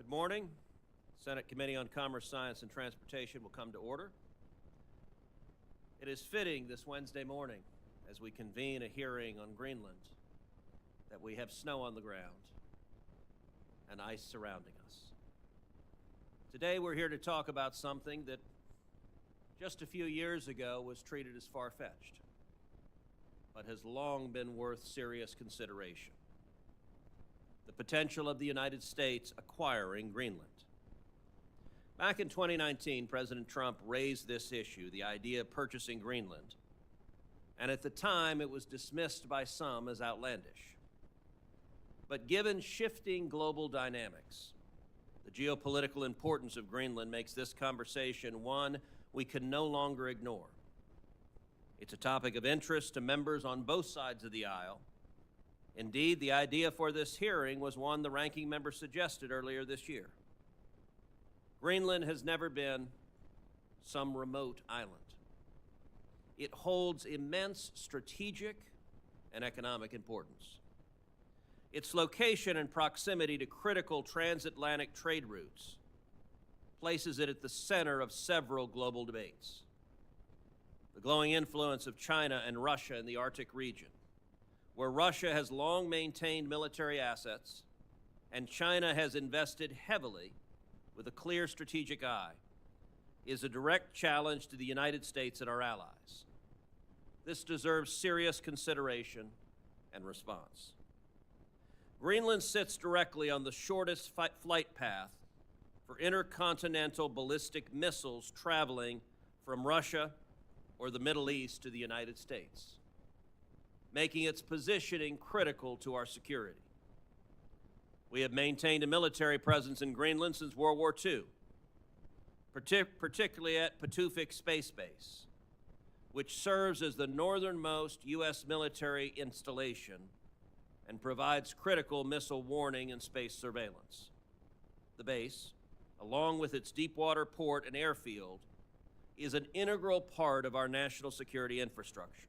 Good morning. Senate Committee on Commerce, Science, and Transportation will come to order. It is fitting this Wednesday morning, as we convene a hearing on Greenland, that we have snow on the ground and ice surrounding us. Today we're here to talk about something that just a few years ago was treated as far-fetched, but has long been worth serious consideration: the potential of the United States acquiring Greenland. Back in 2019, President Trump raised this issue, the idea of purchasing Greenland, and at the time it was dismissed by some as outlandish. But given shifting global dynamics, the geopolitical importance of Greenland makes this conversation one we can no longer ignore. It's a topic of interest to members on both sides of the aisle. Indeed, the idea for this hearing was one the ranking member suggested earlier this year. Greenland has never been some remote island. It holds immense strategic and economic importance. Its location and proximity to critical transatlantic trade routes places it at the center of several global debates. The growing influence of China and Russia in the Arctic region, where Russia has long maintained military assets and China has invested heavily with a clear strategic eye, is a direct challenge to the United States and our allies. This deserves serious consideration and response. Greenland sits directly on the shortest flight path for intercontinental ballistic missiles traveling from Russia or the Middle East to the United States, making its positioning critical to our security. We have maintained a military presence in Greenland since World War II, particularly at Patuxent Space Base, which serves as the northernmost U.S. military installation and provides critical missile warning and space surveillance. The base, along with its deepwater port and airfield, is an integral part of our national security infrastructure.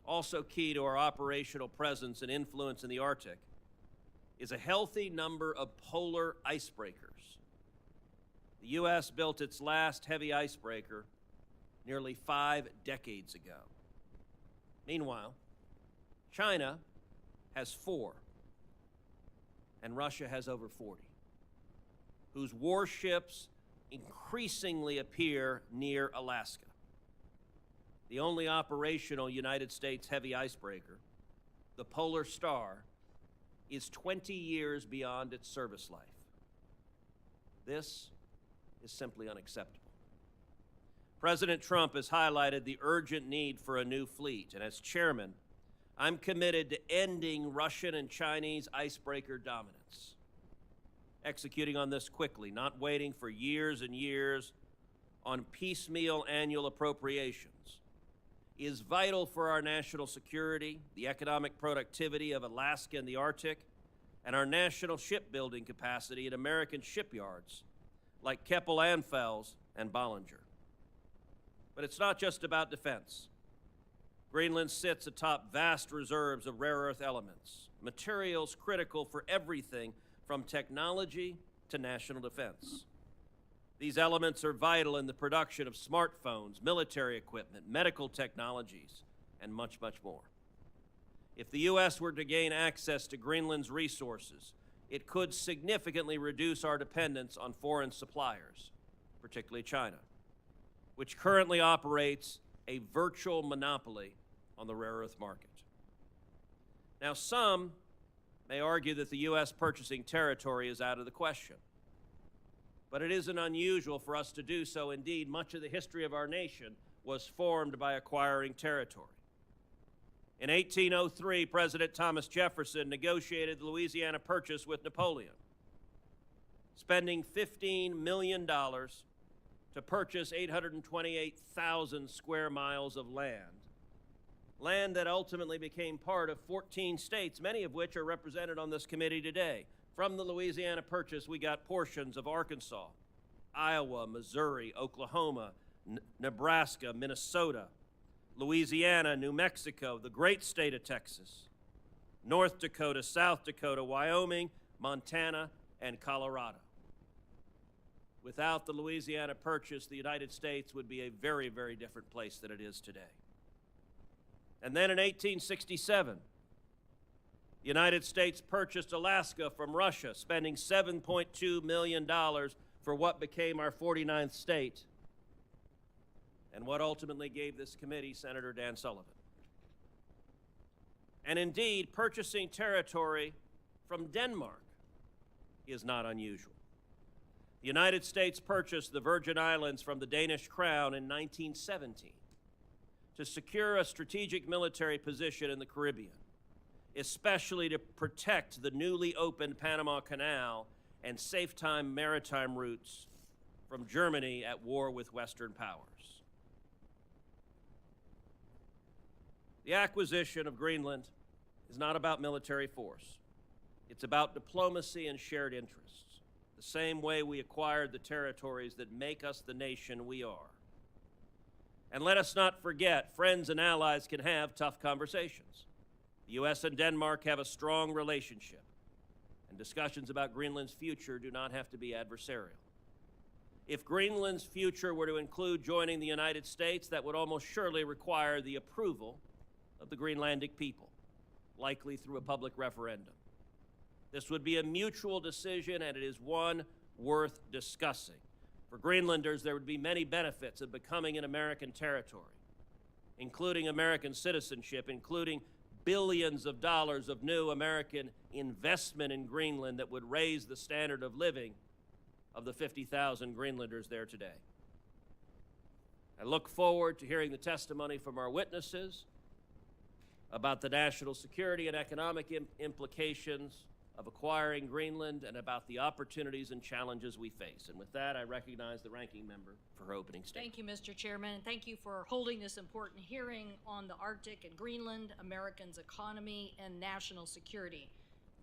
Also key to our operational presence and influence in the Arctic is a healthy number of polar icebreakers. The U.S. built its last heavy icebreaker nearly 5 decades ago. Meanwhile, China has 4, and Russia has over 40, whose warships increasingly appear near Alaska. The only operational United States heavy icebreaker, the Polar Star, is 20 years beyond its service life. This is simply unacceptable. President Trump has highlighted the urgent need for a new fleet, and as chairman, I'm committed to ending Russian and Chinese icebreaker dominance. Executing on this quickly, not waiting for years and years on piecemeal annual appropriations, is vital for our national security, the economic productivity of Alaska and the Arctic, and our national shipbuilding capacity at American shipyards like Keppel-Anfels and Bollinger. But it's not just about defense. Greenland sits atop vast reserves of rare earth elements, materials critical for everything from technology to national defense. These elements are vital in the production of smartphones, military equipment, medical technologies, and much, much more. If the U.S. were to gain access to Greenland's resources, it could significantly reduce our dependence on foreign suppliers, particularly China, which currently operates a virtual monopoly on the rare earth market. Now, some may argue that the U.S. purchasing territory is out of the question, but it isn't unusual for us to do so. Indeed, much of the history of our nation was formed by acquiring territory. In 1803, President Thomas Jefferson negotiated the Louisiana Purchase with Napoleon, spending $15 million to purchase 828,000 square miles of land that ultimately became part of 14 states, many of which are represented on this committee today. From the Louisiana Purchase, we got portions of Arkansas, Iowa, Missouri, Oklahoma, Nebraska, Minnesota, Louisiana, New Mexico, the great state of Texas, North Dakota, South Dakota, Wyoming, Montana, and Colorado. Without the Louisiana Purchase, the United States would be a very, very different place than it is today. And then in 1867, the United States purchased Alaska from Russia, spending $7.2 million for what became our 49th state, and what ultimately gave this committee Senator Dan Sullivan. And indeed, purchasing territory from Denmark is not unusual. The United States purchased the Virgin Islands from the Danish Crown in 1917 to secure a strategic military position in the Caribbean, especially to protect the newly opened Panama Canal and safe-time maritime routes from Germany at war with Western powers. The acquisition of Greenland is not about military force. It's about diplomacy and shared interests, the same way we acquired the territories that make us the nation we are. And let us not forget, friends and allies can have tough conversations. The U.S. and Denmark have a strong relationship, and discussions about Greenland's future do not have to be adversarial. If Greenland's future were to include joining the United States, that would almost surely require the approval of the Greenlandic people, likely through a public referendum. This would be a mutual decision, and it is one worth discussing. For Greenlanders, there would be many benefits of becoming an American territory, including American citizenship, including billions of dollars of new American investment in Greenland that would raise the standard of living of the 50,000 Greenlanders there today. I look forward to hearing the testimony from our witnesses about the national security and economic implications of acquiring Greenland and about the opportunities and challenges we face. And with that, I recognize the ranking member for her opening statement. Thank you, Mr. Chairman, and thank you for holding this important hearing on the Arctic and Greenland, Americans' economy, and national security.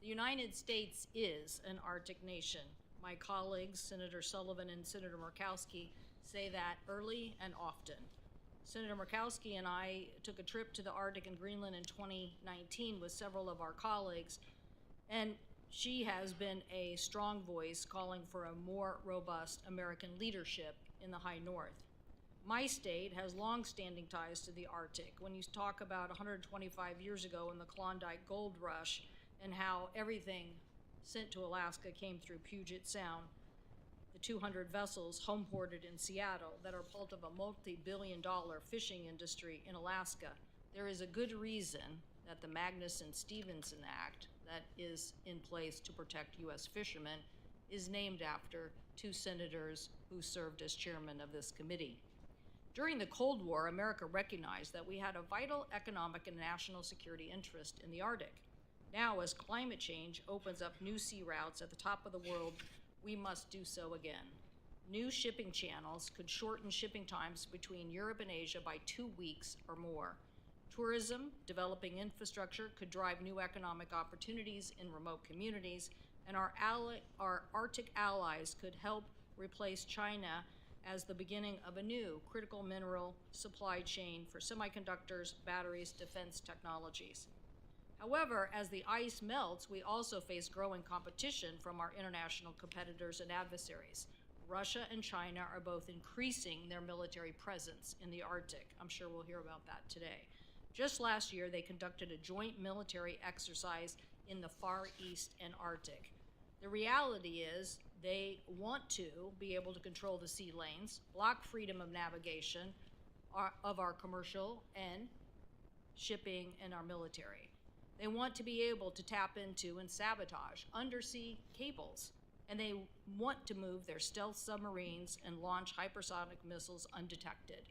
The United States is an Arctic nation. My colleagues, Senator Sullivan and Senator Murkowski, say that early and often. Senator Murkowski and I took a trip to the Arctic and Greenland in 2019 with several of our colleagues, and she has been a strong voice calling for a more robust American leadership in the high north. My state has long-standing ties to the Arctic. When you talk about 125 years ago in the Klondike Gold Rush and how everything sent to Alaska came through Puget Sound, the 200 vessels homeported in Seattle that are part of a multi-billion-dollar fishing industry in Alaska, there is a good reason that the Magnuson-Stevenson Act that is in place to protect U.S. fishermen is named after two senators who served as chairman of this committee. During the Cold War, America recognized that we had a vital economic and national security interest in the Arctic. Now, as climate change opens up new sea routes at the top of the world, we must do so again. New shipping channels could shorten shipping times between Europe and Asia by 2 weeks or more. Tourism, developing infrastructure could drive new economic opportunities in remote communities, and our Arctic allies could help replace China as the beginning of a new critical mineral supply chain for semiconductors, batteries, defense technologies. However, as the ice melts, we also face growing competition from our international competitors and adversaries. Russia and China are both increasing their military presence in the Arctic. I'm sure we'll hear about that today. Just last year, they conducted a joint military exercise in the Far East and Arctic. The reality is they want to be able to control the sea lanes, block freedom of navigation of our commercial and shipping and our military. They want to be able to tap into and sabotage undersea cables, and they want to move their stealth submarines and launch hypersonic missiles undetected.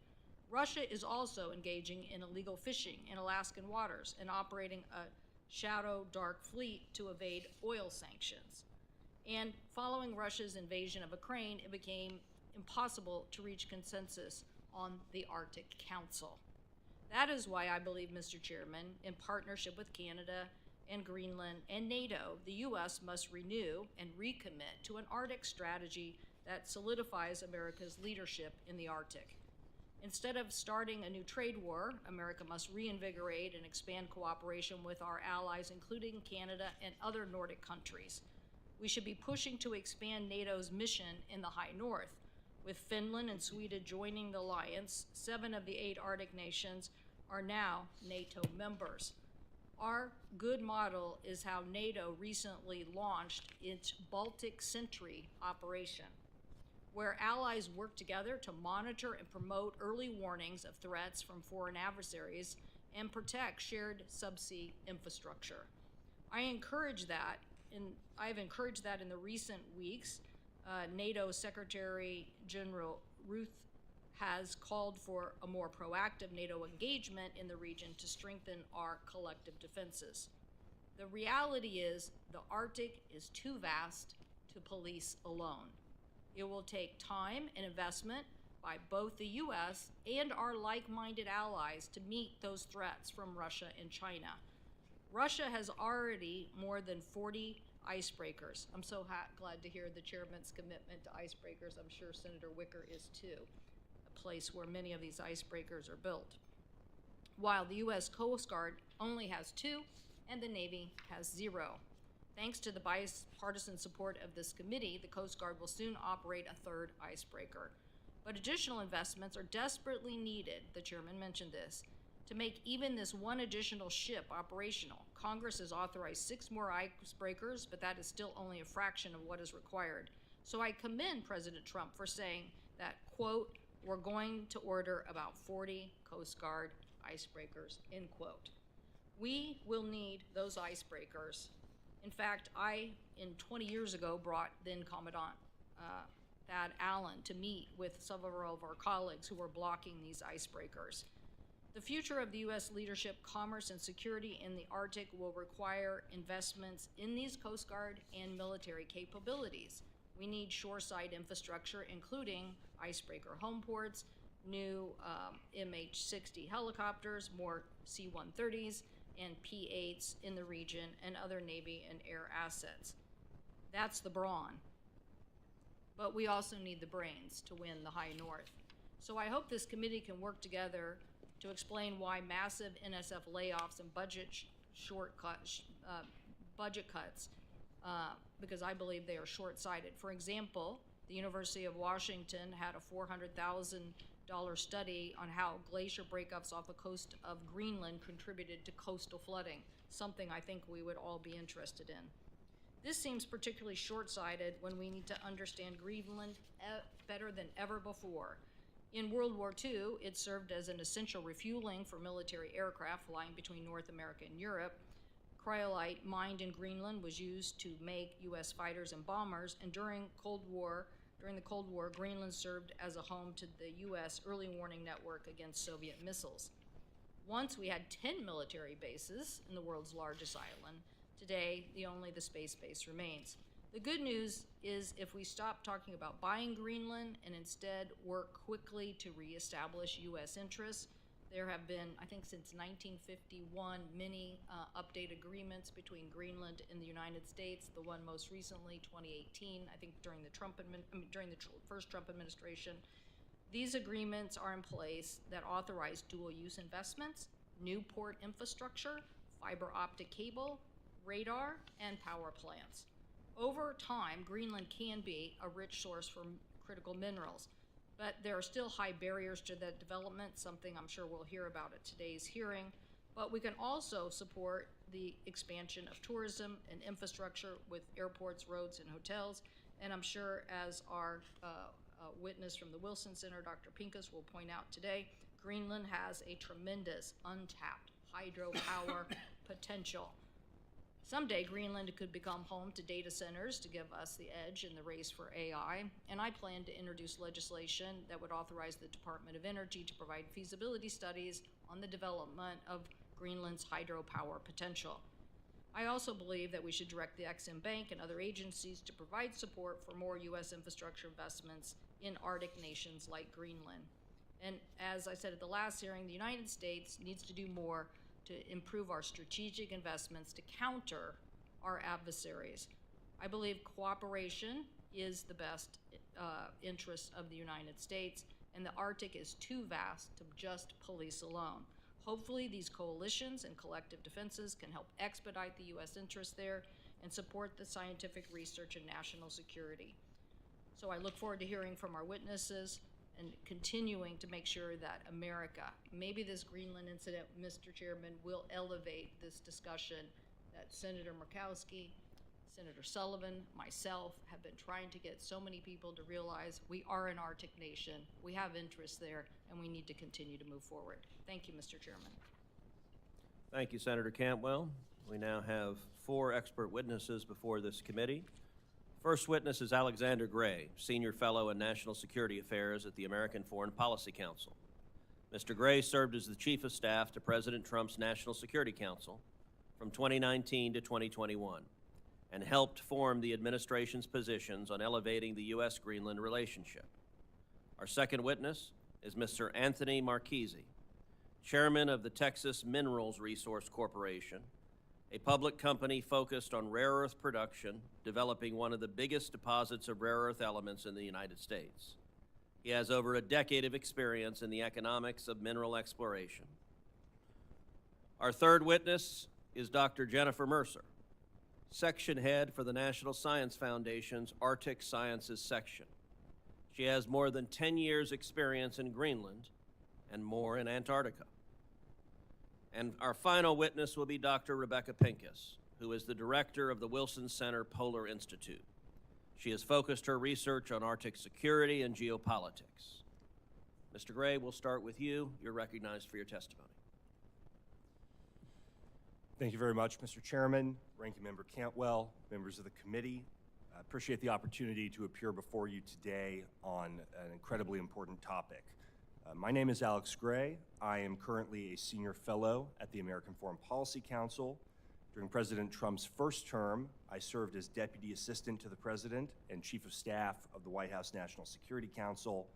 Russia is also engaging in illegal fishing in Alaskan waters and operating a shadow dark fleet to evade oil sanctions. And following Russia's invasion of Ukraine, it became impossible to reach consensus on the Arctic Council. That is why I believe, Mr. Chairman, in partnership with Canada and Greenland and NATO, the U.S. must renew and recommit to an Arctic strategy that solidifies America's leadership in the Arctic. Instead of starting a new trade war, America must reinvigorate and expand cooperation with our allies, including Canada and other Nordic countries. We should be pushing to expand NATO's mission in the high north. With Finland and Sweden joining the alliance, 7 of the 8 Arctic nations are now NATO members. Our good model is how NATO recently launched its Baltic Sentry operation, where allies work together to monitor and promote early warnings of threats from foreign adversaries and protect shared subsea infrastructure. I've encouraged that in the recent weeks. NATO Secretary General Ruth has called for a more proactive NATO engagement in the region to strengthen our collective defenses. The reality is the Arctic is too vast to police alone. It will take time and investment by both the U.S. and our like-minded allies to meet those threats from Russia and China. Russia has already more than 40 icebreakers. I'm so glad to hear the chairman's commitment to icebreakers. I'm sure Senator Wicker is too, a place where many of these icebreakers are built. While the U.S. Coast Guard only has 2 and the Navy has 0. Thanks to the bipartisan support of this committee, the Coast Guard will soon operate a 3rd icebreaker. But additional investments are desperately needed, the chairman mentioned this, to make even this one additional ship operational. Congress has authorized 6 more icebreakers, but that is still only a fraction of what is required. So I commend President Trump for saying that, quote, we're going to order about 40 Coast Guard icebreakers, end quote. We will need those icebreakers. In fact, I, 20 years ago, brought then Commandant Thad Allen to meet with several of our colleagues who were blocking these icebreakers. The future of the U.S. leadership, commerce, and security in the Arctic will require investments in these Coast Guard and military capabilities. We need shoreside infrastructure, including icebreaker home ports, new MH-60 helicopters, more C-130s, and P-8s in the region, and other Navy and air assets. That's the brawn. But we also need the brains to win the high north. So I hope this committee can work together to explain why massive NSF layoffs and budget cuts, because I believe they are short-sighted. For example, the University of Washington had a $400,000 study on how glacier breakups off the coast of Greenland contributed to coastal flooding, something I think we would all be interested in. This seems particularly short-sighted when we need to understand Greenland better than ever before. In World War II, it served as an essential refueling for military aircraft flying between North America and Europe. Cryolite mined in Greenland was used to make U.S. fighters and bombers, and during the Cold War, Greenland served as a home to the U.S. early warning network against Soviet missiles. Once we had 10 military bases in the world's largest island. Today, only the space base remains. The good news is if we stop talking about buying Greenland and instead work quickly to reestablish U.S. interests, there have been, I think since 1951, many update agreements between Greenland and the United States. The one most recently, 2018, I think during the first Trump administration. These agreements are in place that authorize dual-use investments, new port infrastructure, fiber optic cable, radar, and power plants. Over time, Greenland can be a rich source for critical minerals, but there are still high barriers to that development, something I'm sure we'll hear about at today's hearing. But we can also support the expansion of tourism and infrastructure with airports, roads, and hotels. And I'm sure, as our witness from the Wilson Center, Dr. Pincus, will point out today, Greenland has a tremendous untapped hydropower potential. Someday, Greenland could become home to data centers to give us the edge in the race for AI, and I plan to introduce legislation that would authorize the Department of Energy to provide feasibility studies on the development of Greenland's hydropower potential. I also believe that we should direct the Ex-Im Bank and other agencies to provide support for more U.S. infrastructure investments in Arctic nations like Greenland. And as I said at the last hearing, the United States needs to do more to improve our strategic investments to counter our adversaries. I believe cooperation is the best interest of the United States, and the Arctic is too vast to just police alone. Hopefully, these coalitions and collective defenses can help expedite the U.S. interest there. and support the scientific research and national security. So I look forward to hearing from our witnesses and continuing to make sure that America, maybe this Greenland incident, Mr. Chairman, will elevate this discussion that Senator Murkowski, Senator Sullivan, myself have been trying to get so many people to realize we are an Arctic nation, we have interests there, and we need to continue to move forward. Thank you, Mr. Chairman. Thank you, Senator Cantwell. We now have 4 expert witnesses before this committee. First witness is Alexander Gray, Senior Fellow in National Security Affairs at the American Foreign Policy Council. Mr. Gray served as the Chief of Staff to President Trump's National Security Council from 2019 to 2021 and helped form the administration's positions on elevating the U.S.-Greenland relationship. Our second witness is Mr. Anthony Marchese, Chairman of the Texas Minerals Resource Corporation, a public company focused on rare earth production, developing one of the biggest deposits of rare earth elements in the United States. He has over a decade of experience in the economics of mineral exploration. Our third witness is Dr. Jennifer Mercer, Section Head for the National Science Foundation's Arctic Sciences Section. She has more than 10 years' experience in Greenland and more in Antarctica. And our final witness will be Dr. Rebecca Pincus, who is the director of the Wilson Center Polar Institute. She has focused her research on Arctic security and geopolitics. Mr. Gray, we'll start with you. You're recognized for your testimony. Thank you very much, Mr. Chairman, Ranking Member Cantwell, members of the committee. I appreciate the opportunity to appear before you today on an incredibly important topic. My name is Alex Gray. I am currently a senior fellow at the American Foreign Policy Council. During President Trump's first term, I served as Deputy Assistant to the President and Chief of Staff of the White House National Security Council.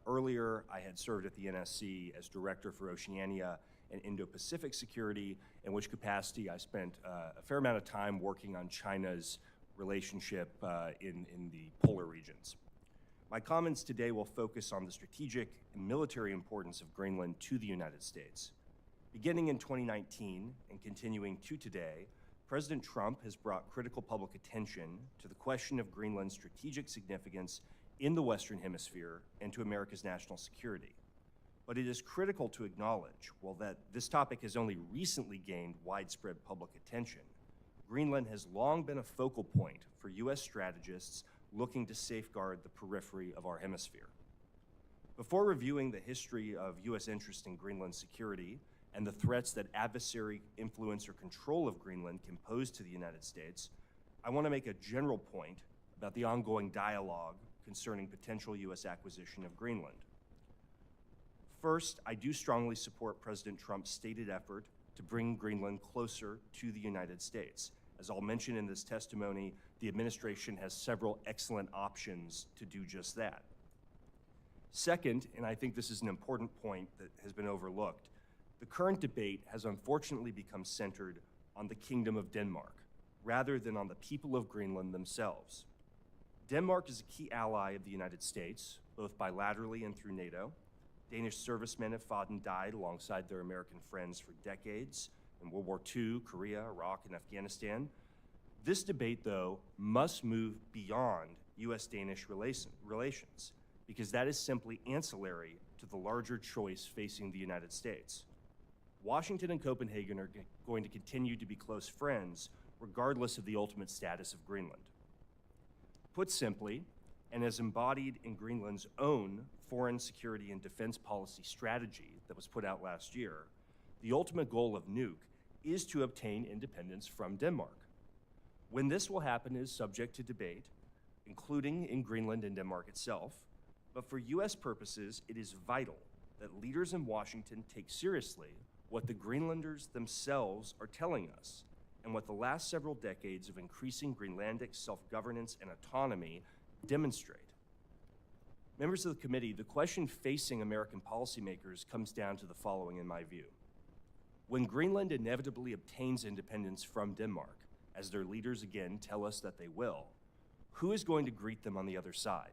Earlier, I had served at the NSC as Director for Oceania and Indo-Pacific Security, in which capacity I spent a fair amount of time working on China's relationship in the polar regions. My comments today will focus on the strategic and military importance of Greenland to the United States. Beginning in 2019 and continuing to today, President Trump has brought critical public attention to the question of Greenland's strategic significance in the Western Hemisphere and to America's national security. But it is critical to acknowledge, while that this topic has only recently gained widespread public attention, Greenland has long been a focal point for U.S. strategists looking to safeguard the periphery of our hemisphere. Before reviewing the history of U.S. interest in Greenland security and the threats that adversary influence or control of Greenland can pose to the United States, I want to make a general point about the ongoing dialogue concerning potential U.S. acquisition of Greenland. First, I do strongly support President Trump's stated effort to bring Greenland closer to the United States. As I'll mention in this testimony, the administration has several excellent options to do just that. Second, and I think this is an important point that has been overlooked, the current debate has unfortunately become centered on the Kingdom of Denmark, rather than on the people of Greenland themselves. Denmark is a key ally of the United States, both bilaterally and through NATO. Danish servicemen have fought and died alongside their American friends for decades in World War II, Korea, Iraq, and Afghanistan. This debate, though, must move beyond U.S.-Danish relations, because that is simply ancillary to the larger choice facing the United States. Washington and Copenhagen are going to continue to be close friends, regardless of the ultimate status of Greenland. Put simply, and as embodied in Greenland's own foreign security and defense policy strategy that was put out last year, the ultimate goal of NUC is to obtain independence from Denmark. When this will happen is subject to debate, including in Greenland and Denmark itself, but for U.S. purposes, it is vital that leaders in Washington take seriously what the Greenlanders themselves are telling us and what the last several decades of increasing Greenlandic self-governance and autonomy demonstrate. Members of the committee, the question facing American policymakers comes down to the following in my view. When Greenland inevitably obtains independence from Denmark, as their leaders again tell us that they will, who is going to greet them on the other side?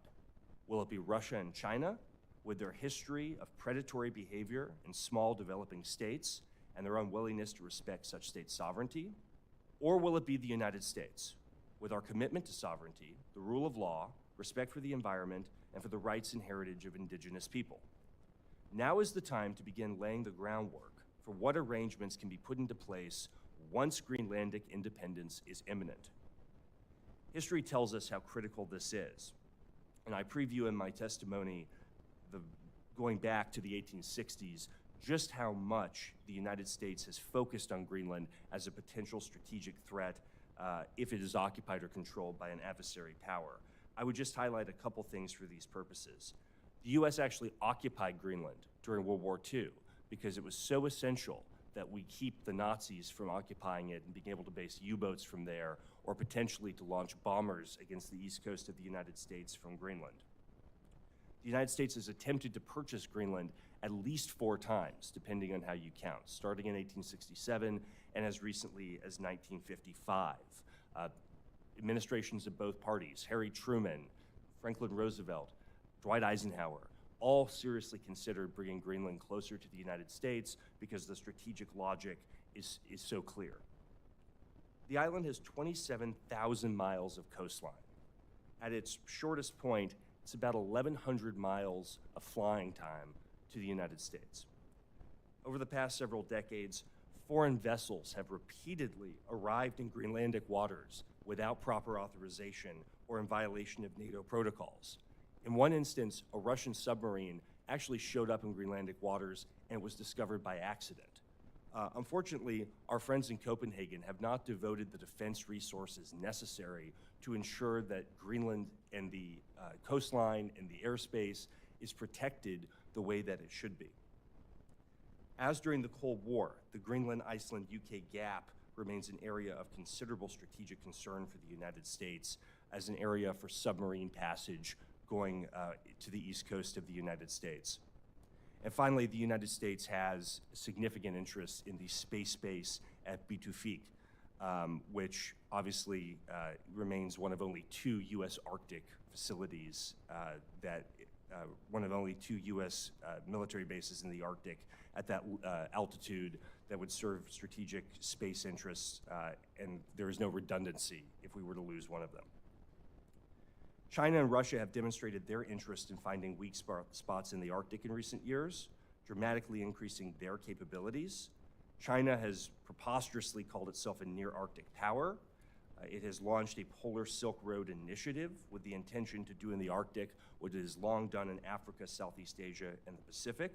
Will it be Russia and China, with their history of predatory behavior in small developing states and their unwillingness to respect such state sovereignty? Or will it be the United States, with our commitment to sovereignty, the rule of law, respect for the environment, and for the rights and heritage of indigenous people? Now is the time to begin laying the groundwork for what arrangements can be put into place once Greenlandic independence is imminent. History tells us how critical this is, and I preview in my testimony going back to the 1860s, just how much the United States has focused on Greenland as a potential strategic threat if it is occupied or controlled by an adversary power. I would just highlight a couple things for these purposes. The US actually occupied Greenland during World War II because it was so essential that we keep the Nazis from occupying it and being able to base U-boats from there, or potentially to launch bombers against the east coast of the United States from Greenland. The United States has attempted to purchase Greenland at least 4 times, depending on how you count, starting in 1867 and as recently as 1955. Administrations of both parties, Harry Truman, Franklin Roosevelt, Dwight Eisenhower, all seriously considered bringing Greenland closer to the United States because the strategic logic is so clear. The island has 27,000 miles of coastline. At its shortest point, it's about 1,100 miles of flying time to the United States. Over the past several decades, foreign vessels have repeatedly arrived in Greenlandic waters without proper authorization or in violation of NATO protocols. In one instance, a Russian submarine actually showed up in Greenlandic waters and was discovered by accident. Unfortunately, our friends in Copenhagen have not devoted the defense resources necessary to ensure that Greenland and the coastline and the airspace is protected the way that it should be. As during the Cold War, the Greenland-Iceland-UK gap remains an area of considerable strategic concern for the United States as an area for submarine passage going to the east coast of the United States. And finally, the United States has significant interest in the space base at Bitufik, which obviously remains one of only 2 U.S. Arctic facilities one of only 2 U.S. Military bases in the Arctic at that altitude that would serve strategic space interests, and there is no redundancy if we were to lose one of them. China and Russia have demonstrated their interest in finding weak spots in the Arctic in recent years, dramatically increasing their capabilities. China has preposterously called itself a near-Arctic power. It has launched a Polar Silk Road initiative with the intention to do in the Arctic what it has long done in Africa, Southeast Asia, and the Pacific,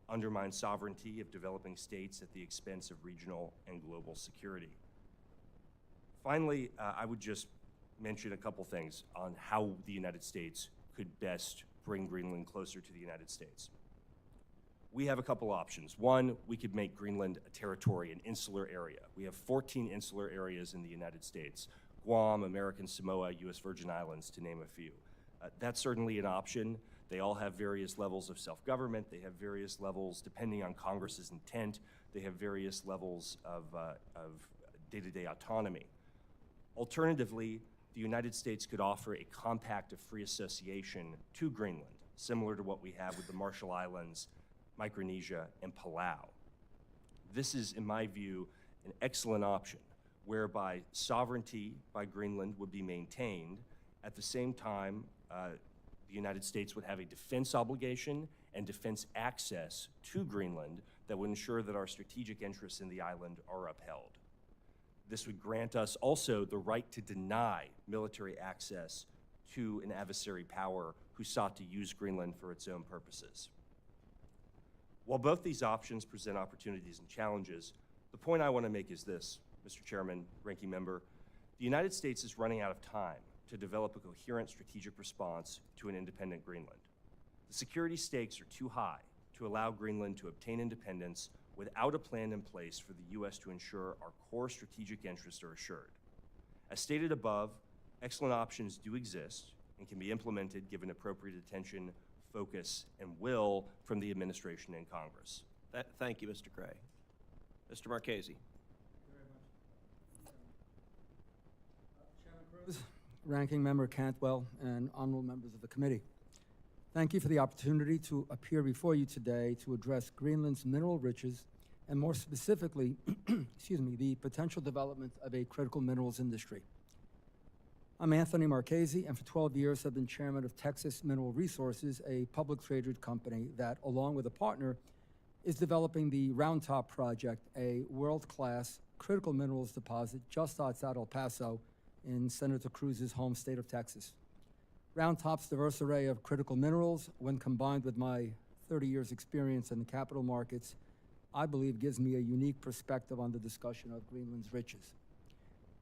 undermine sovereignty of developing states at the expense of regional and global security. Finally, I would just mention a couple things on how the United States could best bring Greenland closer to the United States. We have a couple options. One, we could make Greenland a territory, an insular area. We have 14 insular areas in the United States: Guam, American Samoa, U.S. Virgin Islands, to name a few. That's certainly an option. They all have various levels of self-government. They have various levels, depending on Congress's intent, they have various levels of day-to-day autonomy. Alternatively, the United States could offer a compact of free association to Greenland, similar to what we have with the Marshall Islands, Micronesia, and Palau. This is, in my view, an excellent option, whereby sovereignty by Greenland would be maintained. At the same time, the United States would have a defense obligation and defense access to Greenland that would ensure that our strategic interests in the island are upheld. This would grant us also the right to deny military access to an adversary power who sought to use Greenland for its own purposes. While both these options present opportunities and challenges, the point I want to make is this, Mr. Chairman, Ranking Member: the United States is running out of time to develop a coherent strategic response to an independent Greenland. The security stakes are too high to allow Greenland to obtain independence without a plan in place for the U.S. to ensure our core strategic interests are assured. As stated above, excellent options do exist and can be implemented given appropriate attention, focus, and will from the administration and Congress. Thank you, Mr. Gray. Mr. Marchese. Chairman Cruz, Ranking Member Cantwell, and honorable members of the committee. Thank you for the opportunity to appear before you today to address Greenland's mineral riches and more specifically, excuse me, the potential development of a critical minerals industry. I'm Anthony Marchese, and for 12 years have been chairman of Texas Mineral Resources, a public traded company that, along with a partner, is developing the Round Top project, a world-class critical minerals deposit just outside El Paso in Senator Cruz's home state of Texas. Round Top's diverse array of critical minerals, when combined with my 30 years experience in the capital markets, I believe gives me a unique perspective on the discussion of Greenland's riches.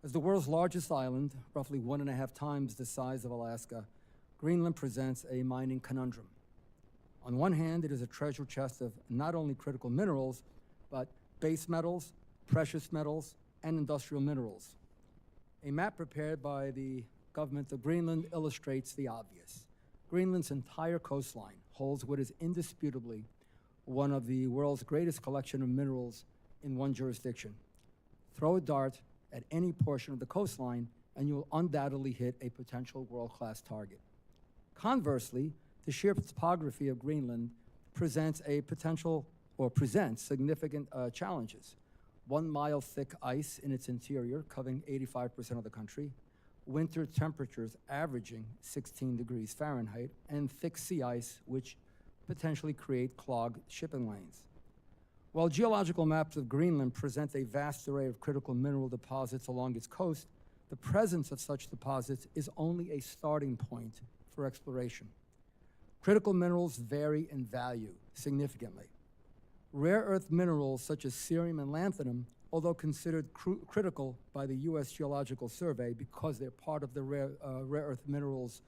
As the world's largest island, roughly 1.5 times the size of Alaska, Greenland presents a mining conundrum. On one hand, it is a treasure chest of not only critical minerals, but base metals, precious metals, and industrial minerals. A map prepared by the government of Greenland illustrates the obvious. Greenland's entire coastline holds what is indisputably one of the world's greatest collection of minerals in one jurisdiction. Throw a dart at any portion of the coastline, and you will undoubtedly hit a potential world-class target. Conversely, the sheer topography of Greenland presents significant challenges. 1 mile thick ice in its interior, covering 85% of the country, winter temperatures averaging 16 degrees Fahrenheit, and thick sea ice, which potentially create clogged shipping lanes. While geological maps of Greenland present a vast array of critical mineral deposits along its coast, the presence of such deposits is only a starting point for exploration. Critical minerals vary in value significantly. Rare earth minerals such as cerium and lanthanum, although considered critical by the U.S. Geological Survey because they're part of the rare earth minerals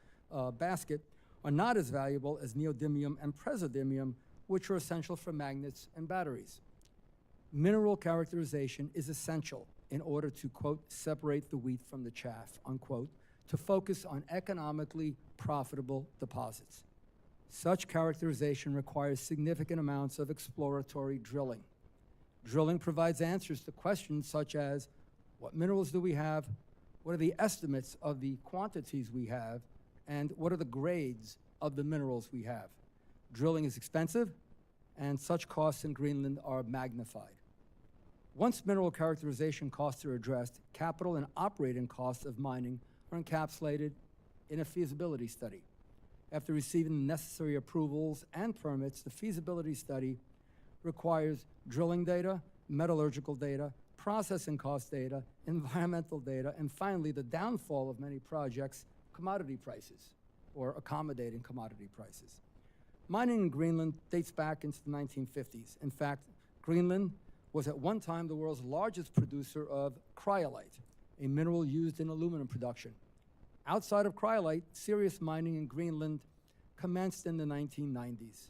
basket, are not as valuable as neodymium and praseodymium, which are essential for magnets and batteries. Mineral characterization is essential in order to, quote, separate the wheat from the chaff, unquote, to focus on economically profitable deposits. Such characterization requires significant amounts of exploratory drilling. Drilling provides answers to questions such as, what minerals do we have? What are the estimates of the quantities we have? And what are the grades of the minerals we have? Drilling is expensive, and such costs in Greenland are magnified. Once mineral characterization costs are addressed, capital and operating costs of mining are encapsulated in a feasibility study. After receiving the necessary approvals and permits, the feasibility study requires drilling data, metallurgical data, processing cost data, environmental data, and finally, the downfall of many projects, commodity prices, or accommodating commodity prices. Mining in Greenland dates back into the 1950s. In fact, Greenland was at one time the world's largest producer of cryolite, a mineral used in aluminum production. Outside of cryolite, serious mining in Greenland commenced in the 1990s.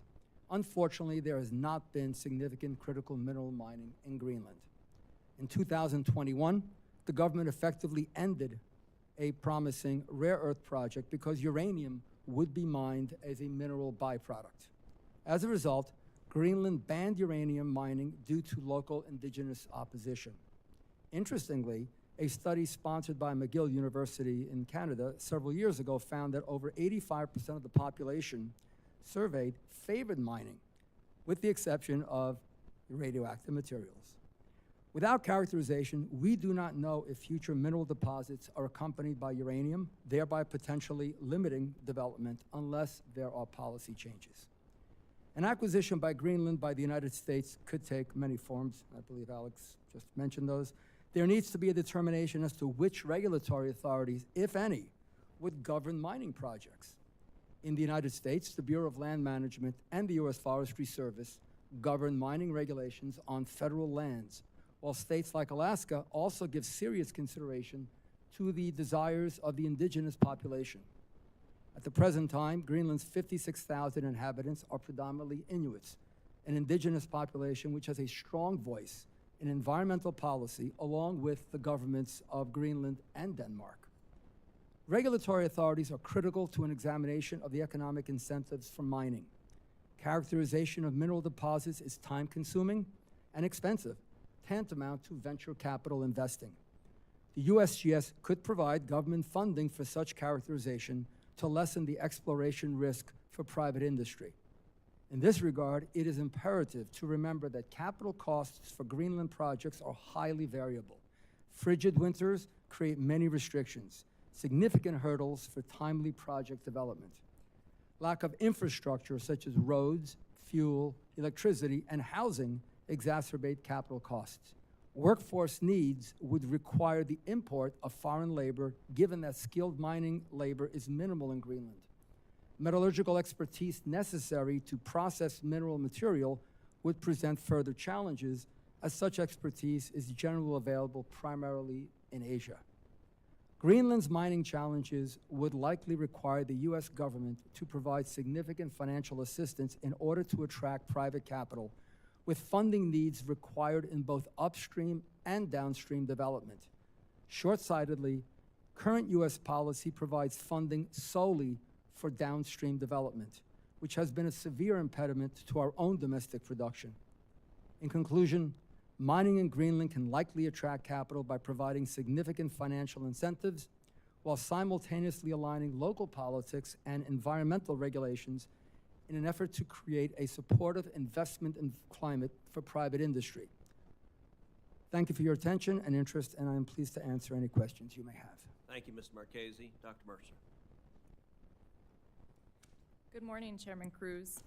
Unfortunately, there has not been significant critical mineral mining in Greenland. In 2021, the government effectively ended a promising rare earth project because uranium would be mined as a mineral byproduct. As a result, Greenland banned uranium mining due to local indigenous opposition. Interestingly, a study sponsored by McGill University in Canada several years ago found that over 85% of the population surveyed favored mining, with the exception of radioactive materials. Without characterization, we do not know if future mineral deposits are accompanied by uranium, thereby potentially limiting development unless there are policy changes. An acquisition by Greenland by the United States could take many forms. I believe Alex just mentioned those. There needs to be a determination as to which regulatory authorities, if any, would govern mining projects. In the United States, the Bureau of Land Management and the U.S. Forestry Service govern mining regulations on federal lands, while states like Alaska also give serious consideration to the desires of the indigenous population. At the present time, Greenland's 56,000 inhabitants are predominantly Inuits, an indigenous population which has a strong voice in environmental policy along with the governments of Greenland and Denmark. Regulatory authorities are critical to an examination of the economic incentives for mining. Characterization of mineral deposits is time-consuming and expensive, tantamount to venture capital investing. The USGS could provide government funding for such characterization to lessen the exploration risk for private industry. In this regard, it is imperative to remember that capital costs for Greenland projects are highly variable. Frigid winters create many restrictions, significant hurdles for timely project development. Lack of infrastructure such as roads, fuel, electricity, and housing exacerbate capital costs. Workforce needs would require the import of foreign labor, given that skilled mining labor is minimal in Greenland. Metallurgical expertise necessary to process mineral material would present further challenges, as such expertise is generally available primarily in Asia. Greenland's mining challenges would likely require the U.S. government to provide significant financial assistance in order to attract private capital, with funding needs required in both upstream and downstream development. Short-sightedly, current U.S. policy provides funding solely for downstream development, which has been a severe impediment to our own domestic production. In conclusion, mining in Greenland can likely attract capital by providing significant financial incentives while simultaneously aligning local politics and environmental regulations in an effort to create a supportive investment climate for private industry. Thank you for your attention and interest, and I am pleased to answer any questions you may have. Thank you, Mr. Marchese. Dr. Mercer. Good morning, Chairman Cruz,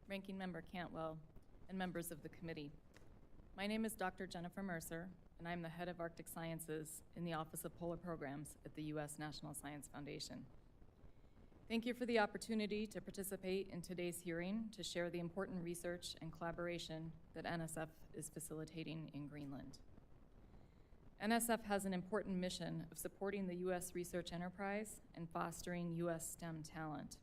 Ranking Member Cantwell, and members of the committee. My name is Dr. Jennifer Mercer, and I'm the head of Arctic Sciences in the Office of Polar Programs at the U.S. National Science Foundation. Thank you for the opportunity to participate in today's hearing to share the important research and collaboration that NSF is facilitating in Greenland. NSF has an important mission of supporting the U.S. research enterprise and fostering U.S. STEM talent.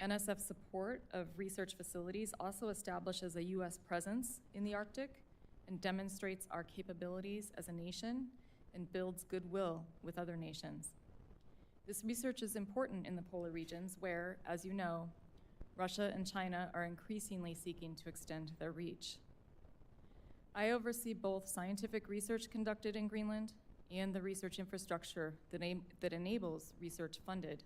NSF's support of research facilities also establishes a U.S. presence in the Arctic and demonstrates our capabilities as a nation and builds goodwill with other nations. This research is important in the polar regions where, as you know, Russia and China are increasingly seeking to extend their reach. I oversee both scientific research conducted in Greenland and the research infrastructure that enables research funded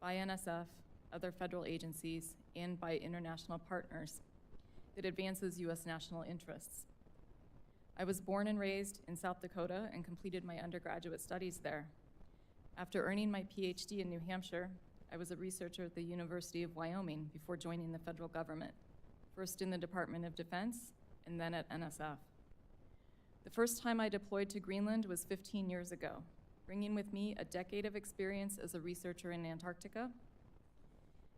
by NSF, other federal agencies, and by international partners that advances U.S. national interests. I was born and raised in South Dakota and completed my undergraduate studies there. After earning my PhD in New Hampshire, I was a researcher at the University of Wyoming before joining the federal government, first in the Department of Defense and then at NSF. The first time I deployed to Greenland was 15 years ago, bringing with me a decade of experience as a researcher in Antarctica.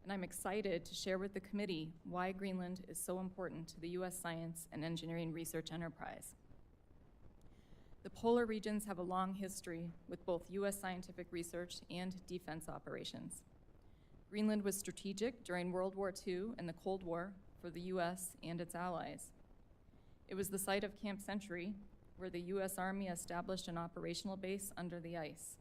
And I'm excited to share with the committee why Greenland is so important to the U.S. science and engineering research enterprise. The polar regions have a long history with both U.S. scientific research and defense operations. Greenland was strategic during World War II and the Cold War for the U.S. and its allies. It was the site of Camp Century, where the U.S. Army established an operational base under the ice.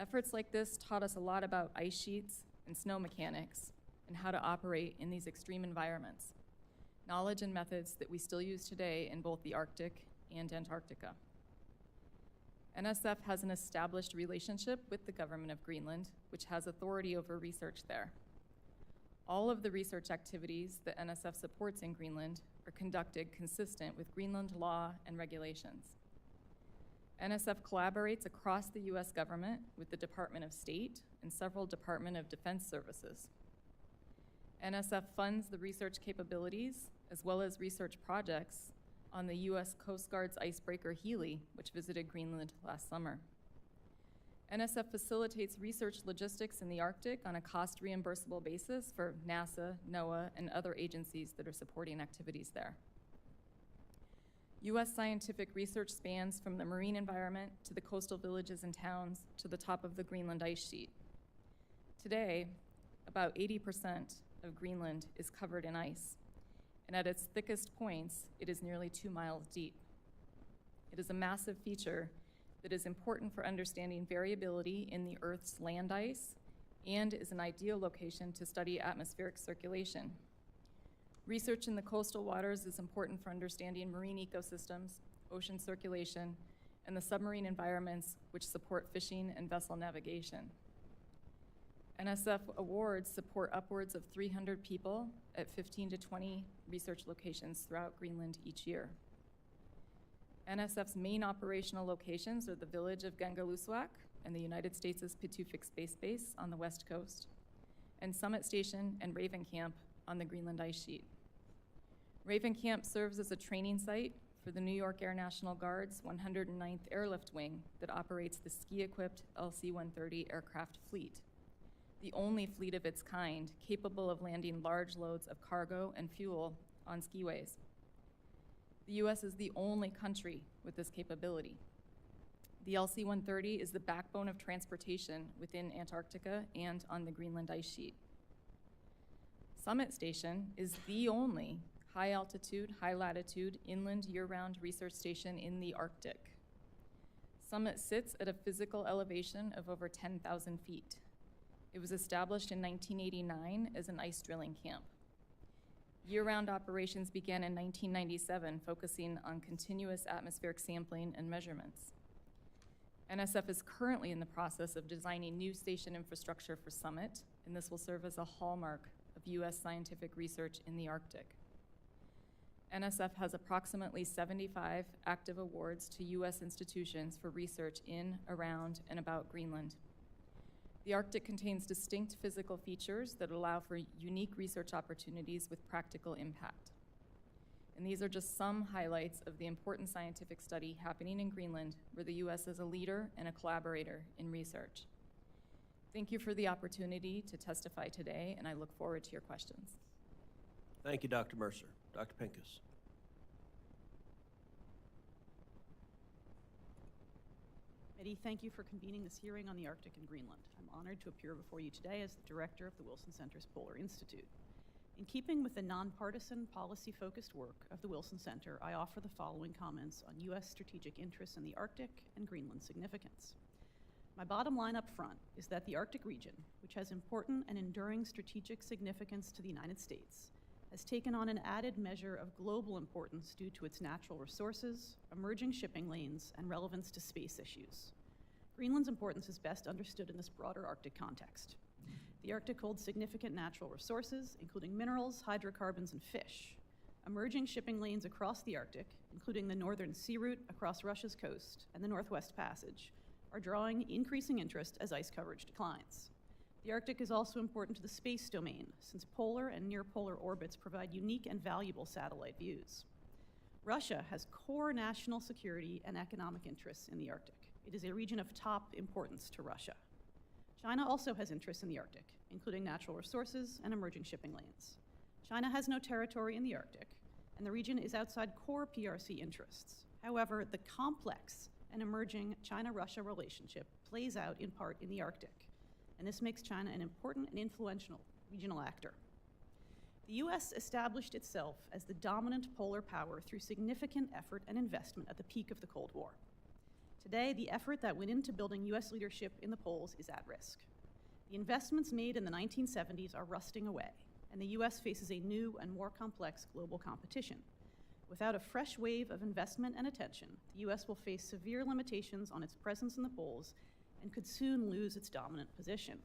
Efforts like this taught us a lot about ice sheets and snow mechanics and how to operate in these extreme environments, knowledge and methods that we still use today in both the Arctic and Antarctica. NSF has an established relationship with the government of Greenland, which has authority over research there. All of the research activities that NSF supports in Greenland are conducted consistent with Greenland law and regulations. NSF collaborates across the U.S. government with the Department of State and several Department of Defense services. NSF funds the research capabilities as well as research projects on the U.S. Coast Guard's icebreaker Healy, which visited Greenland last summer. NSF facilitates research logistics in the Arctic on a cost-reimbursable basis for NASA, NOAA, and other agencies that are supporting activities there. U.S. scientific research spans from the marine environment to the coastal villages and towns to the top of the Greenland ice sheet. Today, about 80% of Greenland is covered in ice, and at its thickest points, it is nearly 2 miles deep. It is a massive feature that is important for understanding variability in the Earth's land ice and is an ideal location to study atmospheric circulation. Research in the coastal waters is important for understanding marine ecosystems, ocean circulation, and the submarine environments which support fishing and vessel navigation. NSF awards support upwards of 300 people at 15 to 20 research locations throughout Greenland each year. NSF's main operational locations are the village of Gangalussuaq and the United States' Pituffik Space Base on the west coast, and Summit Station and Raven Camp on the Greenland ice sheet. Raven Camp serves as a training site for the New York Air National Guard's 109th Airlift Wing that operates the ski-equipped LC-130 aircraft fleet, the only fleet of its kind capable of landing large loads of cargo and fuel on skiways. The U.S. is the only country with this capability. The LC-130 is the backbone of transportation within Antarctica and on the Greenland ice sheet. Summit Station is the only high-altitude, high-latitude, inland year-round research station in the Arctic. Summit sits at a physical elevation of over 10,000 feet. It was established in 1989 as an ice drilling camp. Year-round operations began in 1997, focusing on continuous atmospheric sampling and measurements. NSF is currently in the process of designing new station infrastructure for Summit, and this will serve as a hallmark of U.S. scientific research in the Arctic. NSF has approximately 75 active awards to U.S. institutions for research in, around, and about Greenland. The Arctic contains distinct physical features that allow for unique research opportunities with practical impact. And these are just some highlights of the important scientific study happening in Greenland, where the U.S. is a leader and a collaborator in research. Thank you for the opportunity to testify today, and I look forward to your questions. Thank you, Dr. Mercer. Dr. Pincus. Committee, thank you for convening this hearing on the Arctic and Greenland. I'm honored to appear before you today as the director of the Wilson Center's Polar Institute. In keeping with the nonpartisan, policy-focused work of the Wilson Center, I offer the following comments on U.S. strategic interests in the Arctic and Greenland significance. My bottom line up front is that the Arctic region, which has important and enduring strategic significance to the United States, has taken on an added measure of global importance due to its natural resources, emerging shipping lanes, and relevance to space issues. Greenland's importance is best understood in this broader Arctic context. The Arctic holds significant natural resources, including minerals, hydrocarbons, and fish. Emerging shipping lanes across the Arctic, including the Northern Sea Route across Russia's coast and the Northwest Passage, are drawing increasing interest as ice coverage declines. The Arctic is also important to the space domain, since polar and near-polar orbits provide unique and valuable satellite views. Russia has core national security and economic interests in the Arctic. It is a region of top importance to Russia. China also has interests in the Arctic, including natural resources and emerging shipping lanes. China has no territory in the Arctic, and the region is outside core PRC interests. However, the complex and emerging China-Russia relationship plays out in part in the Arctic, and this makes China an important and influential regional actor. The U.S. established itself as the dominant polar power through significant effort and investment at the peak of the Cold War. Today, the effort that went into building U.S. leadership in the poles is at risk. The investments made in the 1970s are rusting away, and the U.S. faces a new and more complex global competition. Without a fresh wave of investment and attention, the U.S. will face severe limitations on its presence in the poles and could soon lose its dominant position.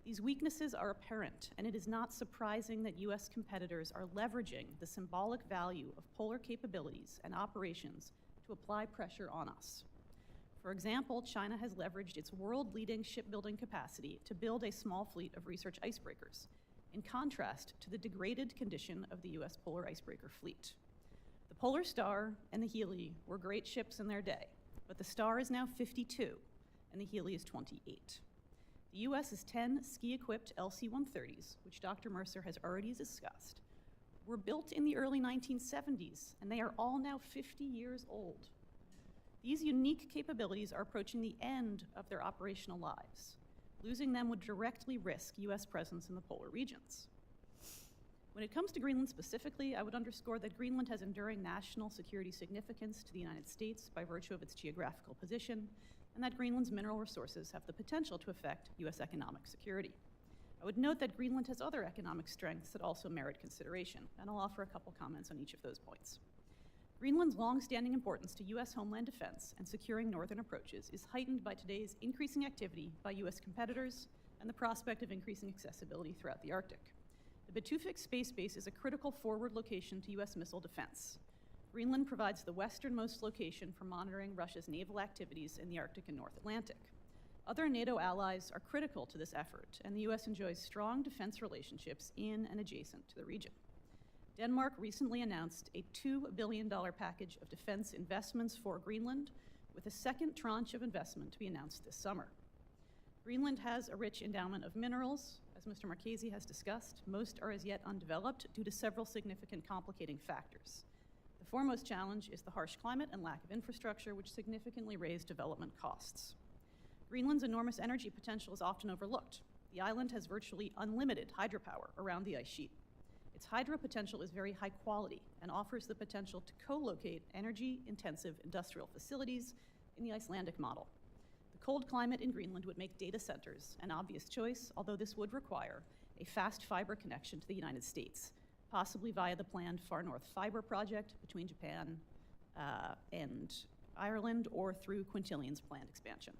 These weaknesses are apparent, and it is not surprising that U.S. competitors are leveraging the symbolic value of polar capabilities and operations to apply pressure on us. For example, China has leveraged its world-leading shipbuilding capacity to build a small fleet of research icebreakers, in contrast to the degraded condition of the U.S. polar icebreaker fleet. The Polar Star and the Healy were great ships in their day, but the Star is now 52, and the Healy is 28. The U.S.'s 10 ski-equipped LC-130s, which Dr. Mercer has already discussed, were built in the early 1970s, and they are all now 50 years old. These unique capabilities are approaching the end of their operational lives. Losing them would directly risk U.S. presence in the polar regions. When it comes to Greenland specifically, I would underscore that Greenland has enduring national security significance to the United States by virtue of its geographical position, and that Greenland's mineral resources have the potential to affect U.S. economic security. I would note that Greenland has other economic strengths that also merit consideration, and I'll offer a couple comments on each of those points. Greenland's long-standing importance to U.S. homeland defense and securing northern approaches is heightened by today's increasing activity by U.S. competitors and the prospect of increasing accessibility throughout the Arctic. The Batufix Space Base is a critical forward location to U.S. missile defense. Greenland provides the westernmost location for monitoring Russia's naval activities in the Arctic and North Atlantic. Other NATO allies are critical to this effort, and the U.S. enjoys strong defense relationships in and adjacent to the region. Denmark recently announced a $2 billion package of defense investments for Greenland, with a second tranche of investment to be announced this summer. Greenland has a rich endowment of minerals. As Mr. Marchese has discussed, most are as yet undeveloped due to several significant complicating factors. The foremost challenge is the harsh climate and lack of infrastructure, which significantly raise development costs. Greenland's enormous energy potential is often overlooked. The island has virtually unlimited hydropower around the ice sheet. Its hydro potential is very high quality and offers the potential to co-locate energy-intensive industrial facilities in the Icelandic model. The cold climate in Greenland would make data centers an obvious choice, although this would require a fast fiber connection to the United States, possibly via the planned Far North Fiber project between Japan and Ireland, or through Quintilian's planned expansion.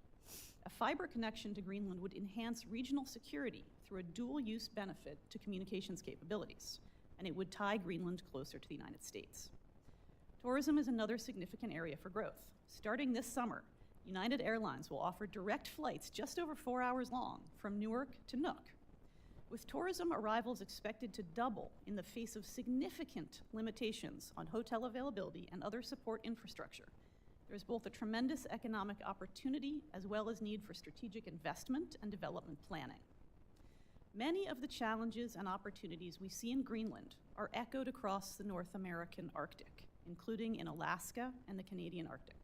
A fiber connection to Greenland would enhance regional security through a dual-use benefit to communications capabilities, and it would tie Greenland closer to the United States. Tourism is another significant area for growth. Starting this summer, United Airlines will offer direct flights just over 4 hours long from Newark to Nuuk. With tourism arrivals expected to double in the face of significant limitations on hotel availability and other support infrastructure, there is both a tremendous economic opportunity as well as need for strategic investment and development planning. Many of the challenges and opportunities we see in Greenland are echoed across the North American Arctic, including in Alaska and the Canadian Arctic.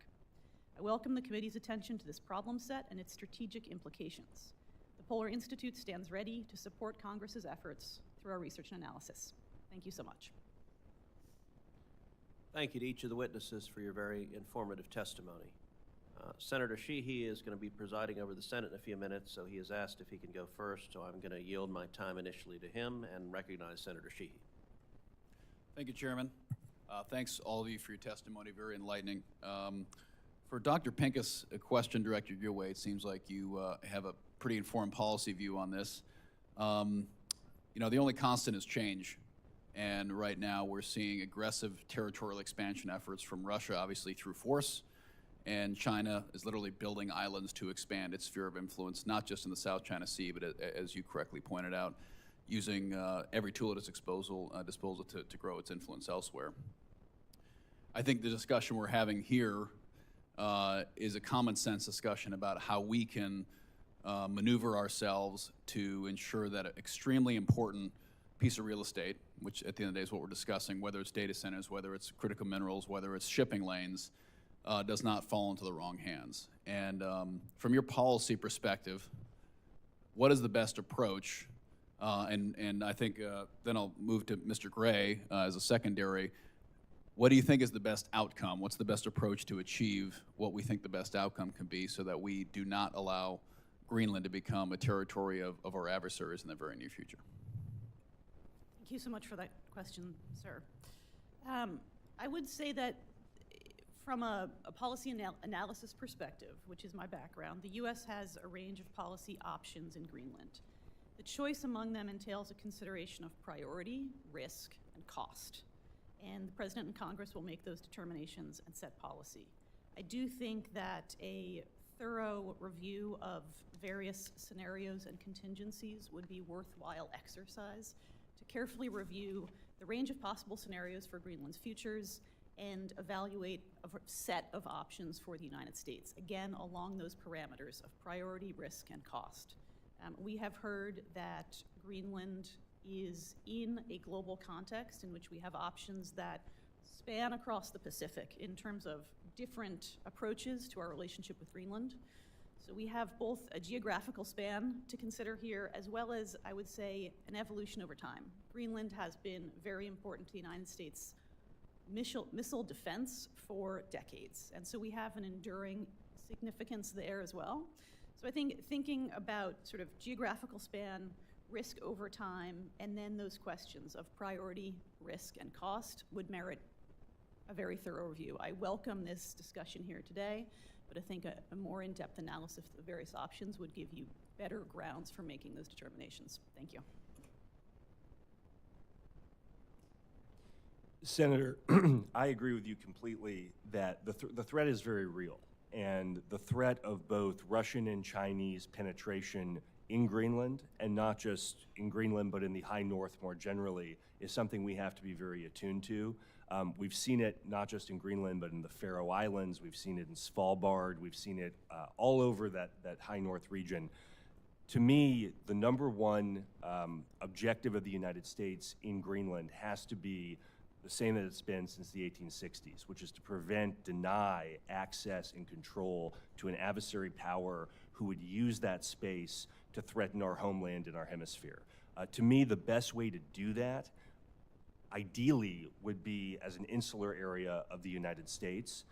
I welcome the committee's attention to this problem set and its strategic implications. The Polar Institute stands ready to support Congress's efforts through our research and analysis. Thank you so much. Thank you to each of the witnesses for your very informative testimony. Senator Sheehy is going to be presiding over the Senate in a few minutes, so he has asked if he can go first, so I'm going to yield my time initially to him and recognize Senator Sheehy. Thank you, Chairman. Thanks all of you for your testimony, very enlightening. For Dr. Pincus, a question directed your way. It seems like you have a pretty informed policy view on this. You know, the only constant is change. And right now we're seeing aggressive territorial expansion efforts from Russia, obviously through force. And China is literally building islands to expand its sphere of influence, not just in the South China Sea, but as you correctly pointed out, using every tool at its disposal to grow its influence elsewhere. I think the discussion we're having here is a common sense discussion about how we can maneuver ourselves to ensure that an extremely important piece of real estate, which at the end of the day is what we're discussing, whether it's data centers, whether it's critical minerals, whether it's shipping lanes, does not fall into the wrong hands. And from your policy perspective, what is the best approach? And I think then I'll move to Mr. Gray as a secondary. What do you think is the best outcome? What's the best approach to achieve what we think the best outcome can be so that we do not allow Greenland to become a territory of our adversaries in the very near future? Thank you so much for that question, sir. I would say that from a policy analysis perspective, which is my background, the U.S. has a range of policy options in Greenland. The choice among them entails a consideration of priority, risk, and cost. And the President and Congress will make those determinations and set policy. I do think that a thorough review of various scenarios and contingencies would be worthwhile exercise to carefully review the range of possible scenarios for Greenland's futures and evaluate a set of options for the United States, again, along those parameters of priority, risk, and cost. We have heard that Greenland is in a global context in which we have options that span across the Pacific in terms of different approaches to our relationship with Greenland. So we have both a geographical span to consider here, as well as, I would say, an evolution over time. Greenland has been very important to the United States missile defense for decades, and so we have an enduring significance there as well. So I think thinking about sort of geographical span, risk over time, and then those questions of priority, risk, and cost would merit a very thorough review. I welcome this discussion here today, but I think a more in-depth analysis of the various options would give you better grounds for making those determinations. Thank you. Senator, I agree with you completely that the threat is very real. And the threat of both Russian and Chinese penetration in Greenland, and not just in Greenland, but in the high north more generally, is something we have to be very attuned to. We've seen it not just in Greenland, but in the Faroe Islands. We've seen it in Svalbard. We've seen it all over that high north region. To me, the number one objective of the United States in Greenland has to be the same that it's been since the 1860s, which is to prevent, deny access and control to an adversary power who would use that space to threaten our homeland and our hemisphere. To me, the best way to do that, ideally, would be as an insular area of the United States,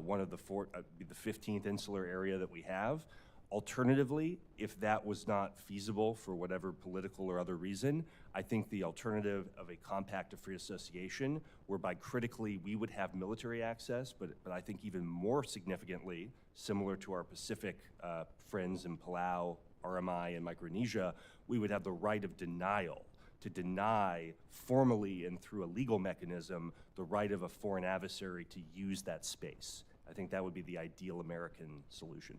one of the the 15th insular area that we have. Alternatively, if that was not feasible for whatever political or other reason, I think the alternative of a compact of free association, whereby critically we would have military access, but I think even more significantly, similar to our Pacific friends in Palau, RMI, and Micronesia, we would have the right of denial, to deny formally and through a legal mechanism the right of a foreign adversary to use that space. I think that would be the ideal American solution.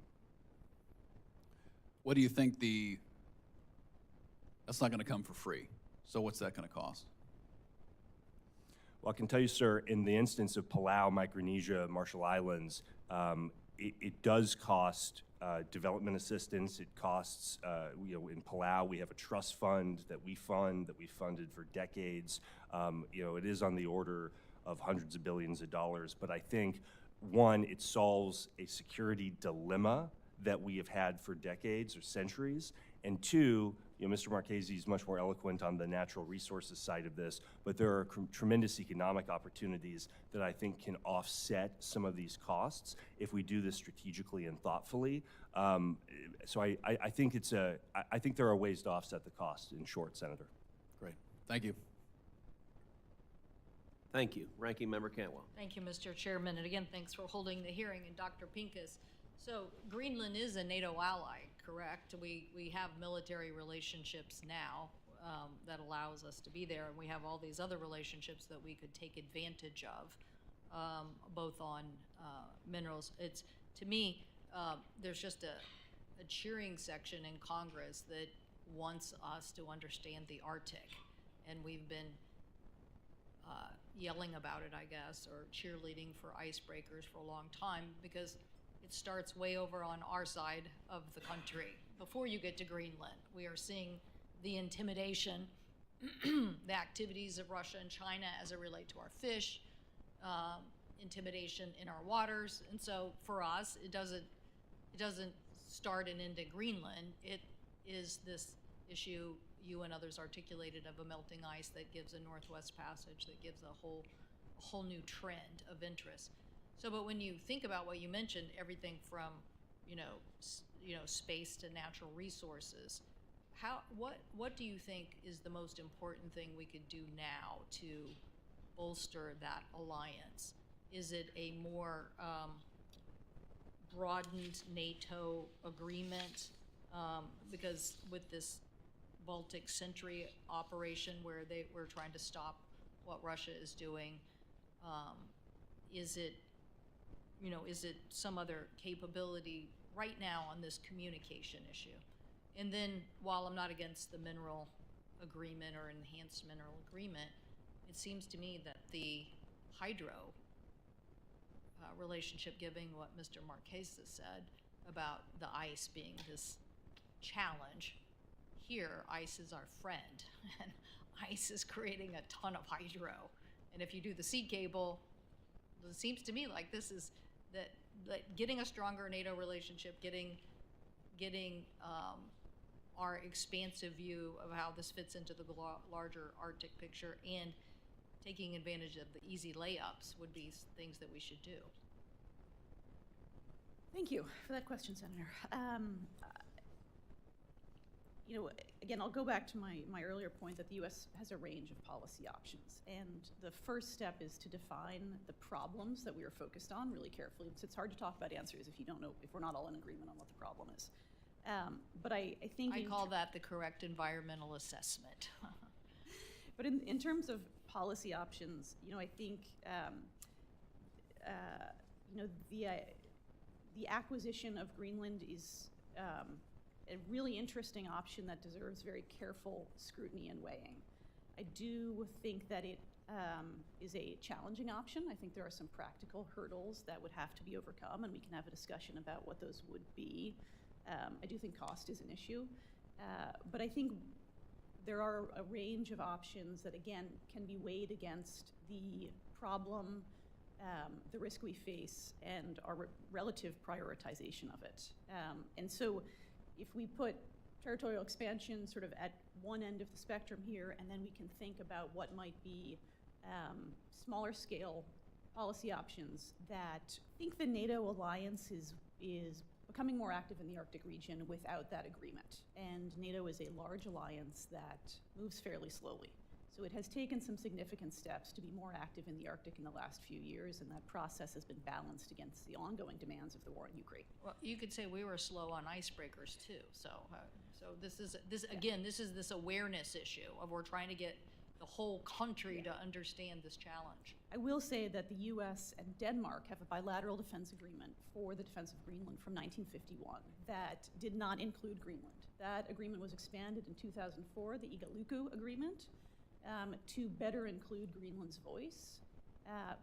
What do you think that's not going to come for free. So what's that going to cost? Well, I can tell you, sir, in the instance of Palau, Micronesia, Marshall Islands, it does cost development assistance. It costs, in Palau, we have a trust fund that we funded for decades. It is on the order of hundreds of billions of dollars. But I think, one, it solves a security dilemma that we have had for decades or centuries. And two, Mr. Marchese is much more eloquent on the natural resources side of this, but there are tremendous economic opportunities that I think can offset some of these costs if we do this strategically and thoughtfully. So I think I think there are ways to offset the cost, in short, Senator. Great. Thank you. Thank you. Ranking Member Cantwell. Thank you, Mr. Chairman, and again, thanks for holding the hearing. And Dr. Pincus, so Greenland is a NATO ally, correct? We have military relationships now that allows us to be there, and we have all these other relationships that we could take advantage of, both on minerals. It's, to me, there's just a cheering section in Congress that wants us to understand the Arctic, and we've been yelling about it, I guess, or cheerleading for icebreakers for a long time, because it starts way over on our side of the country. Before you get to Greenland, we are seeing the intimidation, the activities of Russia and China as it relate to our fish, intimidation in our waters. And so for us, it doesn't start and end at Greenland. It is this issue you and others articulated of a melting ice that gives a Northwest Passage, that gives a whole new trend of interest. So, but when you think about what you mentioned, everything from, space to natural resources, what do you think is the most important thing we could do now to bolster that alliance? Is it a more broadened NATO agreement? Because with this Baltic Sentry operation where we're trying to stop what Russia is doing, is it some other capability right now on this communication issue? And then, while I'm not against the mineral agreement or enhanced mineral agreement, it seems to me that the hydro relationship, given what Mr. Marquez said about the ice being this challenge, here ice is our friend, and ice is creating a ton of hydro. And if you do the sea cable, it seems to me like this is that getting a stronger NATO relationship, getting our expansive view of how this fits into the larger Arctic picture, and taking advantage of the easy layups would be things that we should do. Thank you for that question, Senator. Again, I'll go back to my earlier point that the U.S. has a range of policy options. And the first step is to define the problems that we are focused on really carefully. It's hard to talk about answers if we're not all in agreement on what the problem is. But I think I call that the correct environmental assessment. But in terms of policy options, I think the acquisition of Greenland is a really interesting option that deserves very careful scrutiny and weighing. I do think that it is a challenging option. I think there are some practical hurdles that would have to be overcome, and we can have a discussion about what those would be. I do think cost is an issue, but I think there are a range of options that, again, can be weighed against the problem, the risk we face, and our relative prioritization of it. And so if we put territorial expansion sort of at one end of the spectrum here, and then we can think about what might be smaller scale policy options that I think the NATO alliance is becoming more active in the Arctic region without that agreement. And NATO is a large alliance that moves fairly slowly. So it has taken some significant steps to be more active in the Arctic in the last few years, and that process has been balanced against the ongoing demands of the war in Ukraine. Well, you could say we were slow on icebreakers too. So this is this awareness issue of we're trying to get the whole country to understand this challenge. I will say that the U.S. and Denmark have a bilateral defense agreement for the defense of Greenland from 1951 that did not include Greenland. That agreement was expanded in 2004, the Igaluku Agreement, to better include Greenland's voice.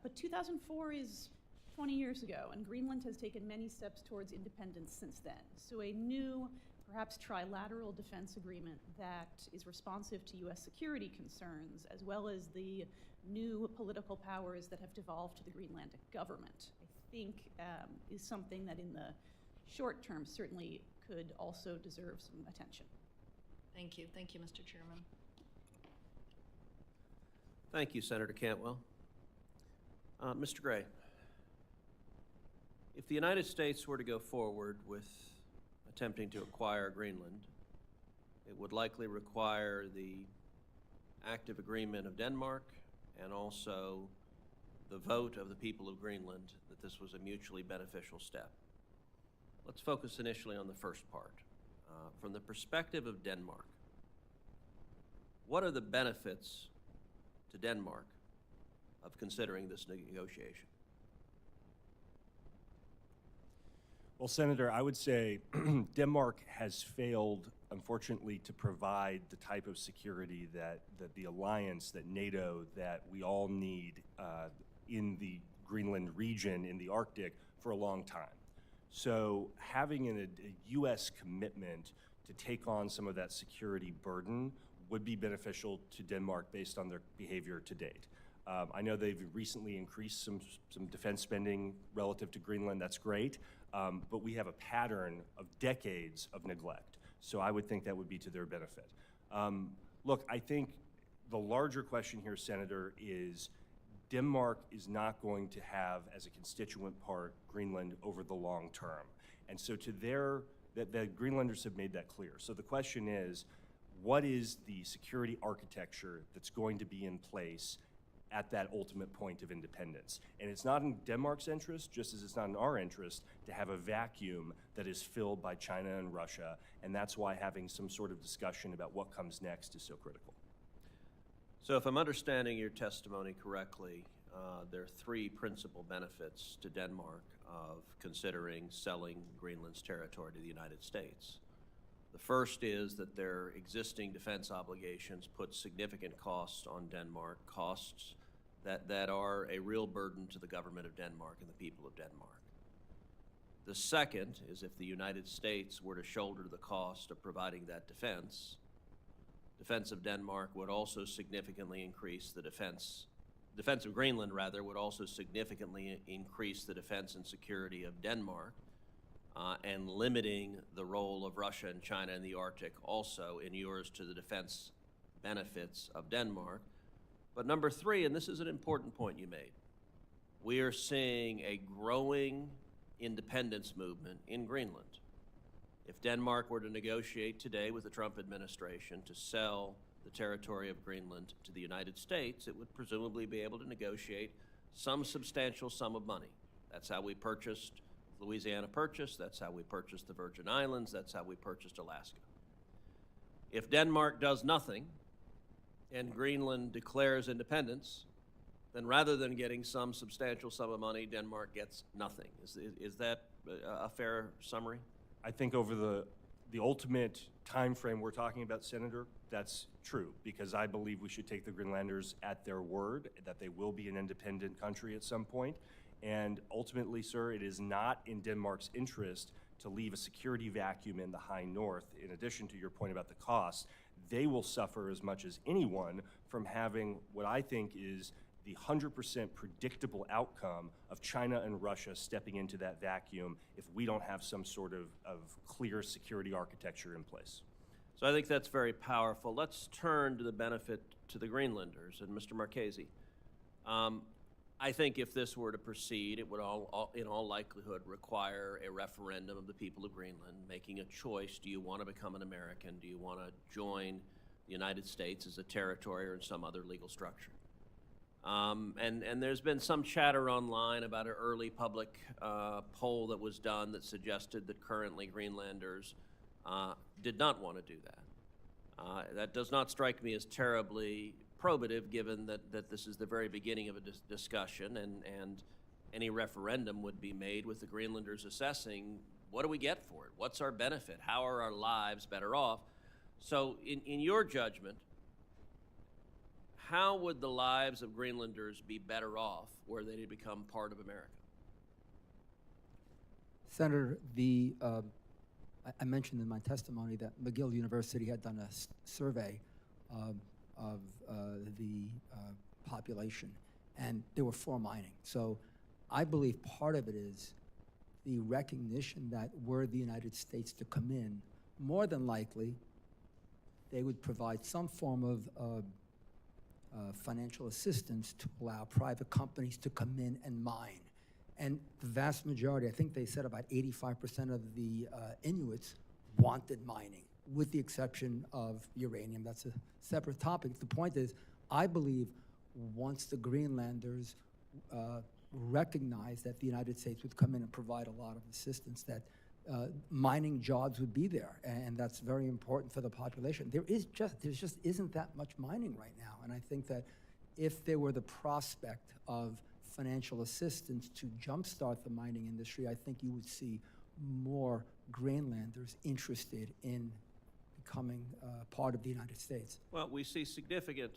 But 2004 is 20 years ago, and Greenland has taken many steps towards independence since then. So a new, perhaps trilateral defense agreement that is responsive to U.S. security concerns, as well as the new political powers that have devolved to the Greenlandic government, I think is something that in the short term certainly could also deserve some attention. Thank you. Thank you, Mr. Chairman. Thank you, Senator Cantwell. Mr. Gray, if the United States were to go forward with attempting to acquire Greenland, it would likely require the active agreement of Denmark and also the vote of the people of Greenland that this was a mutually beneficial step. Let's focus initially on the first part. From the perspective of Denmark, what are the benefits to Denmark of considering this negotiation? Well, Senator, I would say Denmark has failed, unfortunately, to provide the type of security that the alliance, that NATO, that we all need in the Greenland region, in the Arctic, for a long time. So having a U.S. commitment to take on some of that security burden would be beneficial to Denmark based on their behavior to date. I know they've recently increased some defense spending relative to Greenland. That's great, but we have a pattern of decades of neglect. So I would think that would be to their benefit. Look, I think the larger question here, Senator, is Denmark is not going to have as a constituent part Greenland over the long term. And so to the Greenlanders have made that clear. So the question is, what is the security architecture that's going to be in place at that ultimate point of independence? And it's not in Denmark's interest, just as it's not in our interest, to have a vacuum that is filled by China and Russia, and that's why having some sort of discussion about what comes next is so critical. So if I'm understanding your testimony correctly, there are three principal benefits to Denmark of considering selling Greenland's territory to the United States. The first is that their existing defense obligations put significant costs on Denmark, costs that are a real burden to the government of Denmark and the people of Denmark. The second is if the United States were to shoulder the cost of providing that defense of Denmark would also significantly increase the defense of Greenland, rather, would also significantly increase the defense and security of Denmark, and limiting the role of Russia and China in the Arctic also inures to the defense benefits of Denmark. But number three, and this is an important point you made, we are seeing a growing independence movement in Greenland. If Denmark were to negotiate today with the Trump administration to sell the territory of Greenland to the United States, it would presumably be able to negotiate some substantial sum of money. That's how we purchased Louisiana Purchase, that's how we purchased the Virgin Islands, that's how we purchased Alaska. If Denmark does nothing and Greenland declares independence, then rather than getting some substantial sum of money, Denmark gets nothing. Is that a fair summary? I think over the ultimate time frame we're talking about, Senator, that's true, because I believe we should take the Greenlanders at their word that they will be an independent country at some point. And ultimately, sir, it is not in Denmark's interest to leave a security vacuum in the high north. In addition to your point about the costs, they will suffer as much as anyone from having what I think is the 100% predictable outcome of China and Russia stepping into that vacuum if we don't have some sort of clear security architecture in place. So I think that's very powerful. Let's turn to the benefit to the Greenlanders. And Mr. Marchese, I think if this were to proceed, it would in all likelihood require a referendum of the people of Greenland making a choice. Do you want to become an American? Do you want to join the United States as a territory or in some other legal structure? And there's been some chatter online about an early public poll that was done that suggested that currently Greenlanders did not want to do that. That does not strike me as terribly probative, given that this is the very beginning of a discussion, and any referendum would be made with the Greenlanders assessing, what do we get for it? What's our benefit? How are our lives better off? So in your judgment, how would the lives of Greenlanders be better off were they to become part of America? Senator, I mentioned in my testimony that McGill University had done a survey of the population, and they were for mining. So I believe part of it is the recognition that were the United States to come in, more than likely, they would provide some form of financial assistance to allow private companies to come in and mine. And the vast majority, I think they said about 85% of the Inuits wanted mining, with the exception of uranium. That's a separate topic. The point is, I believe once the Greenlanders recognize that the United States would come in and provide a lot of assistance, that mining jobs would be there, and that's very important for the population. There just isn't that much mining right now, and I think that if there were the prospect of financial assistance to jumpstart the mining industry, I think you would see more Greenlanders interested in becoming part of the United States. Well, we see significant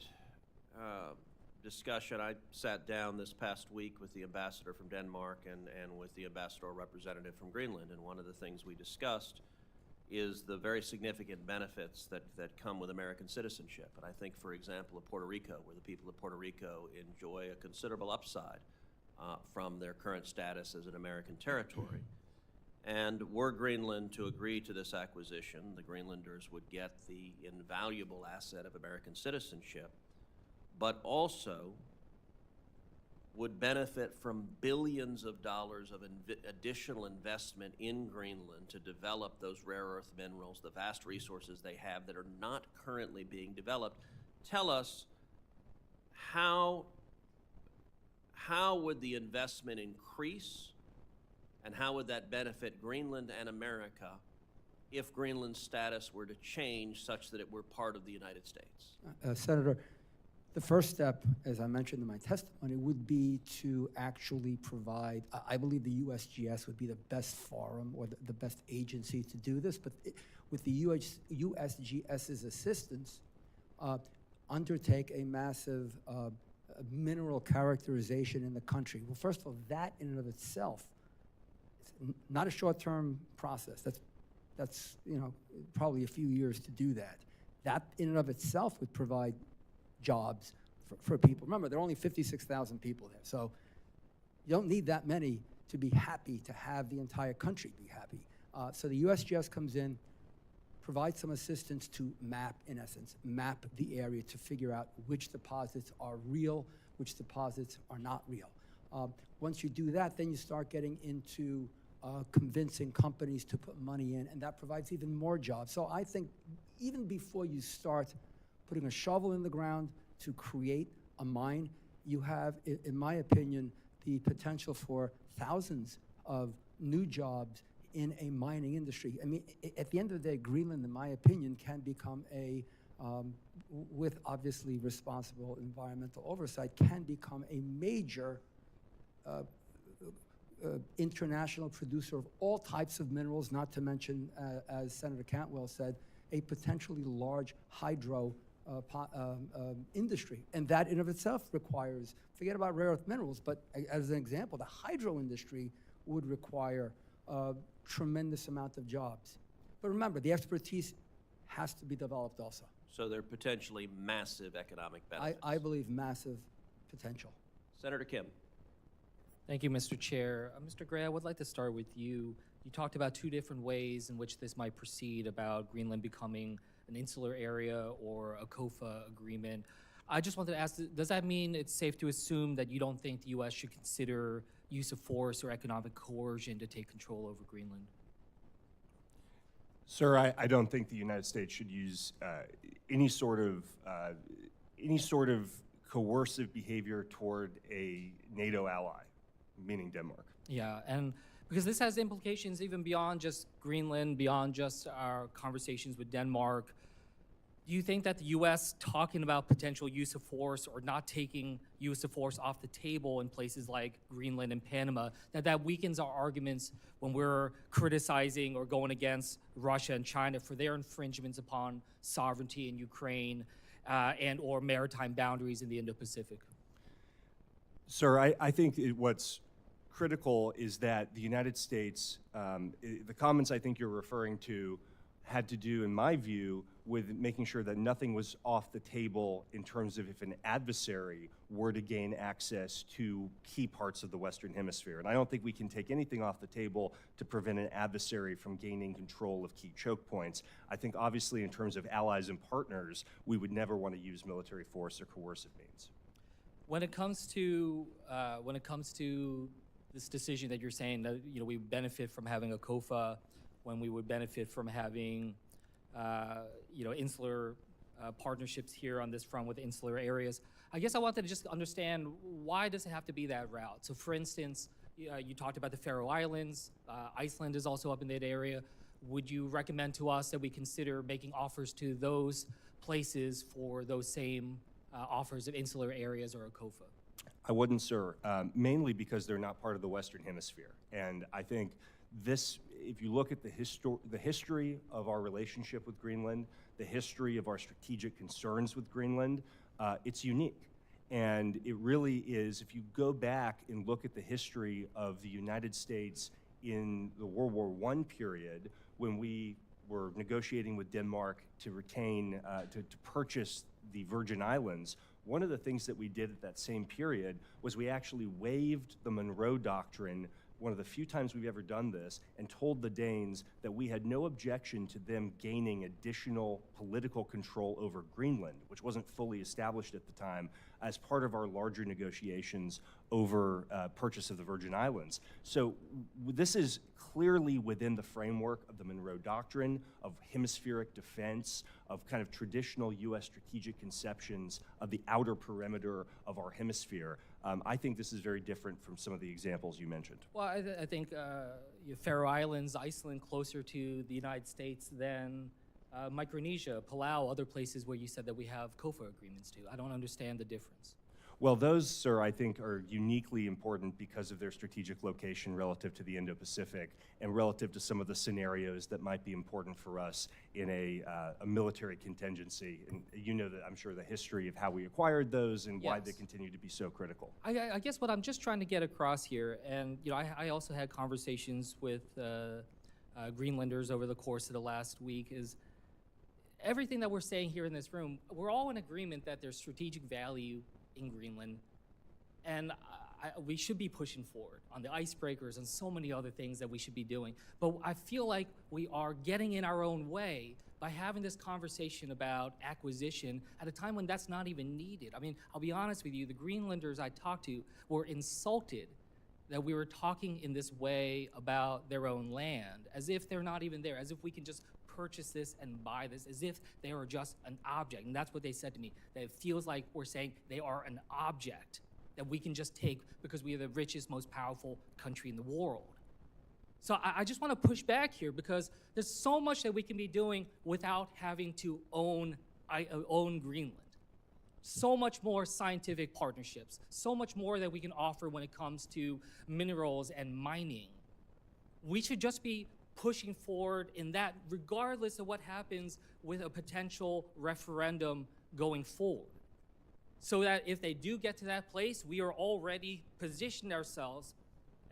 discussion. I sat down this past week with the ambassador from Denmark and with the ambassador representative from Greenland, and one of the things we discussed is the very significant benefits that come with American citizenship. And I think, for example, of Puerto Rico, where the people of Puerto Rico enjoy a considerable upside from their current status as an American territory. And were Greenland to agree to this acquisition, the Greenlanders would get the invaluable asset of American citizenship, but also would benefit from billions of dollars of additional investment in Greenland to develop those rare earth minerals, the vast resources they have that are not currently being developed. Tell us, how would the investment increase, and how would that benefit Greenland and America if Greenland's status were to change such that it were part of the United States? Senator, the first step, as I mentioned in my testimony, would be to actually provide, I believe the USGS would be the best forum or the best agency to do this, but with the USGS's assistance, undertake a massive mineral characterization in the country. Well, first of all, that in and of itself, it's not a short-term process. That's probably a few years to do that. That in and of itself would provide jobs for people. Remember, there are only 56,000 people there, so you don't need that many to be happy to have the entire country be happy. So the USGS comes in, provides some assistance to map, in essence, map the area to figure out which deposits are real, which deposits are not real. Once you do that, then you start getting into convincing companies to put money in, and that provides even more jobs. So I think even before you start putting a shovel in the ground to create a mine, you have, in my opinion, the potential for thousands of new jobs in a mining industry. I mean, at the end of the day, Greenland, in my opinion, can become with obviously responsible environmental oversight, can become a major international producer of all types of minerals, not to mention, as Senator Cantwell said, a potentially large hydro industry. And that in of itself requires, forget about rare earth minerals, but as an example, the hydro industry would require a tremendous amount of jobs. But remember, the expertise has to be developed also. So there are potentially massive economic benefits. I believe massive potential. Senator Kim. Thank you, Mr. Chair. Mr. Gray, I would like to start with you. You talked about two different ways in which this might proceed, about Greenland becoming an insular area or a COFA agreement. I just wanted to ask, does that mean it's safe to assume that you don't think the U.S. should consider use of force or economic coercion to take control over Greenland? Sir, I don't think the United States should use any sort of coercive behavior toward a NATO ally, meaning Denmark. Yeah, and because this has implications even beyond just Greenland, beyond just our conversations with Denmark. Do you think that the U.S. talking about potential use of force or not taking use of force off the table in places like Greenland and Panama, that weakens our arguments when we're criticizing or going against Russia and China for their infringements upon sovereignty in Ukraine and or maritime boundaries in the Indo-Pacific? Sir, I think what's critical is that the United States, the comments I think you're referring to had to do, in my view, with making sure that nothing was off the table in terms of if an adversary were to gain access to key parts of the Western Hemisphere. And I don't think we can take anything off the table to prevent an adversary from gaining control of key choke points. I think obviously in terms of allies and partners, we would never want to use military force or coercive means. When it comes to this decision that you're saying that we benefit from having a COFA, when we would benefit from having insular partnerships here on this front with insular areas, I guess I wanted to just understand, why does it have to be that route? So for instance, you talked about the Faroe Islands. Iceland is also up in that area. Would you recommend to us that we consider making offers to those places for those same offers of insular areas or a COFA? I wouldn't, sir, mainly because they're not part of the Western Hemisphere. And I think this, if you look at the history of our relationship with Greenland, the history of our strategic concerns with Greenland, it's unique. And it really is, if you go back and look at the history of the United States in the World War I period, when we were negotiating with Denmark to retain, to purchase the Virgin Islands, one of the things that we did at that same period was we actually waived the Monroe Doctrine, one of the few times we've ever done this, and told the Danes that we had no objection to them gaining additional political control over Greenland, which wasn't fully established at the time, as part of our larger negotiations over purchase of the Virgin Islands. So this is clearly within the framework of the Monroe Doctrine, of hemispheric defense, of kind of traditional U.S. strategic conceptions of the outer perimeter of our hemisphere. I think this is very different from some of the examples you mentioned. Well, I think Faroe Islands, Iceland, closer to the United States than Micronesia, Palau, other places where you said that we have COFA agreements to. I don't understand the difference. Well, those, sir, I think are uniquely important because of their strategic location relative to the Indo-Pacific and relative to some of the scenarios that might be important for us in a military contingency. And you know that, I'm sure, the history of how we acquired those and why they continue to be so critical. I guess what I'm just trying to get across here, and I also had conversations with Greenlanders over the course of the last week, is everything that we're saying here in this room, we're all in agreement that there's strategic value in Greenland, and we should be pushing forward on the icebreakers and so many other things that we should be doing. But I feel like we are getting in our own way by having this conversation about acquisition at a time when that's not even needed. I mean, I'll be honest with you, the Greenlanders I talked to were insulted that we were talking in this way about their own land, as if they're not even there, as if we can just purchase this and buy this, as if they are just an object. And that's what they said to me, that it feels like we're saying they are an object that we can just take because we are the richest, most powerful country in the world. So I just want to push back here because there's so much that we can be doing without having to own Greenland. So much more scientific partnerships, so much more that we can offer when it comes to minerals and mining. We should just be pushing forward in that regardless of what happens with a potential referendum going forward. So that if they do get to that place, we are already positioned ourselves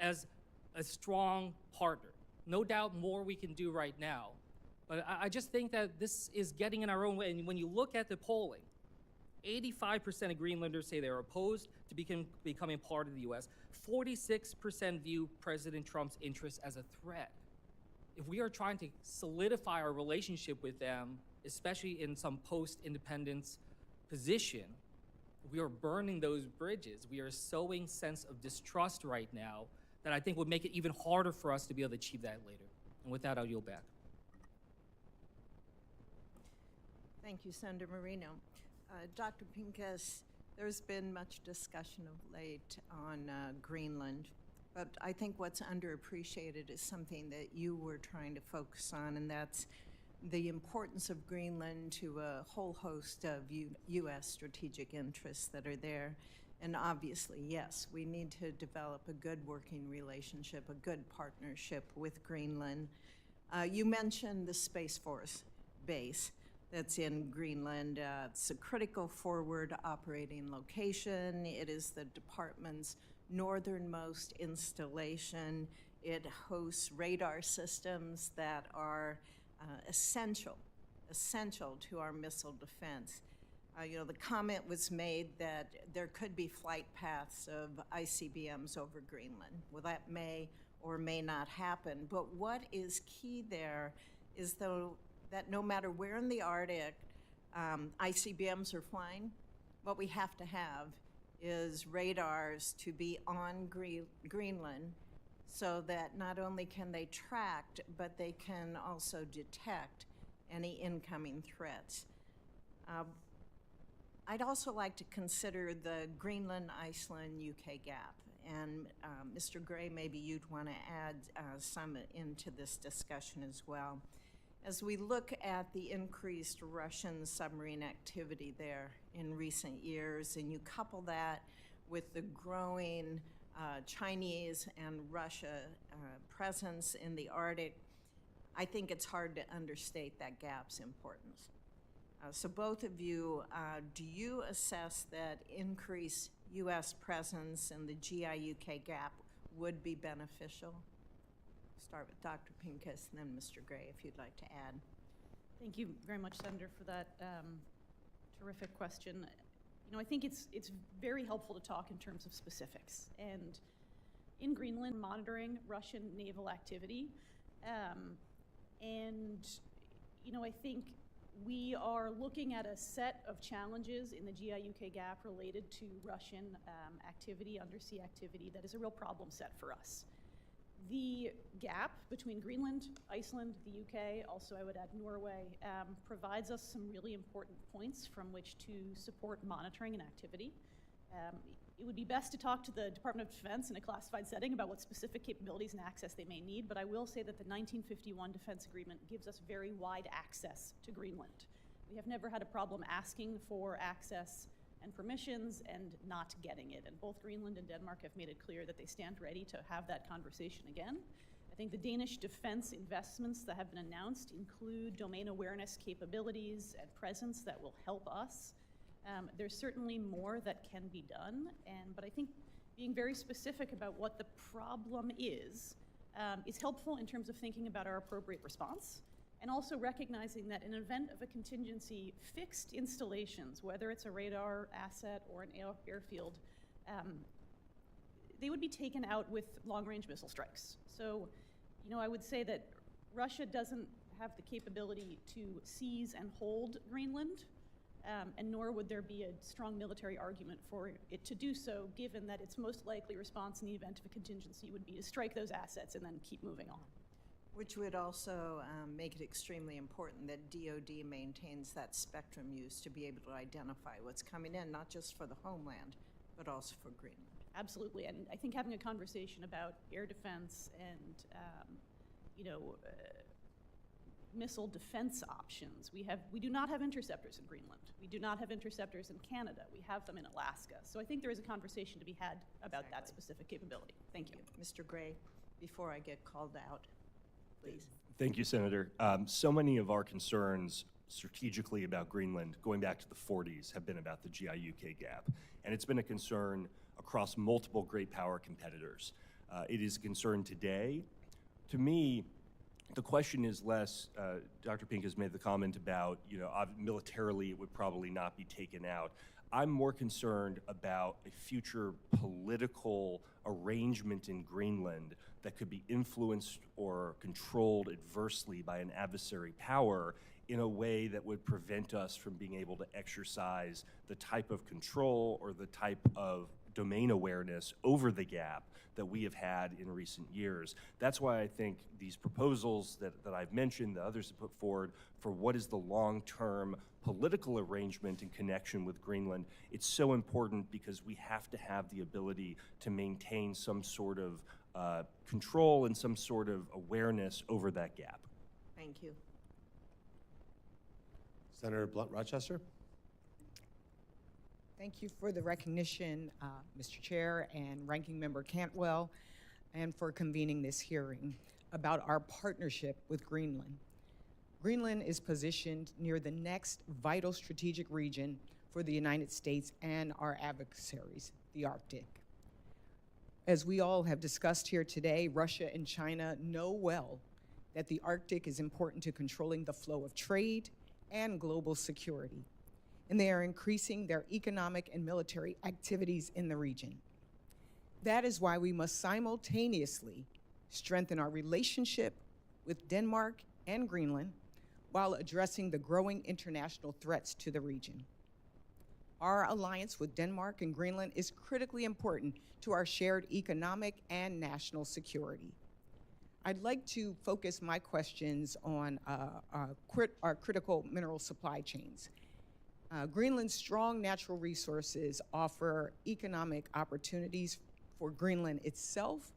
as a strong partner. No doubt more we can do right now. But I just think that this is getting in our own way. And when you look at the polling, 85% of Greenlanders say they're opposed to becoming part of the U.S. 46% view President Trump's interests as a threat. If we are trying to solidify our relationship with them, especially in some post-independence position, we are burning those bridges. We are sowing sense of distrust right now that I think would make it even harder for us to be able to achieve that later. And with that, I'll yield back. Thank you, Senator Marino. Dr. Pincus, there's been much discussion of late on Greenland, but I think what's underappreciated is something that you were trying to focus on, and that's the importance of Greenland to a whole host of U.S. strategic interests that are there. And obviously, yes, we need to develop a good working relationship, a good partnership with Greenland. You mentioned the Space Force base that's in Greenland. It's a critical forward operating location. It is the department's northernmost installation. It hosts radar systems that are essential to our missile defense. The comment was made that there could be flight paths of ICBMs over Greenland. Well, that may or may not happen. But what is key there is that no matter where in the Arctic ICBMs are flying, what we have to have is radars to be on Greenland so that not only can they track, but they can also detect any incoming threats. I'd also like to consider the Greenland-Iceland-UK gap. And Mr. Gray, maybe you'd want to add some into this discussion as well. As we look at the increased Russian submarine activity there in recent years, and you couple that with the growing Chinese and Russia presence in the Arctic, I think it's hard to understate that gap's importance. So both of you, do you assess that increased U.S. presence in the GI-UK gap would be beneficial? Start with Dr. Pincus and then Mr. Gray, if you'd like to add. Thank you very much, Senator, for that terrific question. I think it's very helpful to talk in terms of specifics. And in Greenland, monitoring Russian naval activity. I think we are looking at a set of challenges in the GI-UK gap related to Russian activity, undersea activity, that is a real problem set for us. The gap between Greenland, Iceland, the UK, also I would add Norway, provides us some really important points from which to support monitoring and activity. It would be best to talk to the Department of Defense in a classified setting about what specific capabilities and access they may need, but I will say that the 1951 Defense Agreement gives us very wide access to Greenland. We have never had a problem asking for access and permissions and not getting it. And both Greenland and Denmark have made it clear that they stand ready to have that conversation again. I think the Danish defense investments that have been announced include domain awareness capabilities and presence that will help us. There's certainly more that can be done, but I think being very specific about what the problem is helpful in terms of thinking about our appropriate response, and also recognizing that in an event of a contingency, fixed installations, whether it's a radar asset or an airfield, they would be taken out with long-range missile strikes. So, I would say that Russia doesn't have the capability to seize and hold Greenland, and nor would there be a strong military argument for it to do so, given that its most likely response in the event of a contingency would be to strike those assets and then keep moving on. Which would also make it extremely important that DoD maintains that spectrum use to be able to identify what's coming in, not just for the homeland, but also for Greenland. Absolutely, and I think having a conversation about air defense and, missile defense options. We do not have interceptors in Greenland. We do not have interceptors in Canada. We have them in Alaska. So I think there is a conversation to be had about that Exactly. specific capability. Thank you. Mr. Gray, before I get called out, please. Thank you, Senator. So many of our concerns strategically about Greenland, going back to the 40s, have been about the GI-UK gap. And it's been a concern across multiple great power competitors. It is a concern today. To me, the question is less, Dr. Pink has made the comment about, militarily it would probably not be taken out. I'm more concerned about a future political arrangement in Greenland that could be influenced or controlled adversely by an adversary power in a way that would prevent us from being able to exercise the type of control or the type of domain awareness over the gap that we have had in recent years. That's why I think these proposals that I've mentioned, the others have put forward for what is the long-term political arrangement in connection with Greenland, it's so important because we have to have the ability to maintain some sort of control and some sort of awareness over that gap. Thank you. Senator Blunt Rochester. Thank you for the recognition, Mr. Chair and Ranking Member Cantwell, and for convening this hearing about our partnership with Greenland. Greenland is positioned near the next vital strategic region for the United States and our adversaries, the Arctic. As we all have discussed here today, Russia and China know well that the Arctic is important to controlling the flow of trade and global security, and they are increasing their economic and military activities in the region. That is why we must simultaneously strengthen our relationship with Denmark and Greenland while addressing the growing international threats to the region. Our alliance with Denmark and Greenland is critically important to our shared economic and national security. I'd like to focus my questions on our critical mineral supply chains. Greenland's strong natural resources offer economic opportunities for Greenland itself,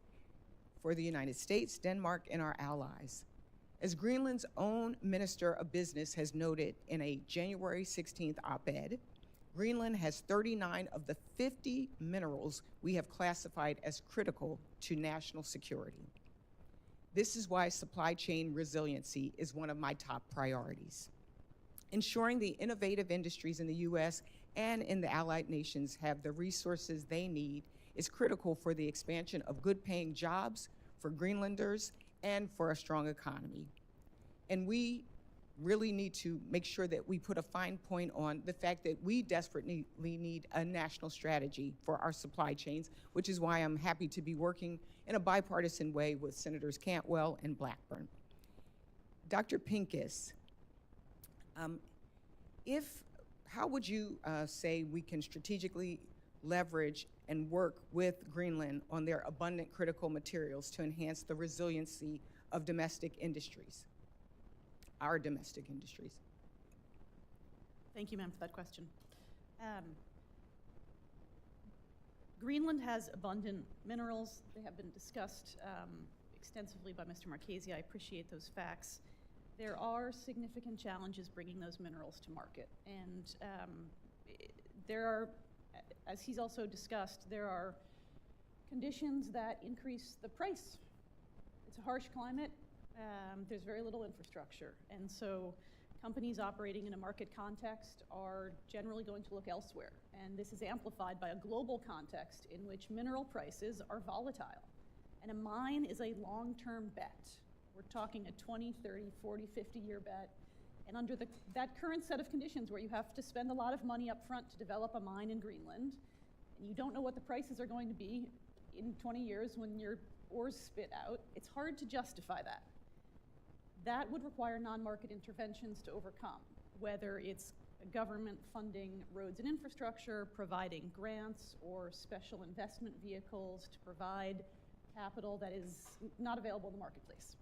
for the United States, Denmark, and our allies. As Greenland's own Minister of Business has noted in a January 16th op-ed, Greenland has 39 of the 50 minerals we have classified as critical to national security. This is why supply chain resiliency is one of my top priorities. Ensuring the innovative industries in the U.S. and in the allied nations have the resources they need is critical for the expansion of good-paying jobs for Greenlanders and for a strong economy. And we really need to make sure that we put a fine point on the fact that we desperately need a national strategy for our supply chains, which is why I'm happy to be working in a bipartisan way with Senators Cantwell and Blackburn. Dr. Pincus, how would you say we can strategically leverage and work with Greenland on their abundant critical materials to enhance the resiliency of domestic industries, our domestic industries? Thank you, ma'am, for that question. Greenland has abundant minerals. They have been discussed extensively by Mr. Marchese. I appreciate those facts. There are significant challenges bringing those minerals to market. And there are, as he's also discussed, there are conditions that increase the price. It's a harsh climate. There's very little infrastructure. And so companies operating in a market context are generally going to look elsewhere. And this is amplified by a global context in which mineral prices are volatile. And a mine is a long-term bet. We're talking a 20, 30, 40, 50-year bet. And under that current set of conditions where you have to spend a lot of money up front to develop a mine in Greenland, and you don't know what the prices are going to be in 20 years when your ores spit out, it's hard to justify that. That would require non-market interventions to overcome, whether it's government funding roads and infrastructure, providing grants or special investment vehicles to provide capital that is not available in the marketplace.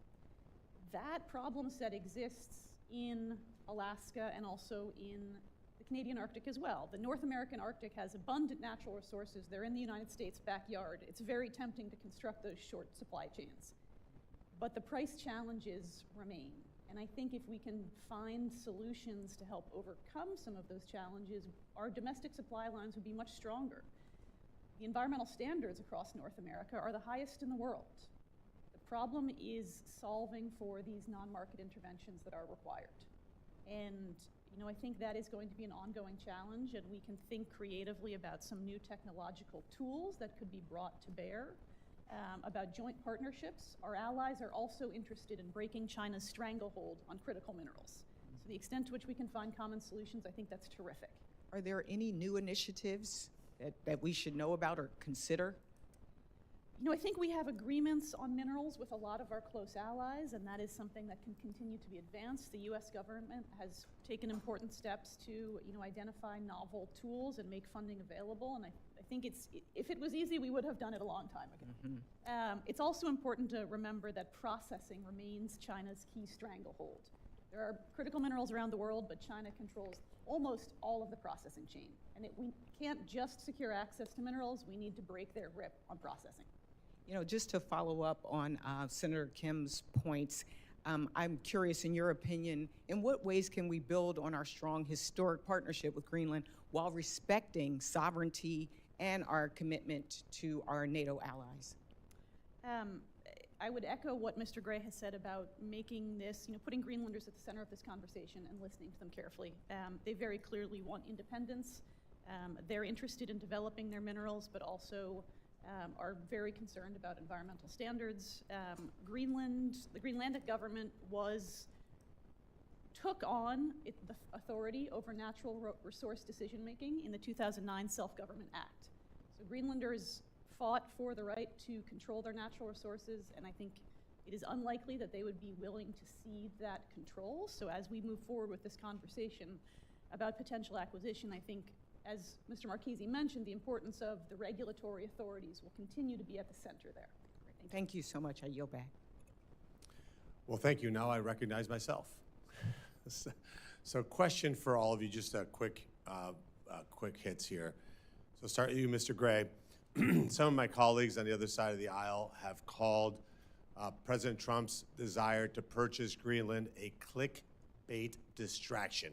That problem set exists in Alaska and also in the Canadian Arctic as well. The North American Arctic has abundant natural resources. They're in the United States' backyard. It's very tempting to construct those short supply chains. But the price challenges remain. And I think if we can find solutions to help overcome some of those challenges, our domestic supply lines would be much stronger. The environmental standards across North America are the highest in the world. The problem is solving for these non-market interventions that are required. And I think that is going to be an ongoing challenge, and we can think creatively about some new technological tools that could be brought to bear, about joint partnerships. Our allies are also interested in breaking China's stranglehold on critical minerals. So the extent to which we can find common solutions, I think that's terrific. Are there any new initiatives that we should know about or consider? I think we have agreements on minerals with a lot of our close allies, and that is something that can continue to be advanced. The U.S. government has taken important steps to, identify novel tools and make funding available, and I think if it was easy, we would have done it a long time ago. It's also important to remember that processing remains China's key stranglehold. There are critical minerals around the world, but China controls almost all of the processing chain, and we can't just secure access to minerals, we need to break their grip on processing. Just to follow up on Senator Kim's points, I'm curious, in your opinion, in what ways can we build on our strong historic partnership with Greenland while respecting sovereignty and our commitment to our NATO allies? I would echo what Mr. Gray has said about making this, putting Greenlanders at the center of this conversation and listening to them carefully. They very clearly want independence. They're interested in developing their minerals, but also are very concerned about environmental standards. The Greenlandic government took on the authority over natural resource decision-making in the 2009 Self-Government Act. So Greenlanders fought for the right to control their natural resources, and I think it is unlikely that they would be willing to cede that control. So as we move forward with this conversation about potential acquisition, I think, as Mr. Marchese mentioned, the importance of the regulatory authorities will continue to be at the center there. Thank you so much. I yield back. Well, thank you. Now I recognize myself. So question for all of you, just a quick hits here. So start with you, Mr. Gray. Some of my colleagues on the other side of the aisle have called President Trump's desire to purchase Greenland a clickbait distraction.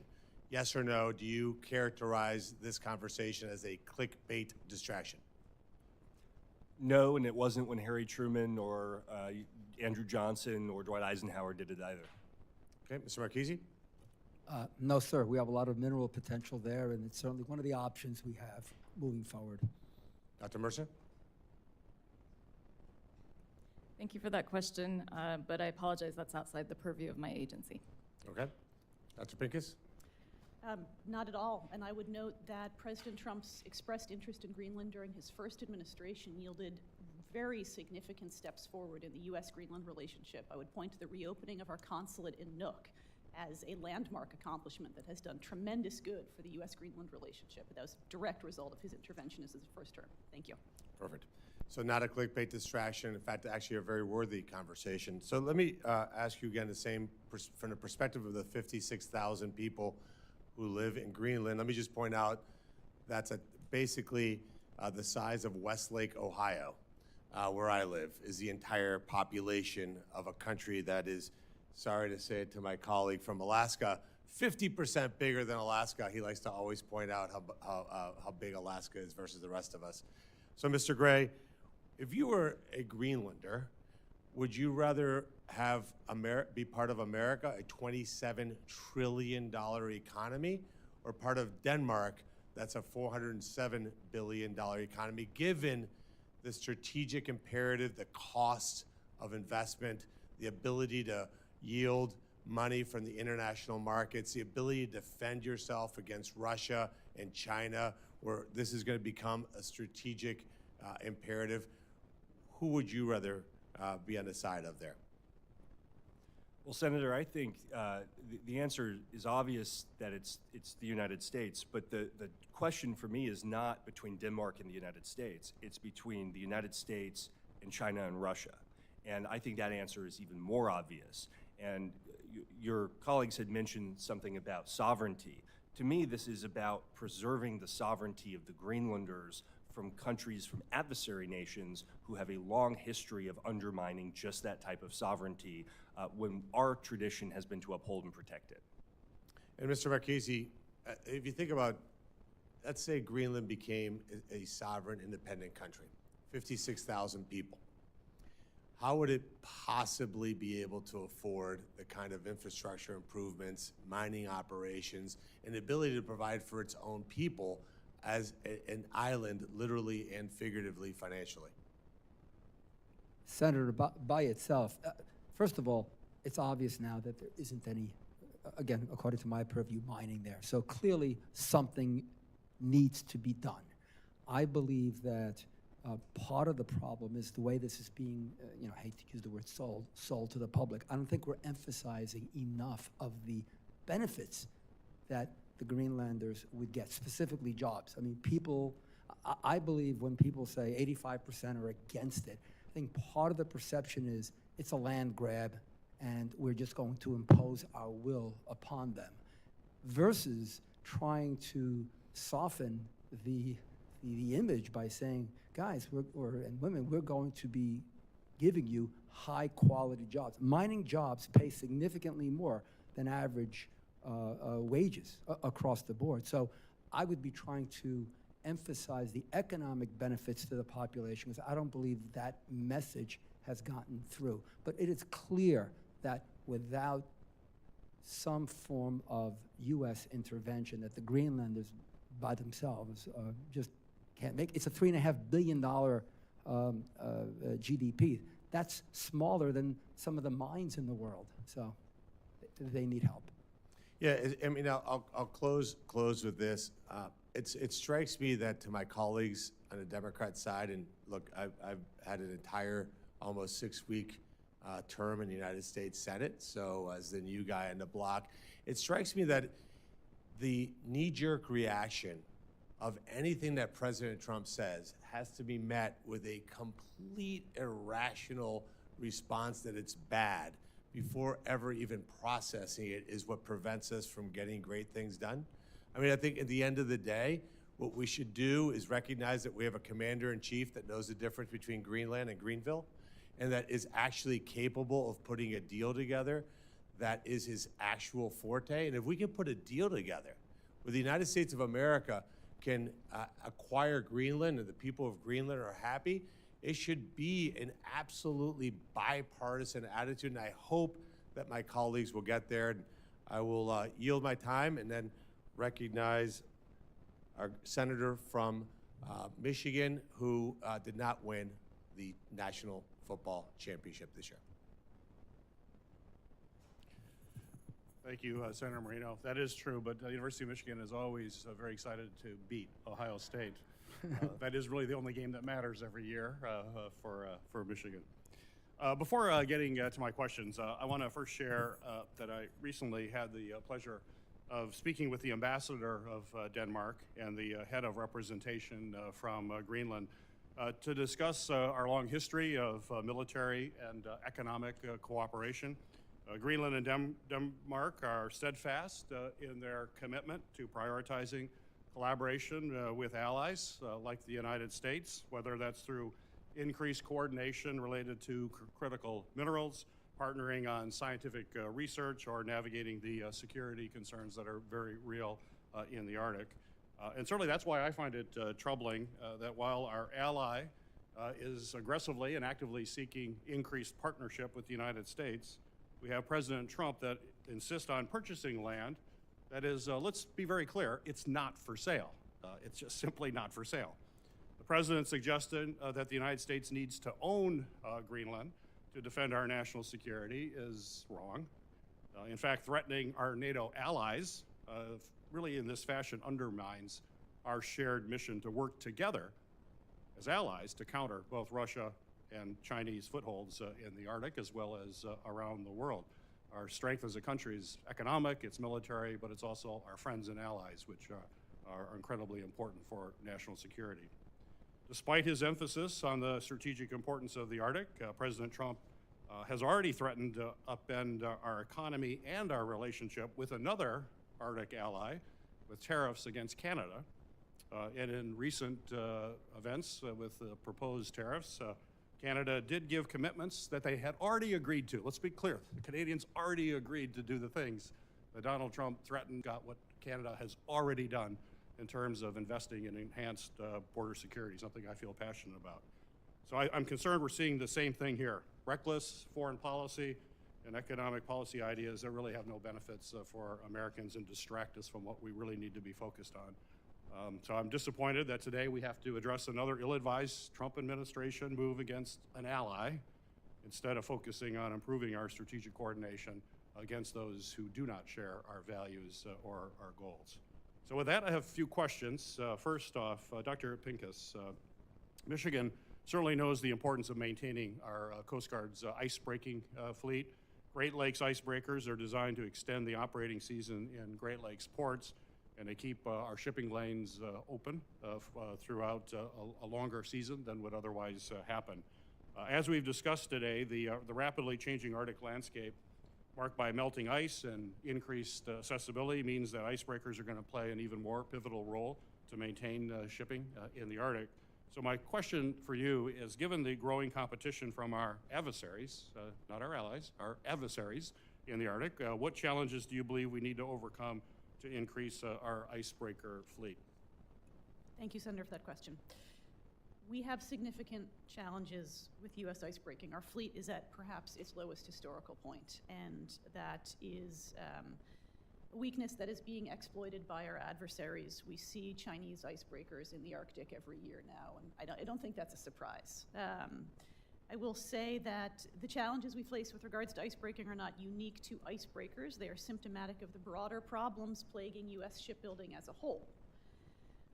Yes or no, do you characterize this conversation as a clickbait distraction? No, and it wasn't when Harry Truman or Andrew Johnson or Dwight Eisenhower did it either. Okay, Mr. Marchese? No, sir. We have a lot of mineral potential there, and it's certainly one of the options we have moving forward. Dr. Mercer? Thank you for that question, but I apologize, that's outside the purview of my agency. Okay. Dr. Pincus? Not at all, and I would note that President Trump's expressed interest in Greenland during his first administration yielded very significant steps forward in the U.S.-Greenland relationship. I would point to the reopening of our consulate in Nuuk as a landmark accomplishment that has done tremendous good for the U.S.-Greenland relationship. That was a direct result of his intervention as his first term. Thank you. Perfect. So not a clickbait distraction. In fact, actually a very worthy conversation. So let me ask you again the same from the perspective of the 56,000 people who live in Greenland. Let me just point out that's basically the size of Westlake, Ohio, where I live, is the entire population of a country that is, sorry to say it to my colleague from Alaska, 50% bigger than Alaska. He likes to always point out how big Alaska is versus the rest of us. So, Mr. Gray, if you were a Greenlander, would you rather have be part of America, a $27 trillion economy, or part of Denmark, that's a $407 billion economy, given the strategic imperative, the cost of investment, the ability to yield money from the international markets, the ability to defend yourself against Russia and China, where this is going to become a strategic imperative? Who would you rather be on the side of there? Well, Senator, I think the answer is obvious that it's the United States, but the question for me is not between Denmark and the United States. It's between the United States and China and Russia. And I think that answer is even more obvious. And your colleagues had mentioned something about sovereignty. To me, this is about preserving the sovereignty of the Greenlanders from countries, from adversary nations who have a long history of undermining just that type of sovereignty when our tradition has been to uphold and protect it. And Mr. Marchese, if you think about, let's say Greenland became a sovereign, independent country, 56,000 people. How would it possibly be able to afford the kind of infrastructure improvements, mining operations, and the ability to provide for its own people as an island, literally and figuratively, financially? Senator, by itself, first of all, it's obvious now that there isn't any, again, according to my purview, mining there. So clearly something needs to be done. I believe that part of the problem is the way this is being, I hate to use the word sold to the public. I don't think we're emphasizing enough of the benefits that the Greenlanders would get, specifically jobs. I mean, I believe when people say 85% are against it, I think part of the perception is it's a land grab and we're just going to impose our will upon them, versus trying to soften the image by saying, guys, and women, we're going to be giving you high quality jobs. Mining jobs pay significantly more than average wages across the board. So I would be trying to emphasize the economic benefits to the population, because I don't believe that message has gotten through. But it is clear that without some form of U.S. intervention, that the Greenlanders by themselves just can't make. It's a $3.5 billion GDP. That's smaller than some of the mines in the world. So they need help. Yeah, I mean, I'll close with this. It strikes me that to my colleagues on the Democrat side, and look, I've had an entire almost 6-week term in the United States Senate, so as the new guy on the block, it strikes me that the knee-jerk reaction of anything that President Trump says has to be met with a complete irrational response that it's bad before ever even processing it is what prevents us from getting great things done. I mean, I think at the end of the day, what we should do is recognize that we have a commander-in-chief that knows the difference between Greenland and Greenville, and that is actually capable of putting a deal together that is his actual forte. And if we can put a deal together where the United States of America can acquire Greenland and the people of Greenland are happy, it should be an absolutely bipartisan attitude, and I hope that my colleagues will get there. And I will yield my time and then recognize our senator from Michigan who did not win the National Football Championship this year. Thank you, Senator Moreno. That is true, but the University of Michigan is always very excited to beat Ohio State. That is really the only game that matters every year for Michigan. Before getting to my questions, I want to first share that I recently had the pleasure of speaking with the ambassador of Denmark and the head of representation from Greenland to discuss our long history of military and economic cooperation. Greenland and Denmark are steadfast in their commitment to prioritizing collaboration with allies like the United States, whether that's through increased coordination related to critical minerals, partnering on scientific research, or navigating the security concerns that are very real in the Arctic. And certainly that's why I find it troubling that while our ally is aggressively and actively seeking increased partnership with the United States, we have President Trump that insists on purchasing land that is, let's be very clear, it's not for sale. It's just simply not for sale. The president suggested that the United States needs to own Greenland to defend our national security is wrong. In fact, threatening our NATO allies really in this fashion undermines our shared mission to work together as allies to counter both Russia and Chinese footholds in the Arctic as well as around the world. Our strength as a country is economic, it's military, but it's also our friends and allies, which are incredibly important for national security. Despite his emphasis on the strategic importance of the Arctic, President Trump has already threatened to upend our economy and our relationship with another Arctic ally, with tariffs against Canada. And in recent events with the proposed tariffs, Canada did give commitments that they had already agreed to. Let's be clear, the Canadians already agreed to do the things that Donald Trump threatened, got what Canada has already done in terms of investing in enhanced border security, something I feel passionate about. So I'm concerned we're seeing the same thing here. Reckless foreign policy and economic policy ideas that really have no benefits for Americans and distract us from what we really need to be focused on. So I'm disappointed that today we have to address another ill-advised Trump administration move against an ally instead of focusing on improving our strategic coordination against those who do not share our values or our goals. So with that, I have a few questions. First off, Dr. Pincus, Michigan certainly knows the importance of maintaining our Coast Guard's ice-breaking fleet. Great Lakes icebreakers are designed to extend the operating season in Great Lakes ports, and they keep our shipping lanes open throughout a longer season than would otherwise happen. As we've discussed today, the rapidly changing Arctic landscape marked by melting ice and increased accessibility means that icebreakers are going to play an even more pivotal role to maintain shipping in the Arctic. So my question for you is, given the growing competition from our adversaries, not our allies, our adversaries in the Arctic, what challenges do you believe we need to overcome to increase our icebreaker fleet? Thank you, Senator, for that question. We have significant challenges with U.S. icebreaking. Our fleet is at perhaps its lowest historical point, and that is a weakness that is being exploited by our adversaries. We see Chinese icebreakers in the Arctic every year now, and I don't think that's a surprise. I will say that the challenges we face with regards to icebreaking are not unique to icebreakers. They are symptomatic of the broader problems plaguing U.S. shipbuilding as a whole.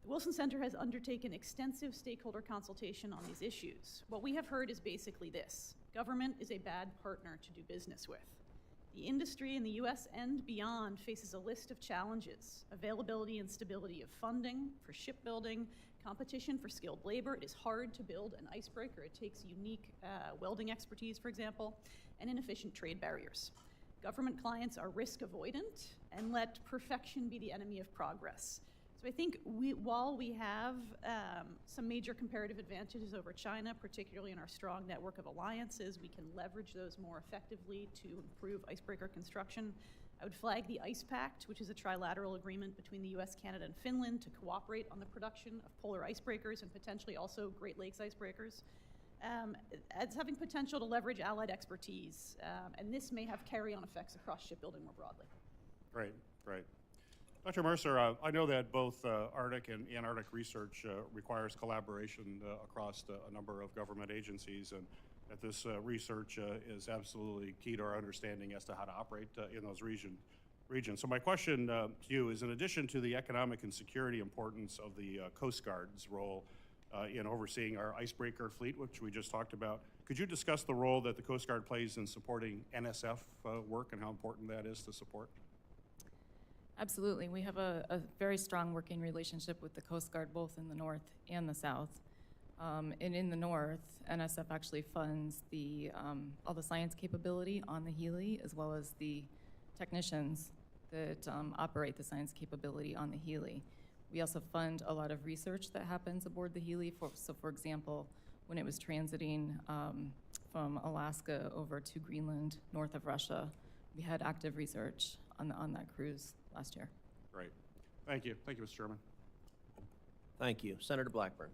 The Wilson Center has undertaken extensive stakeholder consultation on these issues. What we have heard is basically this: government is a bad partner to do business with. The industry in the U.S. and beyond faces a list of challenges: availability and stability of funding for shipbuilding, competition for skilled labor. It is hard to build an icebreaker. It takes unique welding expertise, for example, and inefficient trade barriers. Government clients are risk avoidant and let perfection be the enemy of progress. So I think while we have some major comparative advantages over China, particularly in our strong network of alliances, we can leverage those more effectively to improve icebreaker construction. I would flag the ICE Pact, which is a trilateral agreement between the US, Canada, and Finland to cooperate on the production of polar icebreakers and potentially also Great Lakes icebreakers, as having potential to leverage allied expertise. And this may have carry-on effects across shipbuilding more broadly. Great, great. Dr. Mercer, I know that both Arctic and Antarctic research requires collaboration across a number of government agencies, and that this research is absolutely key to our understanding as to how to operate in those regions. So my question to you is, in addition to the economic and security importance of the Coast Guard's role in overseeing our icebreaker fleet, which we just talked about, could you discuss the role that the Coast Guard plays in supporting NSF work and how important that is to support? Absolutely. We have a very strong working relationship with the Coast Guard, both in the north and the south. And in the north, NSF actually funds all the science capability on the Healy, as well as the technicians that operate the science capability on the Healy. We also fund a lot of research that happens aboard the Healy. So for example, when it was transiting from Alaska over to Greenland, north of Russia, we had active research on that cruise last year. Great. Thank you. Thank you, Mr. Chairman. Thank you. Senator Blackburn.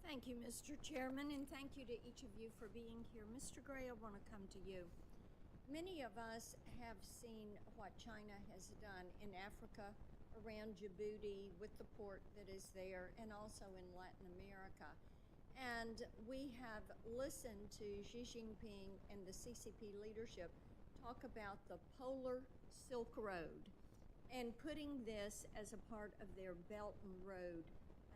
Thank you, Mr. Chairman, and thank you to each of you for being here. Mr. Gray, I want to come to you. Many of us have seen what China has done in Africa, around Djibouti, with the port that is there, and also in Latin America. And we have listened to Xi Jinping and the CCP leadership talk about the Polar Silk Road and putting this as a part of their Belt and Road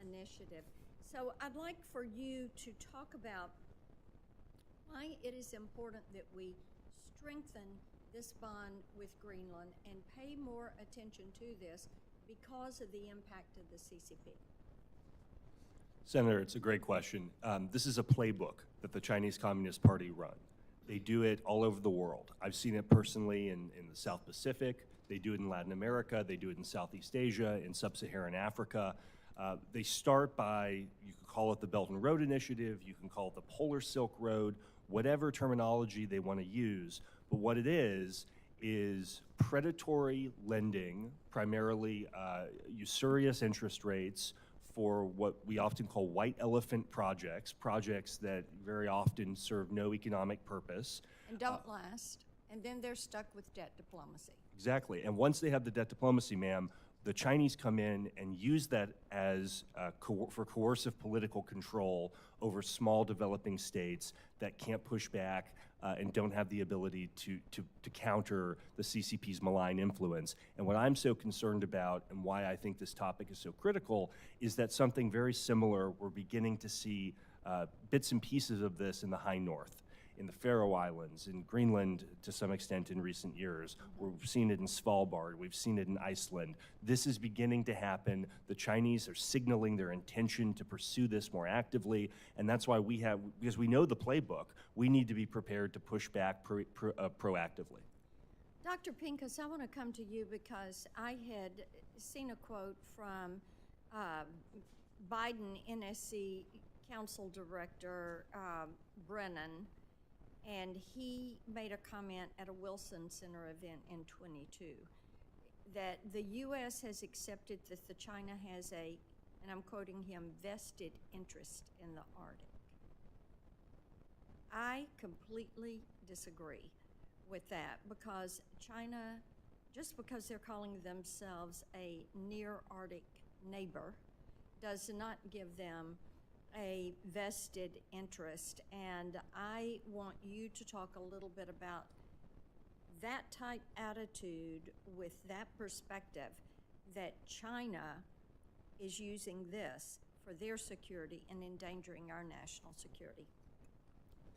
initiative. So I'd like for you to talk about why it is important that we strengthen this bond with Greenland and pay more attention to this because of the impact of the CCP. Senator, it's a great question. This is a playbook that the Chinese Communist Party run. They do it all over the world. I've seen it personally in the South Pacific. They do it in Latin America. They do it in Southeast Asia, in Sub-Saharan Africa. They start by, you can call it the Belt and Road Initiative, you can call it the Polar Silk Road, whatever terminology they want to use. But what it is predatory lending, primarily usurious interest rates for what we often call white elephant projects, projects that very often serve no economic purpose. And don't last. And then they're stuck with debt diplomacy. Exactly. And once they have the debt diplomacy, ma'am, the Chinese come in and use that as for coercive political control over small developing states that can't push back and don't have the ability to counter the CCP's malign influence. And what I'm so concerned about and why I think this topic is so critical is that something very similar, we're beginning to see bits and pieces of this in the high north, in the Faroe Islands, in Greenland to some extent in recent years. We've seen it in Svalbard, we've seen it in Iceland. This is beginning to happen. The Chinese are signaling their intention to pursue this more actively, and that's why because we know the playbook, we need to be prepared to push back proactively. Dr. Pincus, I want to come to you because I had seen a quote from Biden NSC Council Director Brennan, and he made a comment at a Wilson Center event in 22 that the U.S. has accepted that China has a, and I'm quoting him, vested interest in the Arctic. I completely disagree with that because China, just because they're calling themselves a near Arctic neighbor, does not give them a vested interest. And I want you to talk a little bit about that type attitude with that perspective that China is using this for their security and endangering our national security.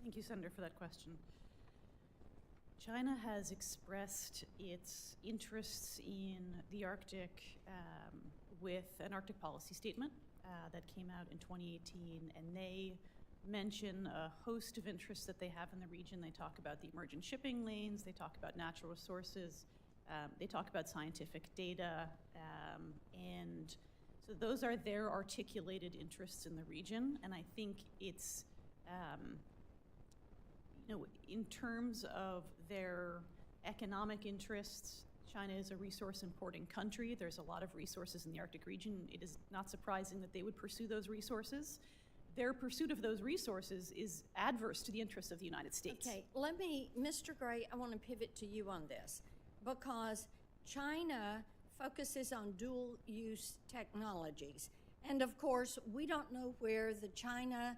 Thank you, Senator, for that question. China has expressed its interests in the Arctic with an Arctic policy statement that came out in 2018, and they mention a host of interests that they have in the region. They talk about the emergent shipping lanes, they talk about natural resources, they talk about scientific data, and so those are their articulated interests in the region. And I think it's, in terms of their economic interests, China is a resource importing country. There's a lot of resources in the Arctic region. It is not surprising that they would pursue those resources. Their pursuit of those resources is adverse to the interests of the United States. Okay, Mr. Gray, I want to pivot to you on this because China focuses on dual-use technologies. And of course, we don't know where the China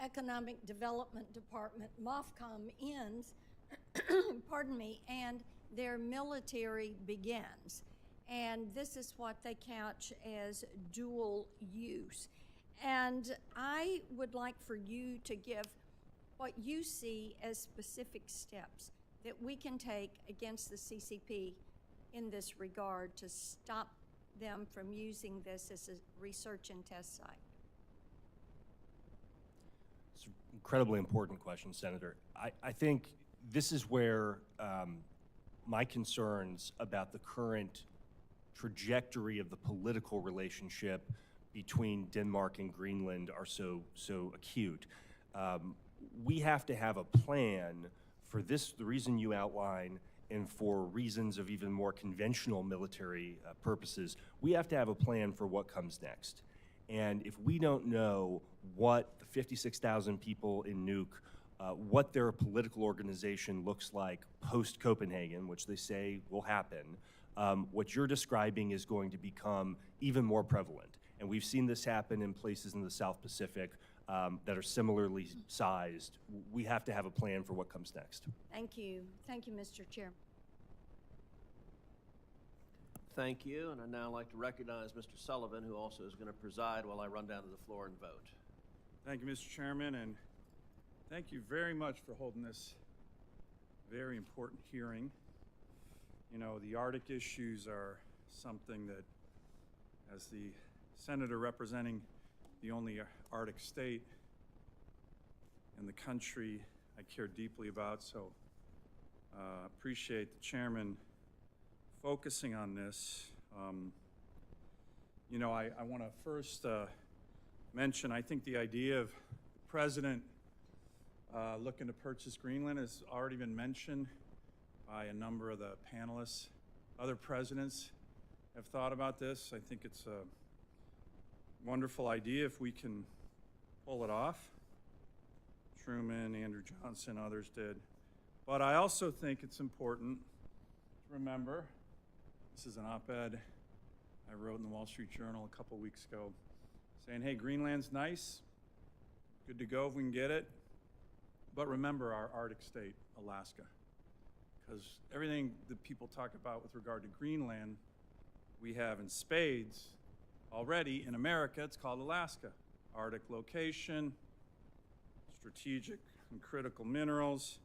Economic Development Department, MOFCOM, ends, pardon me, and their military begins. And this is what they couch as dual use. And I would like for you to give what you see as specific steps that we can take against the CCP in this regard to stop them from using this as a research and test site. It's an incredibly important question, Senator. I think this is where my concerns about the current trajectory of the political relationship between Denmark and Greenland are so acute. We have to have a plan for this, the reason you outline, and for reasons of even more conventional military purposes. We have to have a plan for what comes next. And if we don't know what the 56,000 people in Nuuk, what their political organization looks like post-Copenhagen, which they say will happen, what you're describing is going to become even more prevalent. And we've seen this happen in places in the South Pacific that are similarly sized. We have to have a plan for what comes next. Thank you. Thank you, Mr. Chair. Thank you, and I'd now like to recognize Mr. Sullivan, who also is going to preside while I run down to the floor and vote. Thank you, Mr. Chairman, and thank you very much for holding this very important hearing. You know, the Arctic issues are something that, as the senator representing the only Arctic state in the country, I care deeply about, so appreciate the chairman focusing on this. You know, I want to first mention, I think the idea of the president looking to purchase Greenland has already been mentioned by a number of the panelists. Other presidents have thought about this. I think it's a wonderful idea if we can pull it off. Truman, Andrew Johnson, others did. But I also think it's important to remember, this is an op-ed I wrote in the Wall Street Journal a couple weeks ago, saying, hey, Greenland's nice, good to go if we can get it, but remember our Arctic state, Alaska. Because everything that people talk about with regard to Greenland, we have in spades already in America. It's called Alaska. Arctic location, strategic and critical minerals,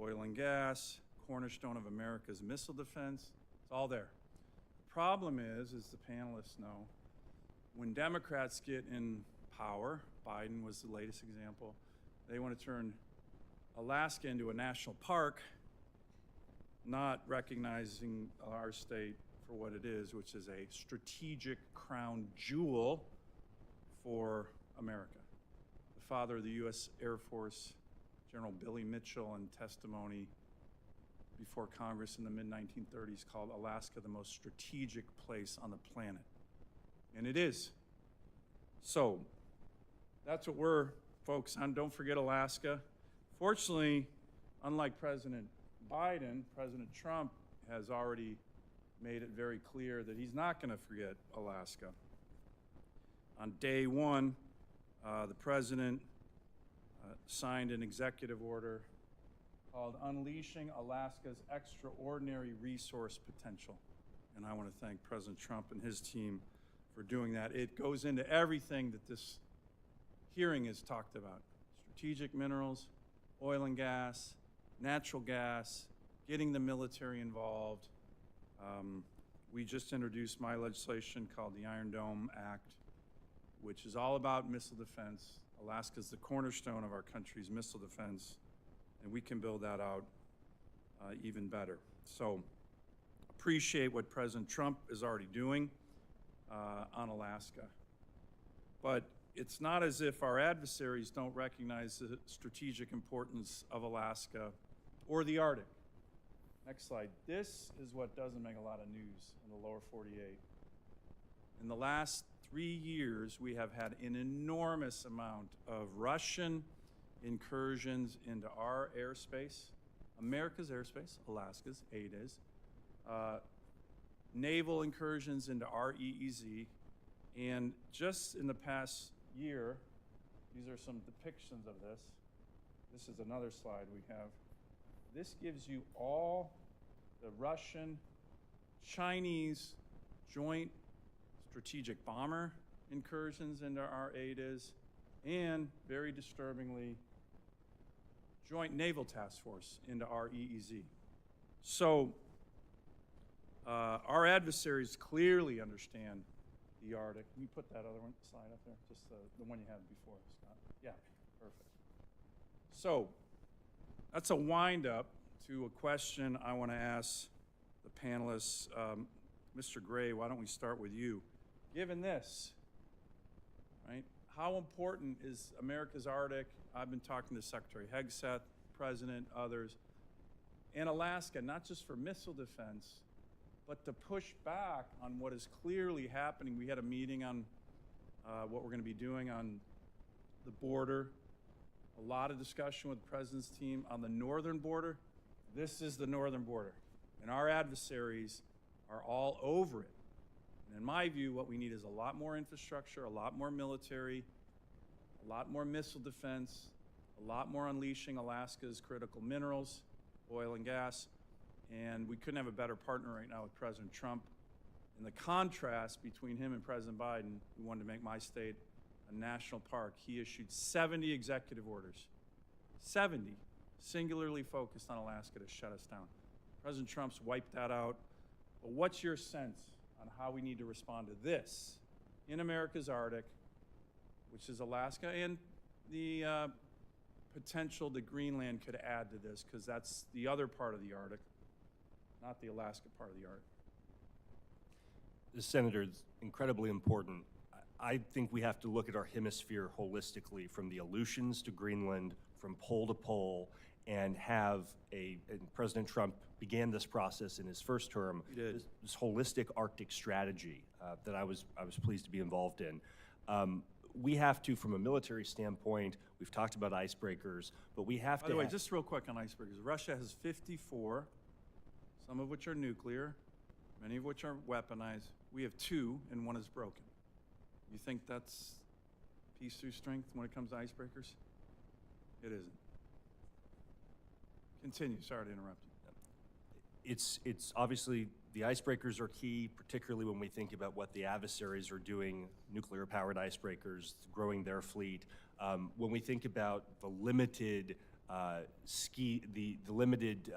oil and gas, cornerstone of America's missile defense. It's all there. The problem is, as the panelists know, when Democrats get in power, Biden was the latest example, they want to turn Alaska into a national park, not recognizing our state for what it is, which is a strategic crown jewel for America. The father of the U.S. Air Force, General Billy Mitchell, in testimony before Congress in the mid-1930s, called Alaska the most strategic place on the planet. And it is. So that's what we're focused on. Don't forget Alaska. Fortunately, unlike President Biden, President Trump has already made it very clear that he's not going to forget Alaska. On day one, the president signed an executive order called Unleashing Alaska's Extraordinary Resource Potential. And I want to thank President Trump and his team for doing that. It goes into everything that this hearing has talked about. Strategic minerals, oil and gas, natural gas, getting the military involved. We just introduced my legislation called the Iron Dome Act, which is all about missile defense. Alaska is the cornerstone of our country's missile defense, and we can build that out even better. So appreciate what President Trump is already doing on Alaska. But it's not as if our adversaries don't recognize the strategic importance of Alaska or the Arctic. Next slide. This is what doesn't make a lot of news in the lower 48. In the last 3 years, we have had an enormous amount of Russian incursions into our airspace, America's airspace, Alaska's, it is, naval incursions into our EEZ, and just in the past year, these are some depictions of this. This is another slide we have. This gives you all the Russian, Chinese joint strategic bomber incursions into our ADIZ, and very disturbingly, joint naval task force into our EEZ. So our adversaries clearly understand the Arctic. Can you put that other one slide up there? Just the one you had before, Scott. Yeah, perfect. So that's a wind-up to a question I want to ask the panelists. Mr. Gray, why don't we start with you? Given this, right, how important is America's Arctic? I've been talking to Secretary Hegseth, President, others, and Alaska, not just for missile defense, but to push back on what is clearly happening. We had a meeting on what we're going to be doing on the border. A lot of discussion with the President's team on the northern border. This is the northern border, and our adversaries are all over it. And in my view, what we need is a lot more infrastructure, a lot more military, a lot more missile defense, a lot more unleashing Alaska's critical minerals, oil and gas, and we couldn't have a better partner right now with President Trump. And the contrast between him and President Biden, who wanted to make my state a national park, he issued 70 executive orders, 70, singularly focused on Alaska to shut us down. President Trump's wiped that out. But what's your sense on how we need to respond to this in America's Arctic, which is Alaska, and the potential that Greenland could add to this? Because that's the other part of the Arctic, not the Alaska part of the Arctic. Senator, it's incredibly important. I think we have to look at our hemisphere holistically, from the Aleutians to Greenland, from pole to pole, and have and President Trump began this process in his first term, this holistic Arctic strategy that I was pleased to be involved in. We have to, from a military standpoint, we've talked about icebreakers, but we have to. By the way, just real quick on icebreakers, Russia has 54, some of which are nuclear, many of which are weaponized. We have 2, and 1 is broken. You think that's peace through strength when it comes to icebreakers? It isn't. Continue. Sorry to interrupt you. It's obviously the icebreakers are key, particularly when we think about what the adversaries are doing, nuclear-powered icebreakers, growing their fleet. When we think about the limited limited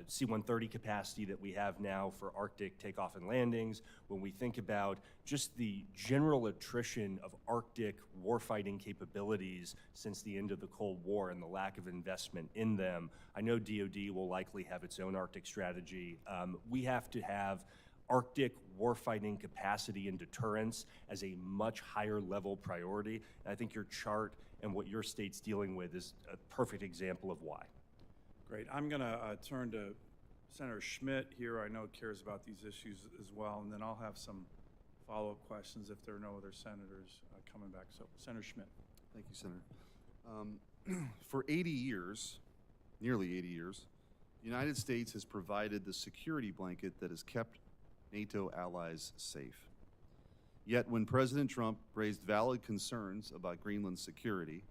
C-130 capacity that we have now for Arctic takeoff and landings, when we think about just the general attrition of Arctic warfighting capabilities since the end of the Cold War and the lack of investment in them, I know DoD will likely have its own Arctic strategy. We have to have Arctic warfighting capacity and deterrence as a much higher level priority. And I think your chart and what your state's dealing with is a perfect example of why. Great. I'm going to turn to Senator Schmidt here. I know cares about these issues as well, and then I'll have some follow-up questions if there are no other senators coming back. So, Senator Schmidt. Thank you, Senator. For 80 years, nearly 80 years, the United States has provided the security blanket that has kept NATO allies safe. Yet when President Trump raised valid concerns about Greenland's security,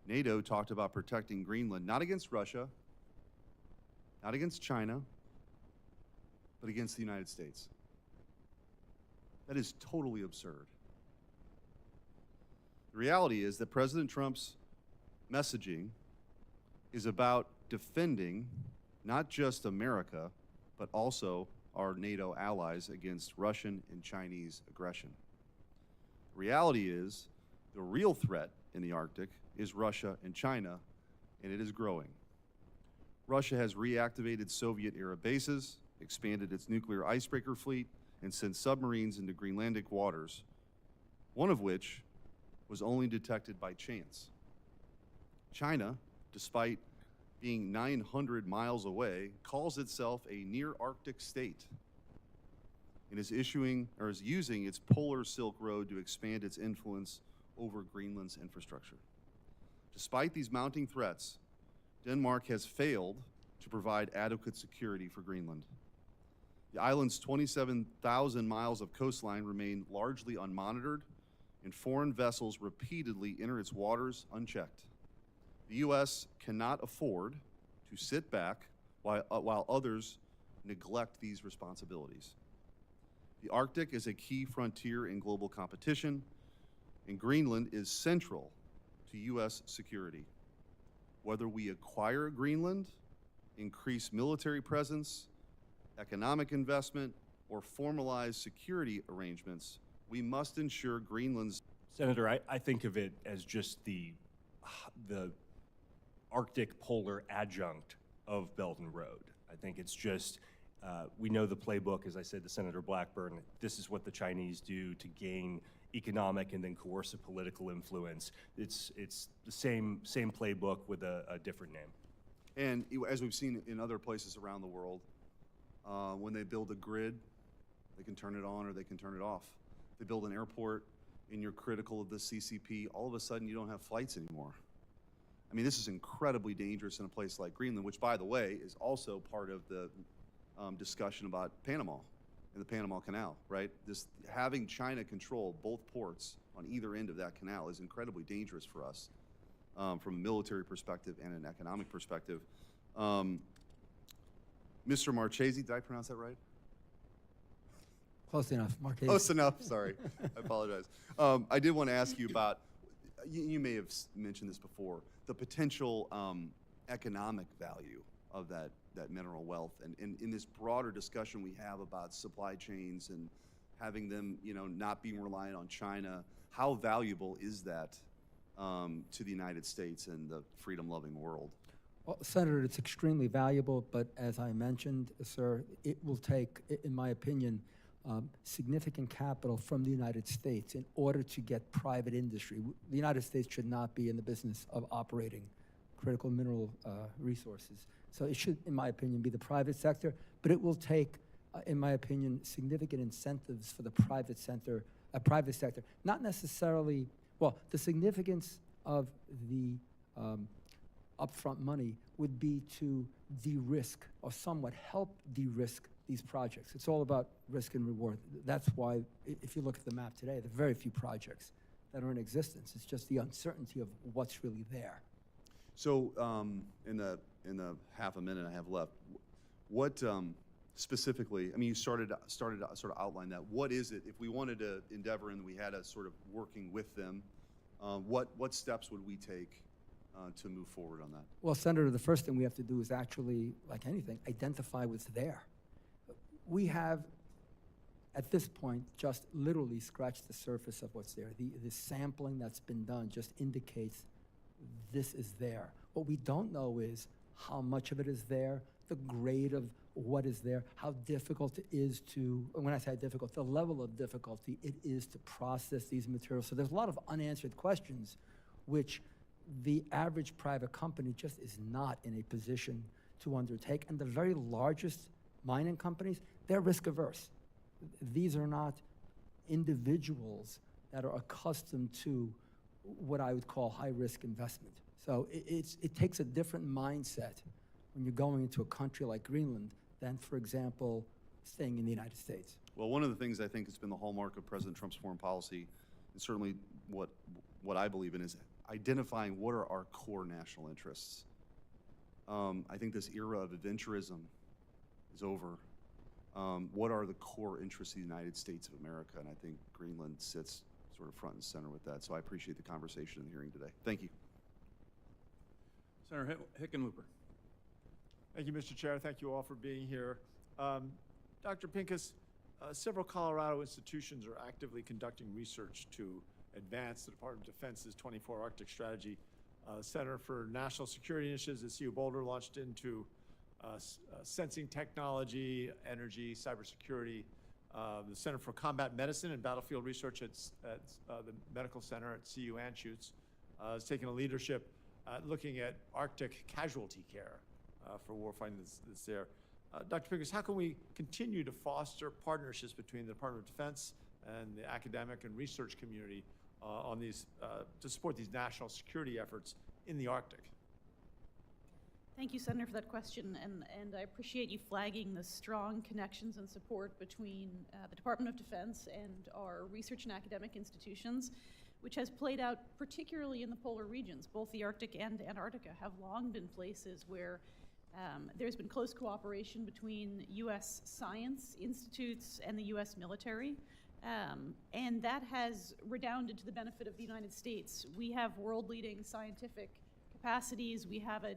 NATO talked about protecting Greenland not against Russia, not against China, but against the United States. That is totally absurd. The reality is that President Trump's messaging is about defending not just America, but also our NATO allies against Russian and Chinese aggression. The reality is the real threat in the Arctic is Russia and China, and it is growing. Russia has reactivated Soviet-era bases, expanded its nuclear icebreaker fleet, and sent submarines into Greenlandic waters, one of which was only detected by chance. China, despite being 900 miles away, calls itself a near-Arctic state and is using its polar Silk Road to expand its influence over Greenland's infrastructure. Despite these mounting threats, Denmark has failed to provide adequate security for Greenland. The island's 27,000 miles of coastline remain largely unmonitored, and foreign vessels repeatedly enter its waters unchecked. The U.S. cannot afford to sit back while others neglect these responsibilities. The Arctic is a key frontier in global competition, and Greenland is central to U.S. security. Whether we acquire Greenland, increase military presence, economic investment, or formalize security arrangements, we must ensure Greenland's... Senator, I think of it as just the Arctic polar adjunct of Belt and Road. I think it's just, we know the playbook, as I said to Senator Blackburn, this is what the Chinese do to gain economic and then coercive political influence. It's the same playbook with a different name. And as we've seen in other places around the world, when they build a grid, they can turn it on or they can turn it off. They build an airport and you're critical of the CCP, all of a sudden you don't have flights anymore. I mean, this is incredibly dangerous in a place like Greenland, which, by the way, is also part of the discussion about Panama and the Panama Canal, right? Having China control both ports on either end of that canal is incredibly dangerous for us from a military perspective and an economic perspective. Mr. Marchese, did I pronounce that right? Close enough, Marquez. Close enough, sorry. I apologize. I did want to ask you about, you may have mentioned this before, the potential economic value of that mineral wealth. And in this broader discussion we have about supply chains and having them, not being reliant on China, how valuable is that to the United States and the freedom-loving world? Well, Senator, it's extremely valuable, but as I mentioned, sir, it will take, in my opinion, significant capital from the United States in order to get private industry. The United States should not be in the business of operating critical mineral resources. So it should, in my opinion, be the private sector, but it will take, in my opinion, significant incentives for the private sector. Not necessarily, well, the significance of the upfront money would be to de-risk or somewhat help de-risk these projects. It's all about risk and reward. That's why, if you look at the map today, there are very few projects that are in existence. It's just the uncertainty of what's really there. So, in the half a minute I have left, what specifically? I mean, you started to sort of outline that. What is it if we wanted to endeavor and we had a sort of working with them? What steps would we take to move forward on that? Well, Senator, the first thing we have to do is actually, like anything, identify what's there. We have, at this point, just literally scratched the surface of what's there. The sampling that's been done just indicates this is there. What we don't know is how much of it is there, the grade of what is there, how difficult it is to, when I say difficult, the level of difficulty it is to process these materials. So there's a lot of unanswered questions which the average private company just is not in a position to undertake. And the very largest mining companies, they're risk averse. These are not individuals that are accustomed to what I would call high risk investment. So it takes a different mindset when you're going into a country like Greenland than, for example, staying in the United States. Well, one of the things I think has been the hallmark of President Trump's foreign policy, and certainly what I believe in, is identifying what are our core national interests. I think this era of adventurism is over. What are the core interests of the United States of America? And I think Greenland sits sort of front and center with that. So I appreciate the conversation and the hearing today. Thank you. Senator Hickenlooper. Thank you, Mr. Chair. Thank you all for being here. Dr. Pincus, several Colorado institutions are actively conducting research to advance the Department of Defense's 24 Arctic Strategy. Center for National Security Initiatives at CU Boulder launched into sensing technology, energy, cybersecurity. The Center for Combat Medicine and Battlefield Research at the Medical Center at CU Anschutz has taken a leadership looking at Arctic casualty care for warfighting that's there. Dr. Pincus, how can we continue to foster partnerships between the Department of Defense and the academic and research community on these, to support these national security efforts in the Arctic? Thank you, Senator, for that question, and I appreciate you flagging the strong connections and support between the Department of Defense and our research and academic institutions, which has played out particularly in the polar regions. Both the Arctic and Antarctica have long been places where there's been close cooperation between U.S. science institutes and the U.S. military, and that has redounded to the benefit of the United States. We have world-leading scientific capacities. We have a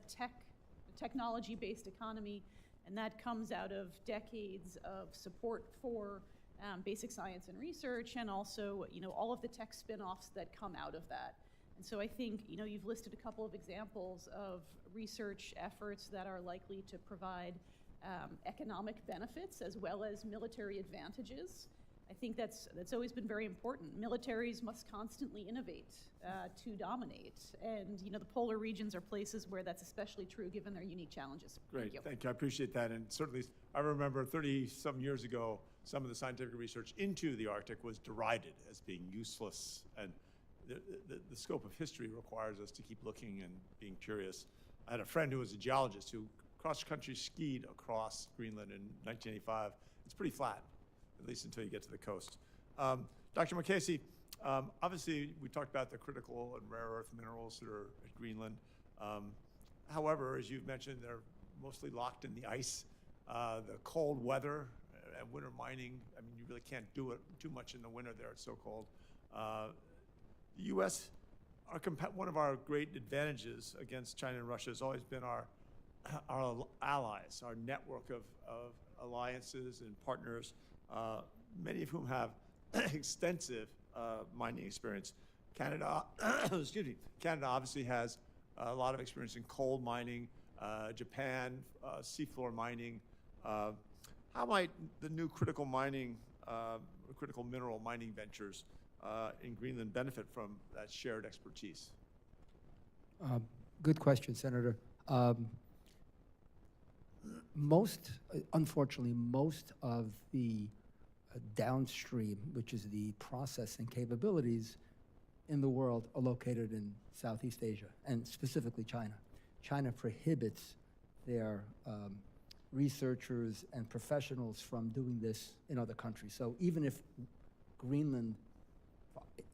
technology-based economy, and that comes out of decades of support for basic science and research, and also, all of the tech spin-offs that come out of that. And so I think, you've listed a couple of examples of research efforts that are likely to provide economic benefits as well as military advantages. I think that's always been very important. Militaries must constantly innovate to dominate, and the polar regions are places where that's especially true given their unique challenges. Great, thank you. I appreciate that, and certainly I remember 30-some years ago, some of the scientific research into the Arctic was derided as being useless, and the scope of history requires us to keep looking and being curious. I had a friend who was a geologist who cross-country skied across Greenland in 1985. It's pretty flat, at least until you get to the coast. Dr. Mukasey, obviously we talked about the critical and rare earth minerals that are at Greenland. However, as you've mentioned, they're mostly locked in the ice. The cold weather and winter mining, you really can't do it too much in the winter there, it's so cold. The U.S., one of our great advantages against China and Russia has always been our allies, our network of alliances and partners, many of whom have extensive mining experience. Canada, excuse me, Canada obviously has a lot of experience in coal mining, Japan, seafloor mining. How might the new critical mining, critical mineral mining ventures in Greenland benefit from that shared expertise? Good question, Senator. Unfortunately, most of the downstream, which is the processing capabilities in the world, are located in Southeast Asia, and specifically China. China prohibits their researchers and professionals from doing this in other countries. So even if Greenland,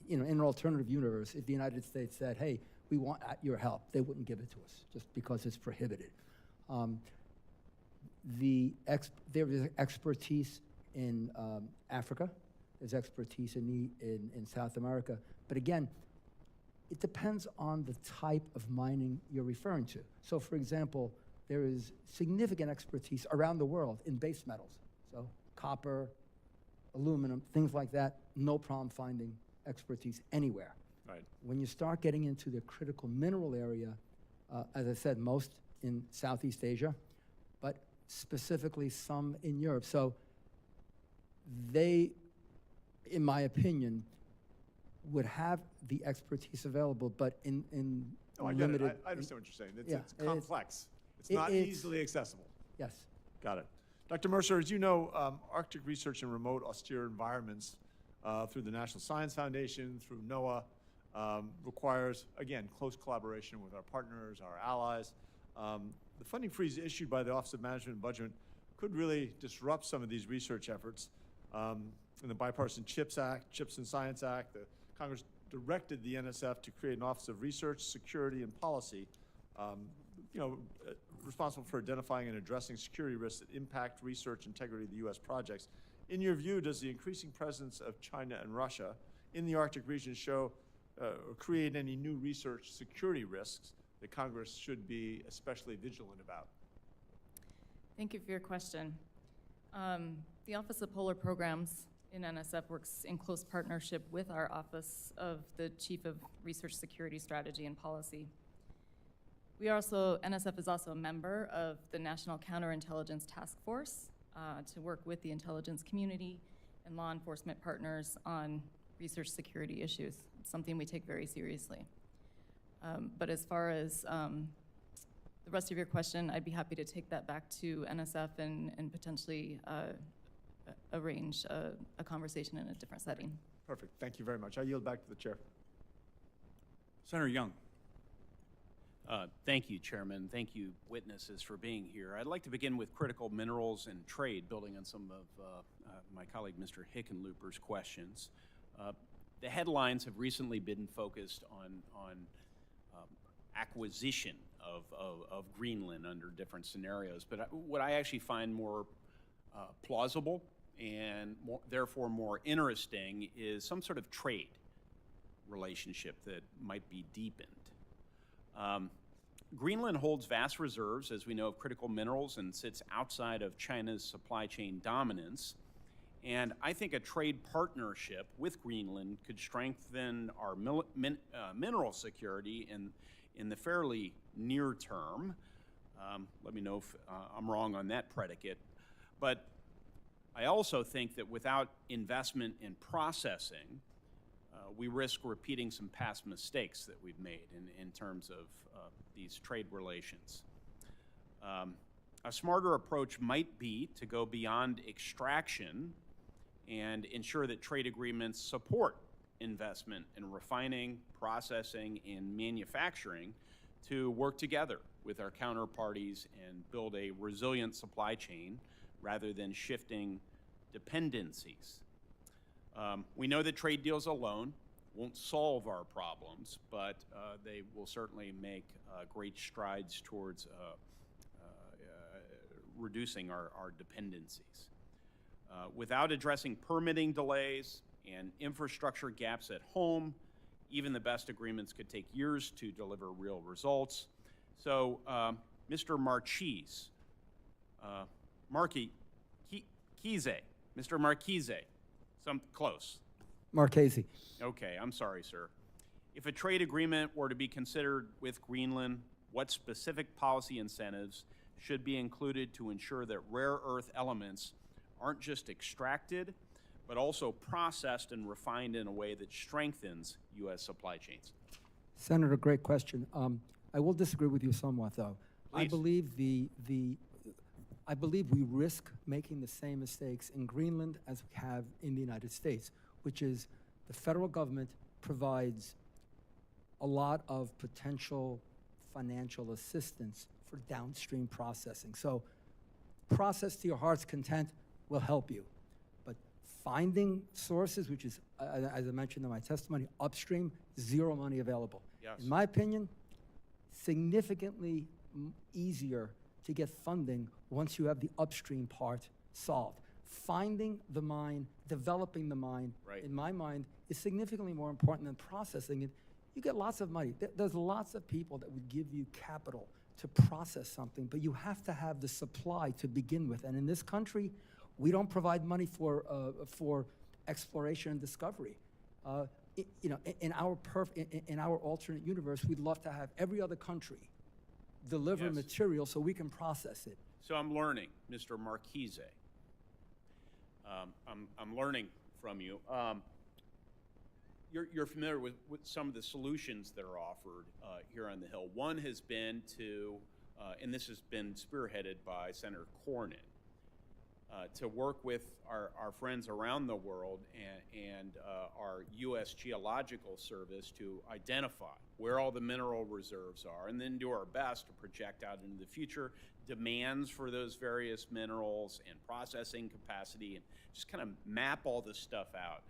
in an alternative universe, if the United States said, hey, we want your help, they wouldn't give it to us just because it's prohibited. There is expertise in Africa, there's expertise in South America, but again, it depends on the type of mining you're referring to. So for example, there is significant expertise around the world in base metals. So copper, aluminum, things like that, no problem finding expertise anywhere. Right. When you start getting into the critical mineral area, as I said, most in Southeast Asia, but specifically some in Europe. So they, in my opinion, would have the expertise available, but in Oh, I get limited. it. I understand what you're saying. It's, Yeah, it's complex. It's it- not it's- easily accessible. Yes. Got it. Dr. Mercer, as you know, Arctic research in remote, austere environments through the National Science Foundation, through NOAA, requires, again, close collaboration with our partners, our allies. The funding freeze issued by the Office of Management and Budget could really disrupt some of these research efforts. In the Bipartisan CHIPS and Science Act, the Congress directed the NSF to create an Office of Research, Security, and Policy, responsible for identifying and addressing security risks that impact research integrity of the U.S. projects. In your view, does the increasing presence of China and Russia in the Arctic region show or create any new research security risks that Congress should be especially vigilant about? Thank you for your question. The Office of Polar Programs in NSF works in close partnership with our Office of the Chief of Research Security Strategy and Policy. NSF is also a member of the National Counterintelligence Task Force to work with the intelligence community and law enforcement partners on research security issues. It's something we take very seriously. But as far as the rest of your question, I'd be happy to take that back to NSF and potentially arrange a conversation in a different setting. Perfect. Thank you very much. I yield back to the chair. Senator Young. Thank you, Chairman. Thank you, witnesses, for being here. I'd like to begin with critical minerals and trade, building on some of my colleague Mr. Hickenlooper's questions. The headlines have recently been focused on acquisition of Greenland under different scenarios, but what I actually find more plausible and therefore more interesting is some sort of trade relationship that might be deepened. Greenland holds vast reserves, as we know, of critical minerals and sits outside of China's supply chain dominance. And I think a trade partnership with Greenland could strengthen our mineral security in the fairly near term. Let me know if I'm wrong on that predicate. But I also think that without investment in processing, we risk repeating some past mistakes that we've made in terms of these trade relations. A smarter approach might be to go beyond extraction and ensure that trade agreements support investment in refining, processing, and manufacturing to work together with our counterparties and build a resilient supply chain rather than shifting dependencies. We know that trade deals alone won't solve our problems, but they will certainly make great strides towards reducing our dependencies. Without addressing permitting delays and infrastructure gaps at home, even the best agreements could take years to deliver real results. So, Mr. Marchese, Mr. Marchese, close. Marchese. Okay, I'm sorry, sir. If a trade agreement were to be considered with Greenland, what specific policy incentives should be included to ensure that rare earth elements aren't just extracted, but also processed and refined in a way that strengthens U.S. supply chains? Senator, great question. I will disagree with you somewhat, though. I Please. believe I believe we risk making the same mistakes in Greenland as we have in the United States, which is the federal government provides a lot of potential financial assistance for downstream processing. So process to your heart's content will help you. But finding sources, which is, as I mentioned in my testimony, upstream, zero money available. Yes. In my opinion, significantly easier to get funding once you have the upstream part solved. Finding the mine, developing the mine, Right. in my mind, is significantly more important than processing it. You get lots of money. There's lots of people that would give you capital to process something, but you have to have the supply to begin with. And in this country, we don't provide money for exploration and discovery. In our alternate universe, we'd love to have every other country deliver Yes. material so we can process it. So I'm learning, Mr. Marchese. I'm learning from you. You're familiar with some of the solutions that are offered here on the Hill. One has been to, and this has been spearheaded by Senator Cornyn, to work with our friends around the world and our U.S. Geological Service to identify where all the mineral reserves are, and then do our best to project out into the future demands for those various minerals and processing capacity, and just kind of map all this stuff out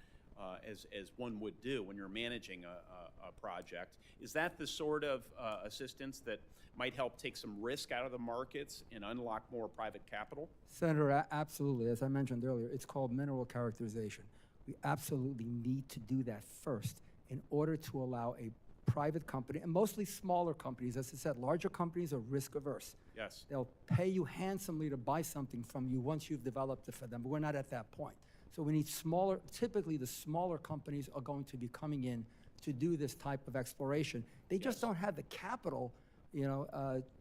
as one would do when you're managing a project. Is that the sort of assistance that might help take some risk out of the markets and unlock more private capital? Senator, absolutely. As I mentioned earlier, it's called mineral characterization. We absolutely need to do that first in order to allow a private company, and mostly smaller companies, as I said, larger companies are risk averse. Yes. They'll pay you handsomely to buy something from you once you've developed it for them, but we're not at that point. So we need smaller, typically the smaller companies are going to be coming in to do this type of exploration. They just don't have the capital,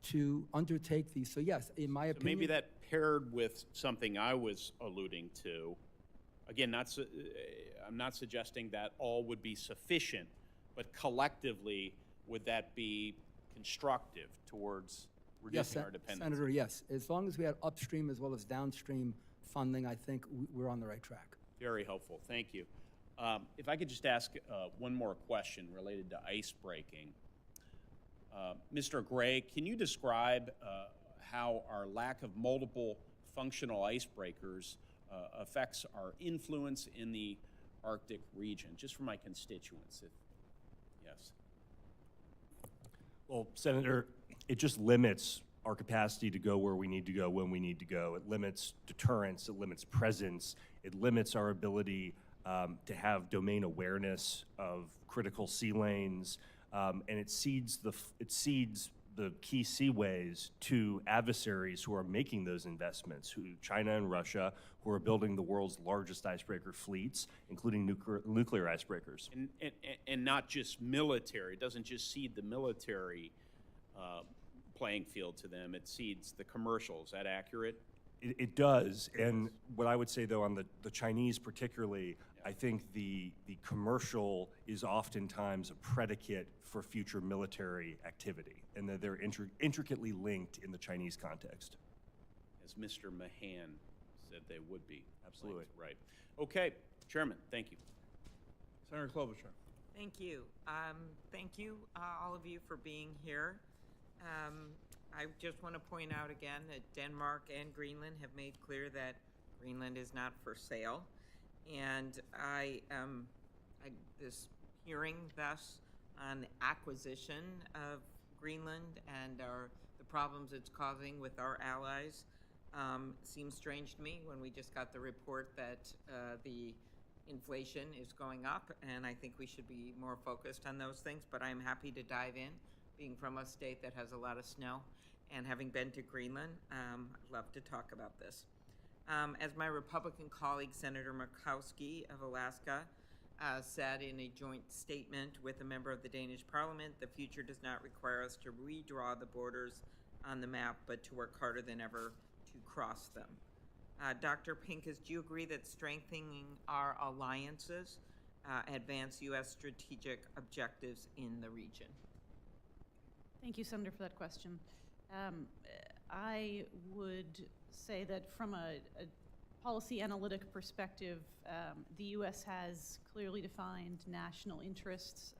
to undertake these. So yes, in my opinion. Maybe that paired with something I was alluding to, again, I'm not suggesting that all would be sufficient, but collectively, would that be constructive towards reducing our dependency? Senator, yes. As long as we had upstream as well as downstream funding, I think we're on the right track. Very helpful. Thank you. If I could just ask one more question related to ice breaking. Mr. Gray, can you describe how our lack of multiple functional icebreakers affects our influence in the Arctic region, just for my constituents? Yes. Well, Senator, it just limits our capacity to go where we need to go when we need to go. It limits deterrence, it limits presence, it limits our ability to have domain awareness of critical sea lanes, and it cedes the key seaways to adversaries who are making those investments, China and Russia, who are building the world's largest icebreaker fleets, including nuclear icebreakers. And not just military. It doesn't just cede the military playing field to them. It cedes the commercial. Is that accurate? It does. And what I would say, though, on the Chinese particularly, I think the commercial is oftentimes a predicate for future military activity, and that they're intricately linked in the Chinese context. As Mr. Mahan said they would be. Absolutely. Linked. Right. Okay, Chairman, thank you. Senator Klobuchar. Thank you. Thank you, all of you, for being here. I just want to point out again that Denmark and Greenland have made clear that Greenland is not for sale. And this hearing thus on acquisition of Greenland and the problems it's causing with our allies seems strange to me when we just got the report that the inflation is going up, and I think we should be more focused on those things, but I'm happy to dive in, being from a state that has a lot of snow, and having been to Greenland, I'd love to talk about this. As my Republican colleague, Senator Murkowski of Alaska, said in a joint statement with a member of the Danish Parliament, the future does not require us to redraw the borders on the map, but to work harder than ever to cross them. Dr. Pincus, do you agree that strengthening our alliances advance U.S. strategic objectives in the region? Thank you, Senator, for that question. I would say that from a policy analytic perspective, the U.S. has clearly defined national interests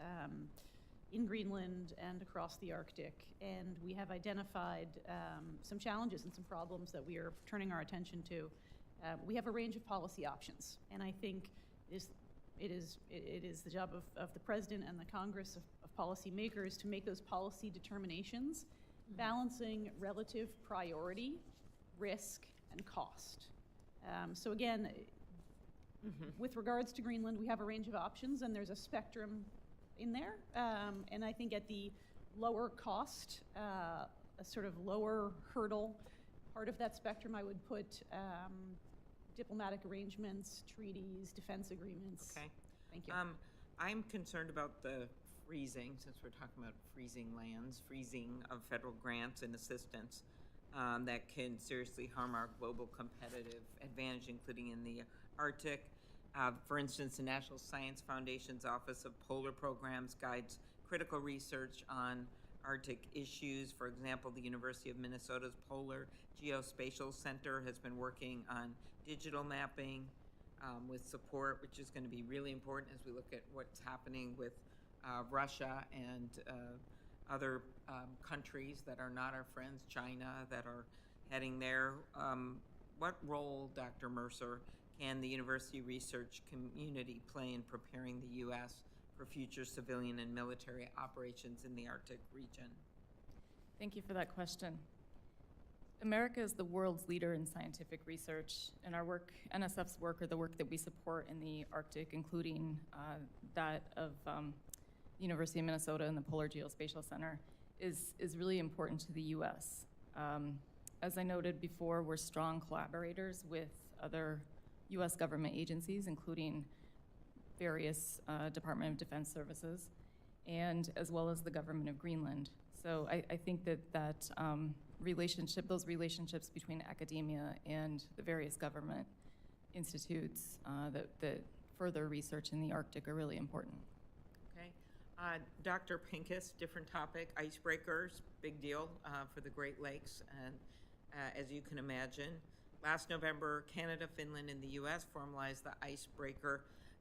in Greenland and across the Arctic, and we have identified some challenges and some problems that we are turning our attention to. We have a range of policy options, and I think it is the job of the President and the Congress of policymakers to make those policy determinations, balancing relative priority, risk, and cost. So again, with regards to Greenland, we have a range of options, and there's a spectrum in there. And I think at the lower cost, a sort of lower hurdle part of that spectrum, I would put diplomatic arrangements, treaties, defense agreements. Okay. Thank you. I'm concerned about the freezing, since we're talking about freezing lands, freezing of federal grants and assistance that can seriously harm our global competitive advantage, including in the Arctic. For instance, the National Science Foundation's Office of Polar Programs guides critical research on Arctic issues. For example, the University of Minnesota's Polar Geospatial Center has been working on digital mapping with support, which is going to be really important as we look at what's happening with Russia and other countries that are not our friends, China, that are heading there. What role, Dr. Mercer, can the university research community play in preparing the U.S. for future civilian and military operations in the Arctic region? Thank you for that question. America is the world's leader in scientific research, and our work, NSF's work, or the work that we support in the Arctic, including that of the University of Minnesota and the Polar Geospatial Center, is really important to the U.S. As I noted before, we're strong collaborators with other U.S. government agencies, including various Department of Defense services, and as well as the government of Greenland. So I think that those relationships between academia and the various government institutes that further research in the Arctic are really important. Okay. Dr. Pincus, different topic, icebreakers, big deal for the Great Lakes, and as you can imagine. Last November, Canada, Finland, and the U.S. formalized the Icebreaker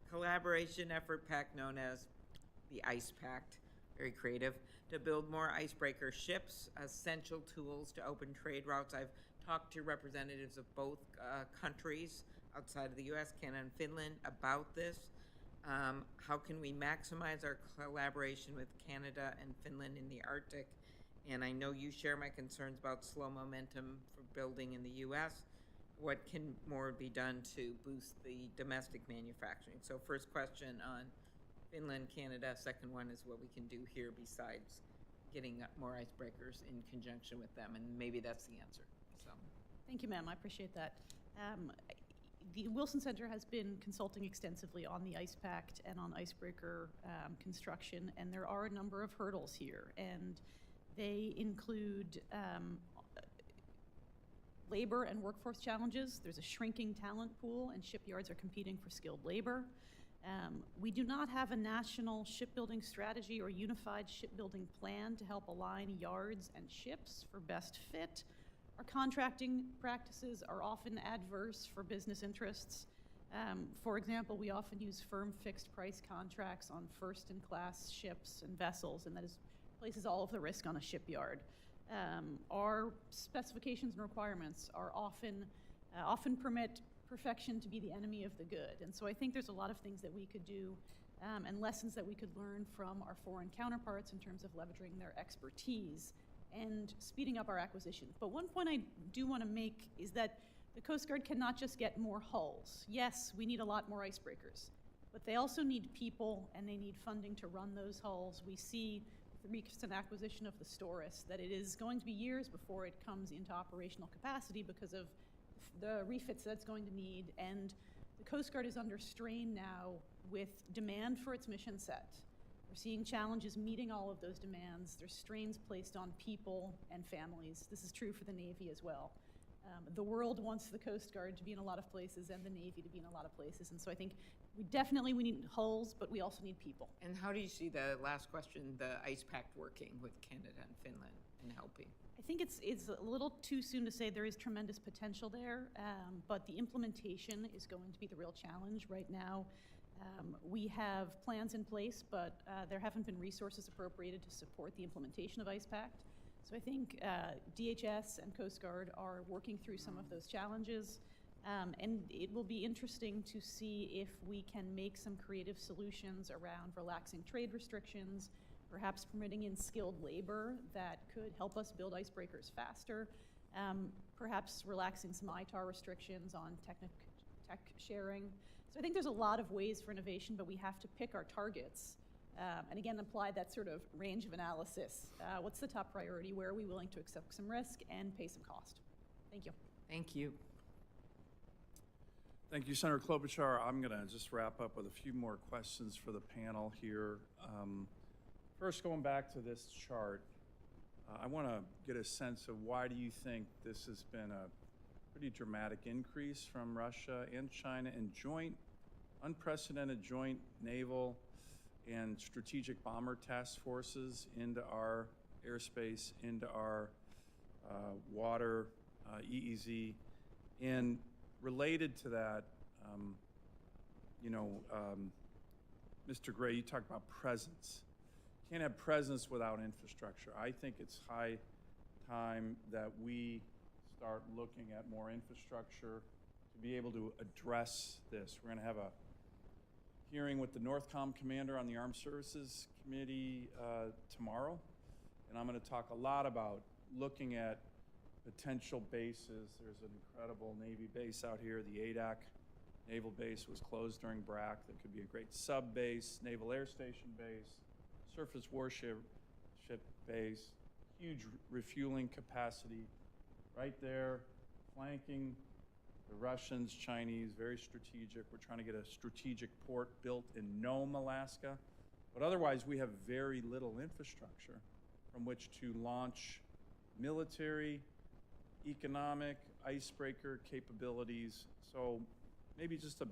Collaboration Effort Pact, known as the Ice Pact, very creative, to build more icebreaker ships, essential tools to open trade routes. I've talked to representatives of both countries outside of the U.S., Canada, and Finland about this. How can we maximize our collaboration with Canada and Finland in the Arctic? And I know you share my concerns about slow momentum for building in the U.S. What can more be done to boost the domestic manufacturing? So first question on Finland, Canada. Second one is what we can do here besides getting more icebreakers in conjunction with them, and maybe that's the answer. So, thank you, ma'am. I appreciate that. The Wilson Center has been consulting extensively on the Ice Pact and on icebreaker construction, and there are a number of hurdles here, and they include labor and workforce challenges. There's a shrinking talent pool, and shipyards are competing for skilled labor. We do not have a national shipbuilding strategy or unified shipbuilding plan to help align yards and ships for best fit. Our contracting practices are often adverse for business interests. For example, we often use firm fixed price contracts on first-in-class ships and vessels, and that places all of the risk on a shipyard. Our specifications and requirements are often permit perfection to be the enemy of the good. And so I think there's a lot of things that we could do and lessons that we could learn from our foreign counterparts in terms of leveraging their expertise and speeding up our acquisition. But one point I do want to make is that the Coast Guard cannot just get more hulls. Yes, we need a lot more icebreakers, but they also need people and they need funding to run those hulls. We see the recent acquisition of the Storis that it is going to be years before it comes into operational capacity because of the refits that it's going to need and The Coast Guard is under strain now with demand for its mission set. We're seeing challenges meeting all of those demands. There's strains placed on people and families. This is true for the Navy as well. The world wants the Coast Guard to be in a lot of places and the Navy to be in a lot of places. And so I think we need hulls, but we also need people. And how do you see the last question, the ice pact working with Canada and Finland and helping? I think it's a little too soon to say. There is tremendous potential there, but the implementation is going to be the real challenge right now. We have plans in place, but there haven't been resources appropriated to support the implementation of ice pact. So I think DHS and Coast Guard are working through some of those challenges, and it will be interesting to see if we can make some creative solutions around relaxing trade restrictions, perhaps permitting in skilled labor that could help us build icebreakers faster, perhaps relaxing some ITAR restrictions on tech sharing. So I think there's a lot of ways for innovation, but we have to pick our targets. And again, apply that sort of range of analysis. What's the top priority? Where are we willing to accept some risk and pay some cost? Thank you. Thank you. Thank you, Senator Klobuchar. I'm going to just wrap up with a few more questions for the panel here. First, going back to this chart, I want to get a sense of why do you think this has been a pretty dramatic increase from Russia and China in unprecedented joint naval and strategic bomber task forces into our airspace, into our water, EEZ. And related to that, Mr. Gray, you talked about presence. Can't have presence without infrastructure. I think it's high time that we start looking at more infrastructure to be able to address this. We're going to have a hearing with the NORTHCOM commander on the Armed Services Committee tomorrow, and I'm going to talk a lot about looking at potential bases. There's an incredible Navy base out here. The ADAC Naval Base was closed during BRAC. That could be a great sub base, Naval Air Station base, surface warship base, huge refueling capacity right there, flanking the Russians, Chinese, very strategic. We're trying to get a strategic port built in Nome, Alaska. But otherwise, we have very little infrastructure from which to launch military, economic, icebreaker capabilities. So maybe just a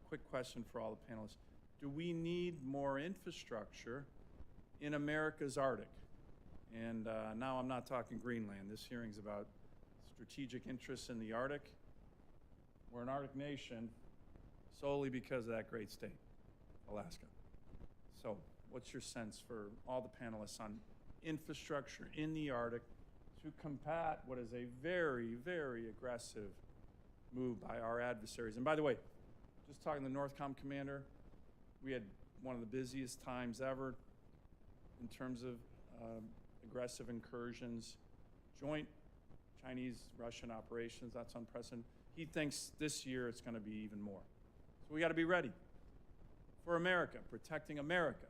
quick question for all the panelists. Do we need more infrastructure in America's Arctic? And now I'm not talking Greenland. This hearing's about strategic interests in the Arctic. We're an Arctic nation solely because of that great state, Alaska. So what's your sense for all the panelists on infrastructure in the Arctic to combat what is a very, very aggressive move by our adversaries? And by the way, just talking to the NORTHCOM commander, we had one of the busiest times ever in terms of aggressive incursions, joint Chinese-Russian operations. That's unprecedented. He thinks this year it's going to be even more. So we got to be ready for America, protecting America.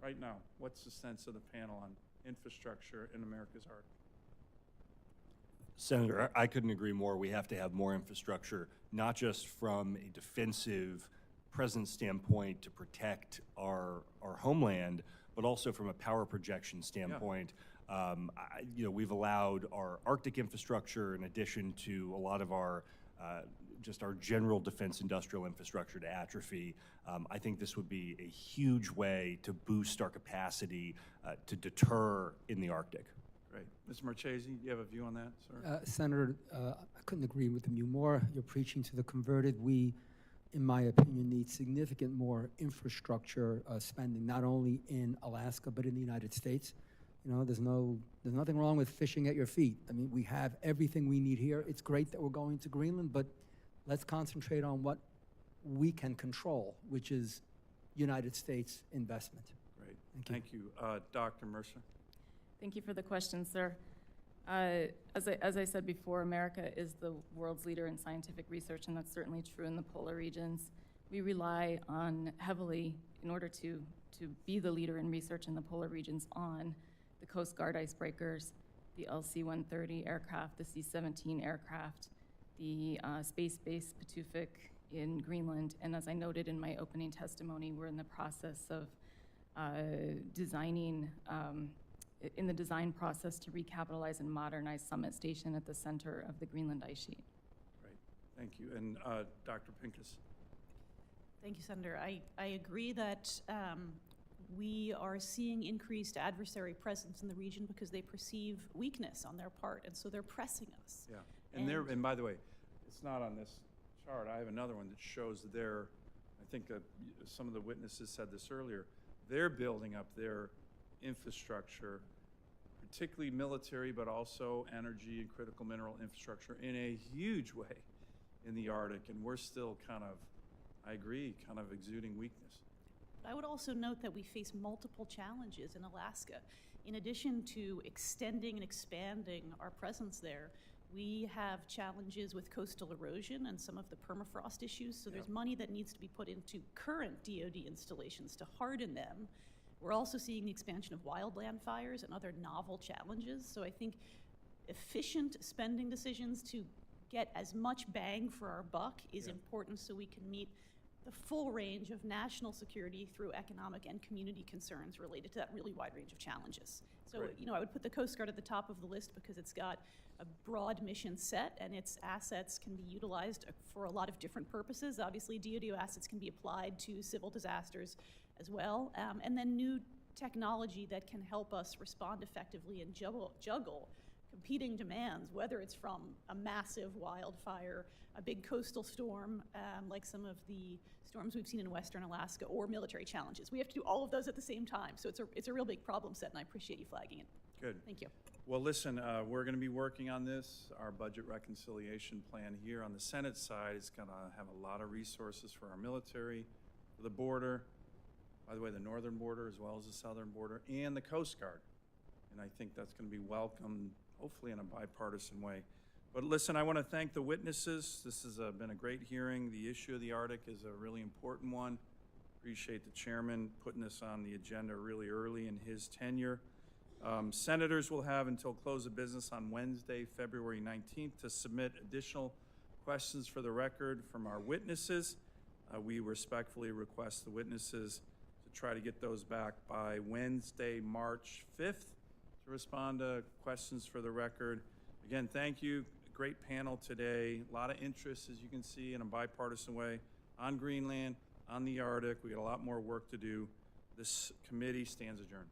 Right now, what's the sense of the panel on infrastructure in America's Arctic? Senator, I couldn't agree more. We have to have more infrastructure, not just from a defensive presence standpoint to protect our homeland, but also from a power projection standpoint. Yeah. We've allowed our Arctic infrastructure, in addition to a lot of our just our general defense industrial infrastructure, to atrophy. I think this would be a huge way to boost our capacity to deter in the Arctic. Great. Mr. Marchese, do you have a view on that, sir? Senator, I couldn't agree with you more. You're preaching to the converted. We, in my opinion, need significant more infrastructure spending, not only in Alaska, but in the United States. You know, there's nothing wrong with fishing at your feet. I mean, we have everything we need here. It's great that we're going to Greenland, but let's concentrate on what we can control, which is United States investment. Great. Thank you. Dr. Mercer. Thank you for the question, sir. As I said before, America is the world's leader in scientific research, and that's certainly true in the polar regions. We rely on heavily, in order to be the leader in research in the polar regions, on the Coast Guard icebreakers, the LC-130 aircraft, the C-17 aircraft, the space-based Patufic in Greenland. And as I noted in my opening testimony, we're in the process of in the design process to recapitalize and modernize Summit Station at the center of the Greenland ice sheet. Great, thank you. And Dr. Pincus? Thank you, Senator. I agree that we are seeing increased adversary presence in the region because they perceive weakness on their part, and so they're pressing us. Yeah, and by the way, it's not on this chart. I have another one that shows their, I think some of the witnesses said this earlier, they're building up their infrastructure, particularly military, but also energy and critical mineral infrastructure in a huge way in the Arctic, and we're still kind of, I agree, kind of exuding weakness. I would also note that we face multiple challenges in Alaska. In addition to extending and expanding our presence there, we have challenges with coastal erosion and some of the permafrost issues, so there's money that needs to be put into current DoD installations to harden them. We're also seeing the expansion of wildland fires and other novel challenges, so I think efficient spending decisions to get as much bang for our buck is important so we can meet the full range of national security through economic and community concerns related to that really wide range of challenges. So, Great. you know, I would put the Coast Guard at the top of the list because it's got a broad mission set and its assets can be utilized for a lot of different purposes. Obviously, DoD assets can be applied to civil disasters as well. And then new technology that can help us respond effectively and juggle competing demands, whether it's from a massive wildfire, a big coastal storm, like some of the storms we've seen in Western Alaska, or military challenges. We have to do all of those at the same time. So it's a real big problem set, and I appreciate you flagging it. Good. Thank you. Well, listen, we're going to be working on this. Our budget reconciliation plan here on the Senate side is going to have a lot of resources for our military, for the border, by the way, the northern border as well as the southern border, and the Coast Guard. And I think that's going to be welcomed, hopefully in a bipartisan way. But listen, I want to thank the witnesses. This has been a great hearing. The issue of the Arctic is a really important one. Appreciate the chairman putting this on the agenda really early in his tenure. Senators will have until close of business on Wednesday, February 19th to submit additional questions for the record from our witnesses. We respectfully request the witnesses to try to get those back by Wednesday, March 5th to respond to questions for the record. Again, thank you. Great panel today. A lot of interest, as you can see, in a bipartisan way on Greenland, on the Arctic. We got a lot more work to do. This committee stands adjourned.